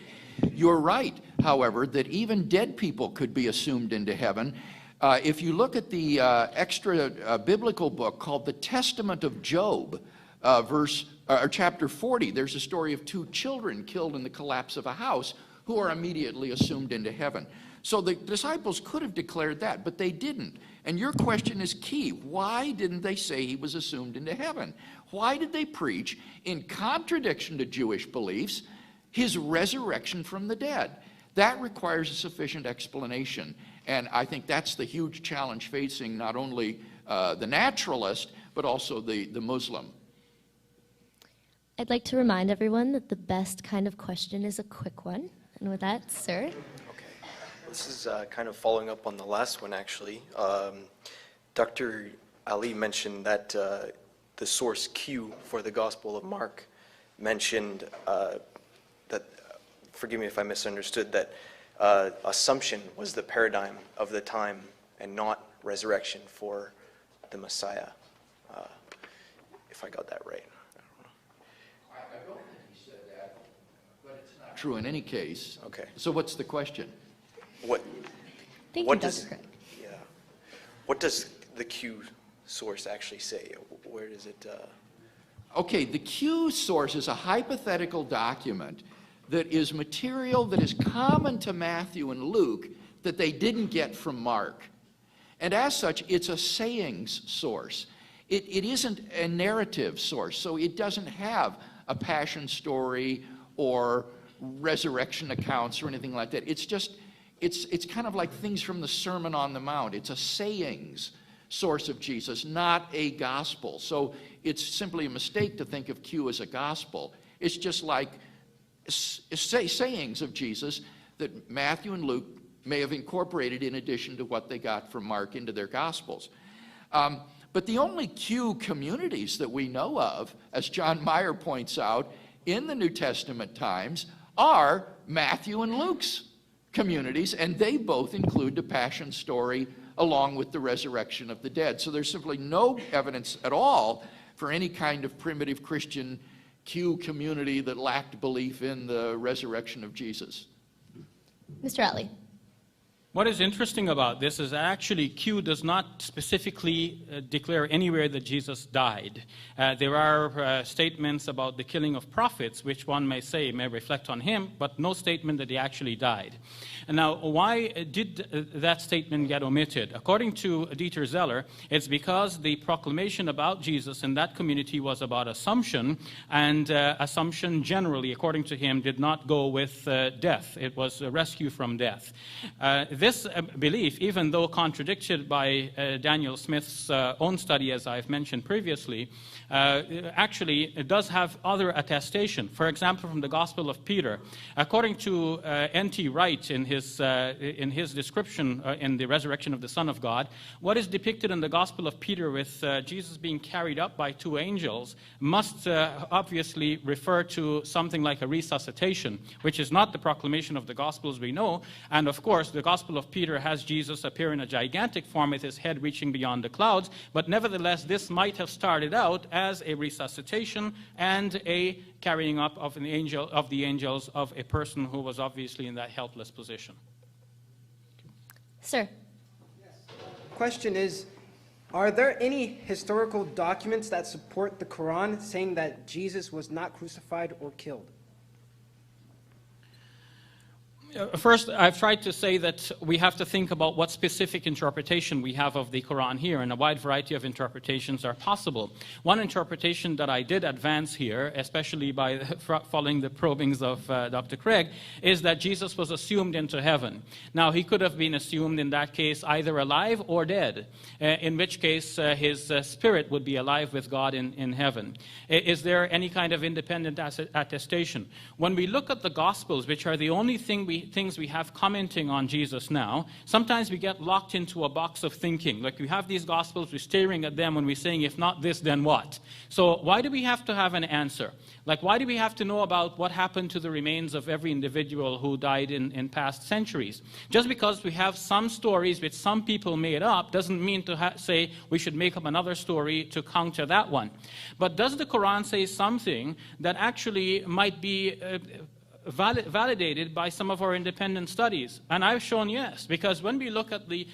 You're right, however, that even dead people could be assumed into heaven. If you look at the extra biblical book called The Testament of Job, chapter 40, there's a story of 2 children killed in the collapse of a house who are immediately assumed into heaven. So the disciples could have declared that, but they didn't. And your question is key. Why didn't they say he was assumed into heaven? Why did they preach, in contradiction to Jewish beliefs, his resurrection from the dead? That requires a sufficient explanation. And I think that's the huge challenge facing not only the naturalist, but also the Muslim. I'd like to remind everyone that the best kind of question is a quick one. And with that, sir. Okay. This is kind of following up on the last one, actually. Dr. Ali mentioned that the source Q for the Gospel of Mark mentioned that, forgive me if I misunderstood, that assumption was the paradigm of the time and not resurrection for the Messiah, if I got that right. I don't think he said that, but it's not true in any case. Okay. So what's the question? What does the Q source actually say? Where does it... Okay, the Q source is a hypothetical document that is material that is common to Matthew and Luke that they didn't get from Mark. And as such, it's a sayings source. It isn't a narrative source, so it doesn't have a passion story or resurrection accounts or anything like that. It's just, it's kind of like things from the Sermon on the Mount. It's a sayings source of Jesus, not a gospel. So it's simply a mistake to think of Q as a gospel. It's just like sayings of Jesus that Matthew and Luke may have incorporated in addition to what they got from Mark into their Gospels. But the only Q communities that we know of, as John Meyer points out, in the New Testament times are Matthew and Luke's communities, and they both include the passion story along with the resurrection of the dead. So there's simply no evidence at all for any kind of primitive Christian Q community that lacked belief in the resurrection of Jesus. Mr. Ali. What is interesting about this is that actually Q does not specifically declare anywhere that Jesus died. There are statements about the killing of prophets, which one may say may reflect on him, but no statement that he actually died. And now, why did that statement get omitted? According to Dieter Zeller, it's because the proclamation about Jesus in that community was about assumption, and assumption generally, according to him, did not go with death. It was a rescue from death. This belief, even though contradicted by Daniel Smith's own study, as I've mentioned previously, actually it does have other attestation. For example, from the Gospel of Peter. According to N.T. Wright in his description in the resurrection of the Son of God, what is depicted in the Gospel of Peter with Jesus being carried up by two angels must obviously refer to something like a resuscitation, which is not the proclamation of the Gospels we know. And of course, the Gospel of Peter has Jesus appear in a gigantic form with his head reaching beyond the clouds, but nevertheless, this might have started out as a resuscitation and a carrying up of the angels of a person who was obviously in that helpless position. Sir. Yes. Question is, are there any historical documents that support the Quran saying that Jesus was not crucified or killed? First, I've tried to say that we have to think about what specific interpretation we have of the Quran here, and a wide variety of interpretations are possible. One interpretation that I did advance here, especially by following the probings of Dr. Craig, is that Jesus was assumed into heaven. Now, he could have been assumed in that case either alive or dead, in which case his spirit would be alive with God in heaven. Is there any kind of independent attestation? When we look at the Gospels, which are the only things we have commenting on Jesus now, sometimes we get locked into a box of thinking. Like, we have these Gospels, we're staring at them and we're saying, if not this, then what? So why do we have to have an answer? Like, why do we have to know about what happened to the remains of every individual who died in past centuries? Just because we have some stories which some people made up doesn't mean to say we should make up another story to counter that one. But does the Quran say something that actually might be validated by some of our independent studies? And I've shown yes, because when we look at the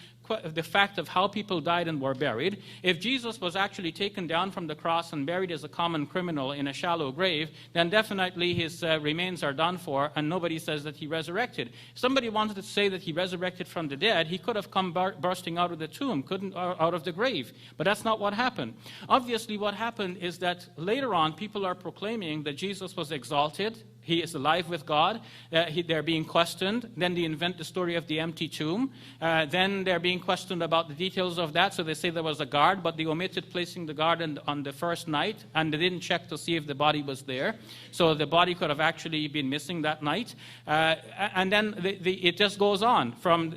fact of how people died and were buried, if Jesus was actually taken down from the cross and buried as a common criminal in a shallow grave, then definitely his remains are done for, and nobody says that he resurrected. If somebody wanted to say that he resurrected from the dead, he could have come bursting out of the tomb, out of the grave. But that's not what happened. Obviously, what happened is that later on, people are proclaiming that Jesus was exalted, he is alive with God, they're being questioned, then they invent the story of the empty tomb, then they're being questioned about the details of that, so they say there was a guard, but they omitted placing the guard on the first night, and they didn't check to see if the body was there, so the body could have actually been missing that night, and then it just goes on from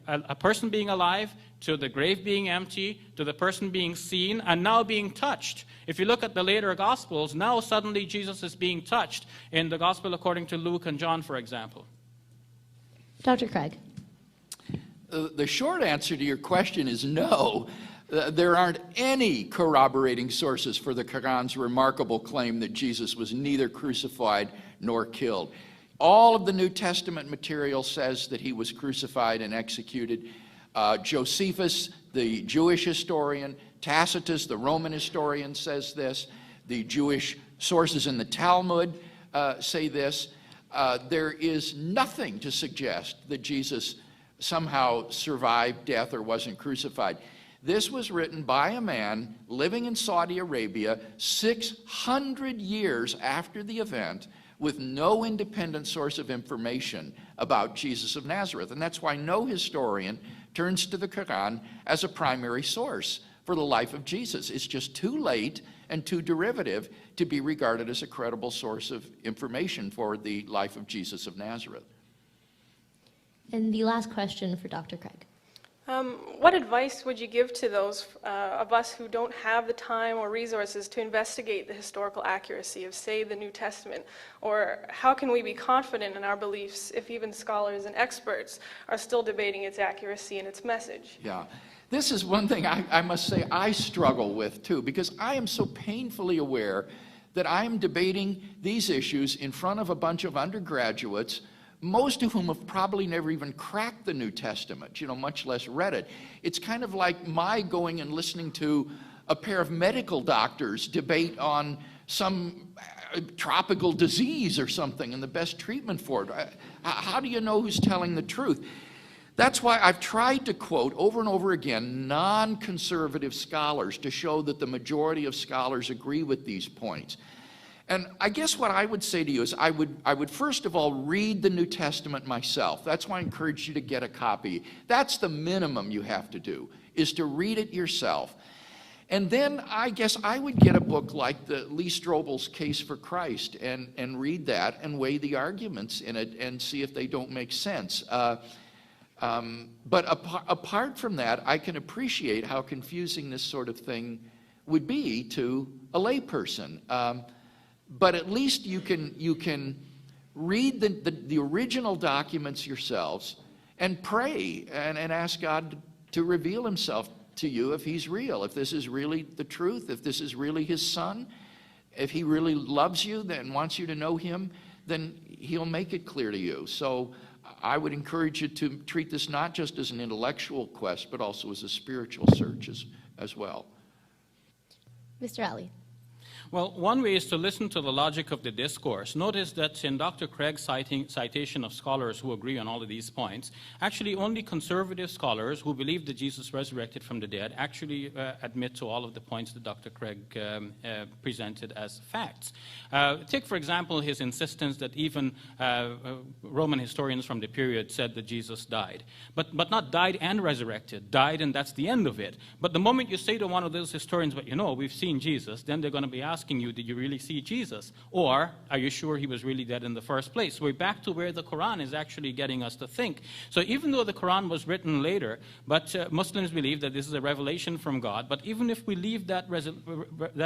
a person being alive, to the grave being empty, to the person being seen, and now being touched. If you look at the later Gospels, now suddenly Jesus is being touched in the Gospel according to Luke and John, for example. Dr. Craig. The short answer to your question is no. There aren't any corroborating sources for the Quran's remarkable claim that Jesus was neither crucified nor killed. All of the New Testament material says that he was crucified and executed. Josephus, the Jewish historian, Tacitus, the Roman historian, says this. The Jewish sources in the Talmud say this. There is nothing to suggest that Jesus somehow survived death or wasn't crucified. This was written by a man living in Saudi Arabia 600 years after the event, with no independent source of information about Jesus of Nazareth. And that's why no historian turns to the Quran as a primary source for the life of Jesus. It's just too late and too derivative to be regarded as a credible source of information for the life of Jesus of Nazareth. And the last question for Dr. Craig. What advice would you give to those of us who don't have the time or resources to investigate the historical accuracy of, say, the New Testament? Or how can we be confident in our beliefs if even scholars and experts are still debating its accuracy and its message? Yeah. This is one thing I must say I struggle with too, because I am so painfully aware that I am debating these issues in front of a bunch of undergraduates, most of whom have probably never even cracked the New Testament, much less read it. It's kind of like my going and listening to a pair of medical doctors debate on some tropical disease or something and the best treatment for it. How do you know who's telling the truth? That's why I've tried to quote over and over again non-conservative scholars to show that the majority of scholars agree with these points. And I guess what I would say to you is I would first of all read the New Testament myself. That's why I encourage you to get a copy. That's the minimum you have to do, is to read it yourself. And then I guess I would get a book like Lee Strobel's Case for Christ and read that and weigh the arguments in it and see if they don't make sense. But apart from that, I can appreciate how confusing this sort of thing would be to a layperson. But at least you can read the original documents yourselves and pray and ask God to reveal himself to you if he's real, if this is really the truth, if this is really his son, if he really loves you and wants you to know him, then he'll make it clear to you. So I would encourage you to treat this not just as an intellectual quest, but also as a spiritual search as well. Mr. Ali. Well, one way is to listen to the logic of the discourse. Notice that in Dr. Craig's citation of scholars who agree on all of these points, actually only conservative scholars who believe that Jesus resurrected from the dead actually admit to all of the points that Dr. Craig presented as facts. Take, for example, his insistence that even Roman historians from the period said that Jesus died. But not died and resurrected. Died and that's the end of it. But the moment you say to one of those historians, but we've seen Jesus, then they're going to be asking you, did you really see Jesus? Or are you sure he was really dead in the first place? We're back to where the Quran is actually getting us to think. So even though the Quran was written later, but Muslims believe that this is a revelation from God, but even if we leave that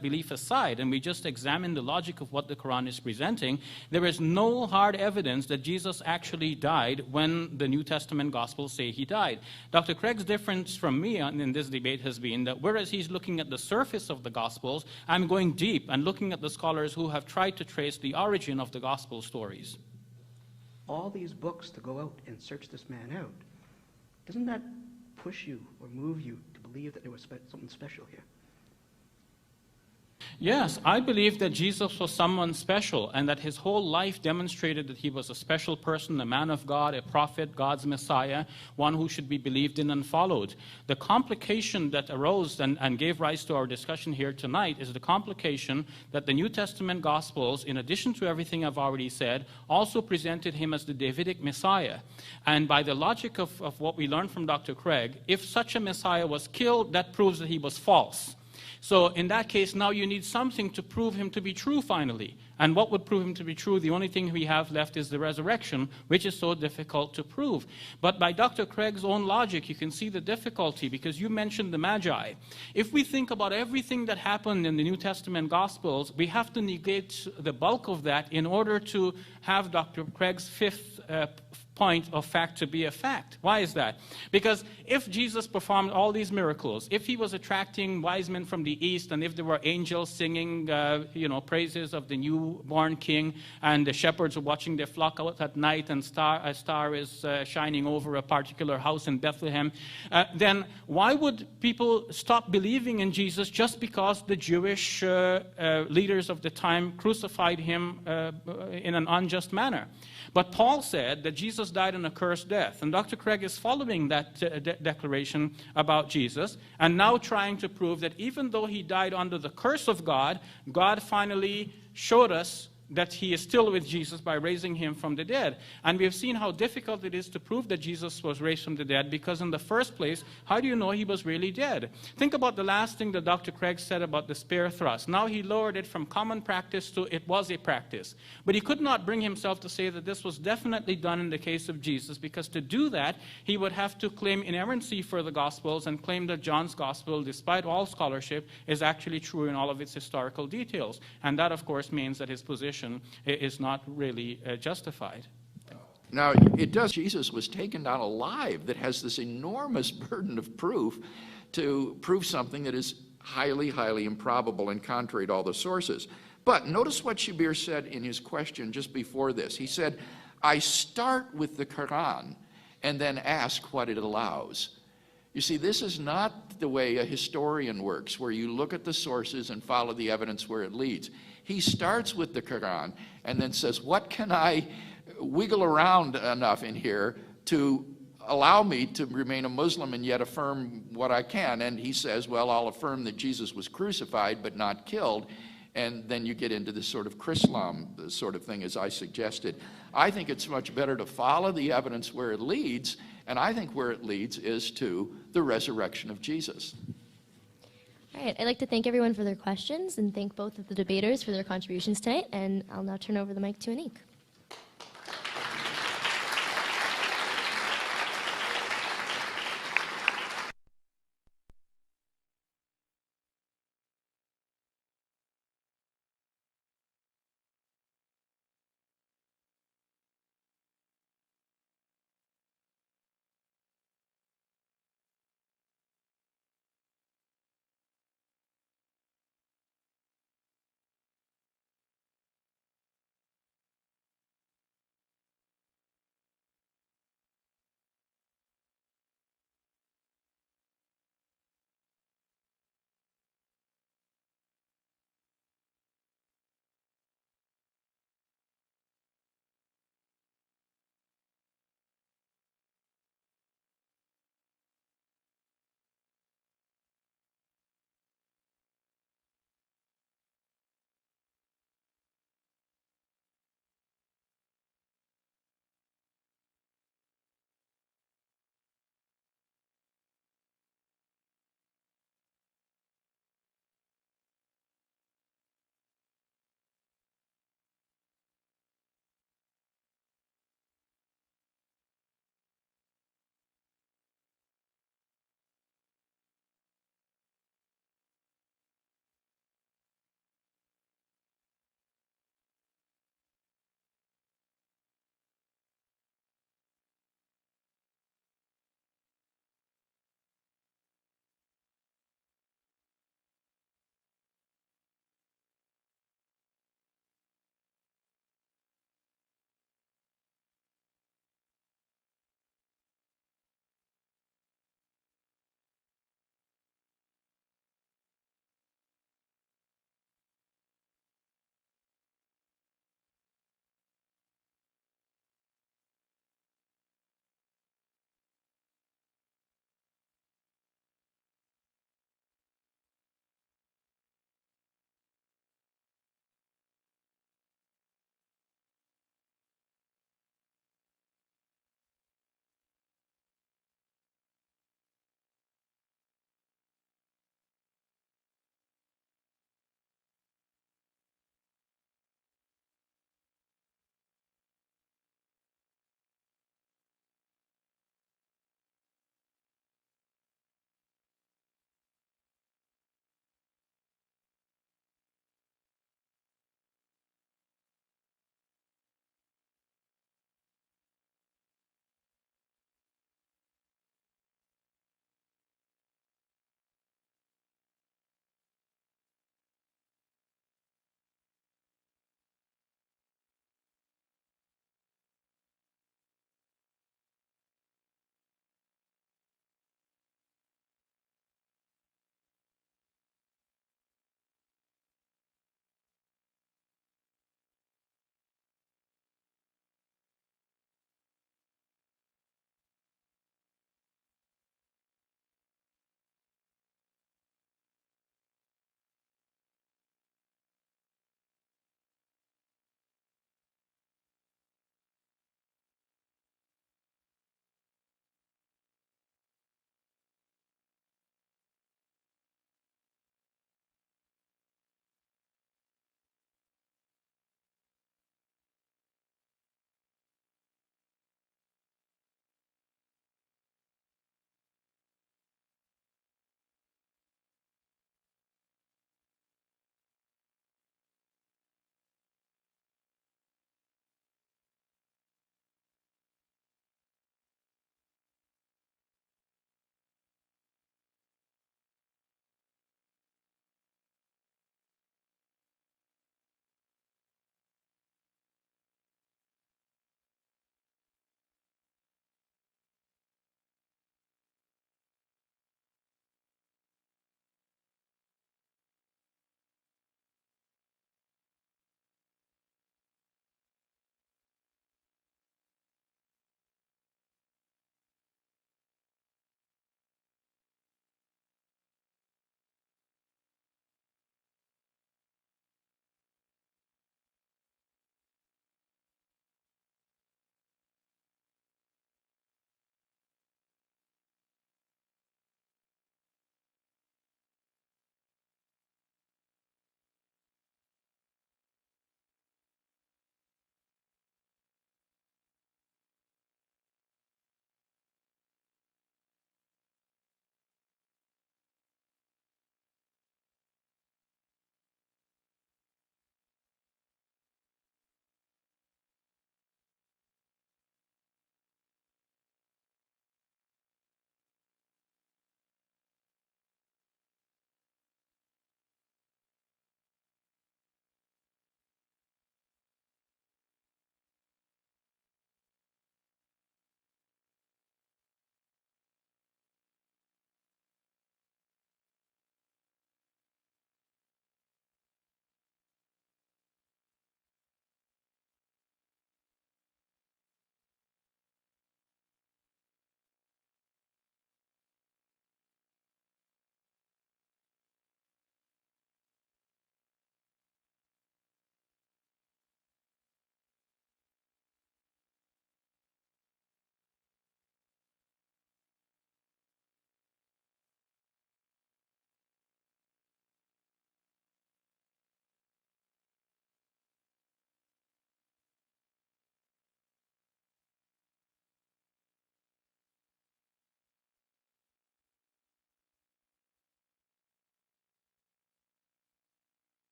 belief aside and we just examine the logic of what the Quran is presenting, there is no hard evidence that Jesus actually died when the New Testament Gospels say he died. Dr. Craig's difference from me in this debate has been that whereas he's looking at the surface of the Gospels, I'm going deep and looking at the scholars who have tried to trace the origin of the gospel stories. All these books to go out and search this man out, doesn't that push you or move you to believe that there was something special here? Yes, I believe that Jesus was someone special and that his whole life demonstrated that he was a special person, a man of God, a prophet, God's Messiah, one who should be believed in and followed. The complication that arose and gave rise to our discussion here tonight is the complication that the New Testament Gospels, in addition to everything I've already said, also presented him as the Davidic Messiah. And by the logic of what we learned from Dr. Craig, if such a Messiah was killed, that proves that he was false. So in that case, now you need something to prove him to be true finally. And what would prove him to be true? The only thing we have left is the resurrection, which is so difficult to prove. But by Dr. Craig's own logic, you can see the difficulty, because you mentioned the Magi. If we think about everything that happened in the New Testament Gospels, we have to negate the bulk of that in order to have Dr. Craig's fifth point of fact to be a fact. Why is that? Because if Jesus performed all these miracles, if he was attracting wise men from the east, and if there were angels singing, praises of the newborn king, and the shepherds were watching their flock out at night, and a star is shining over a particular house in Bethlehem, then why would people stop believing in Jesus just because the Jewish leaders of the time crucified him in an unjust manner? But Paul said that Jesus died an accursed death. And Dr. Craig is following that declaration about Jesus and now trying to prove that even though he died under the curse of God, God finally showed us that he is still with Jesus by raising him from the dead. And we have seen how difficult it is to prove that Jesus was raised from the dead, because in the first place, how do you know he was really dead? Think about the last thing that Dr. Craig said about the spear thrust. Now he lowered it from common practice to it was a practice. But he could not bring himself to say that this was definitely done in the case of Jesus, because to do that, he would have to claim inerrancy for the Gospels and claim that John's Gospel, despite all scholarship, is actually true in all of its historical details. And that, of course, means that his position is not really justified. Now, it does. Jesus was taken down alive. That has this enormous burden of proof to prove something that is highly, highly improbable and contrary to all the sources. But notice what Shabir said in his question just before this. He said, I start with the Quran and then ask what it allows. You see, this is not the way a historian works, where you look at the sources and follow the evidence where it leads. He starts with the Quran and then says, what can I wiggle around enough in here to allow me to remain a Muslim and yet affirm what I can? And he says, well, I'll affirm that Jesus was crucified but not killed. And then you get into this sort of Chrislam sort of thing, as I suggested. I think it's much better to follow the evidence where it leads, and I think where it leads is to the resurrection of Jesus. All right, I'd like to thank everyone for their questions and thank both of the debaters for their contributions tonight, and I'll now turn over the mic to Anik.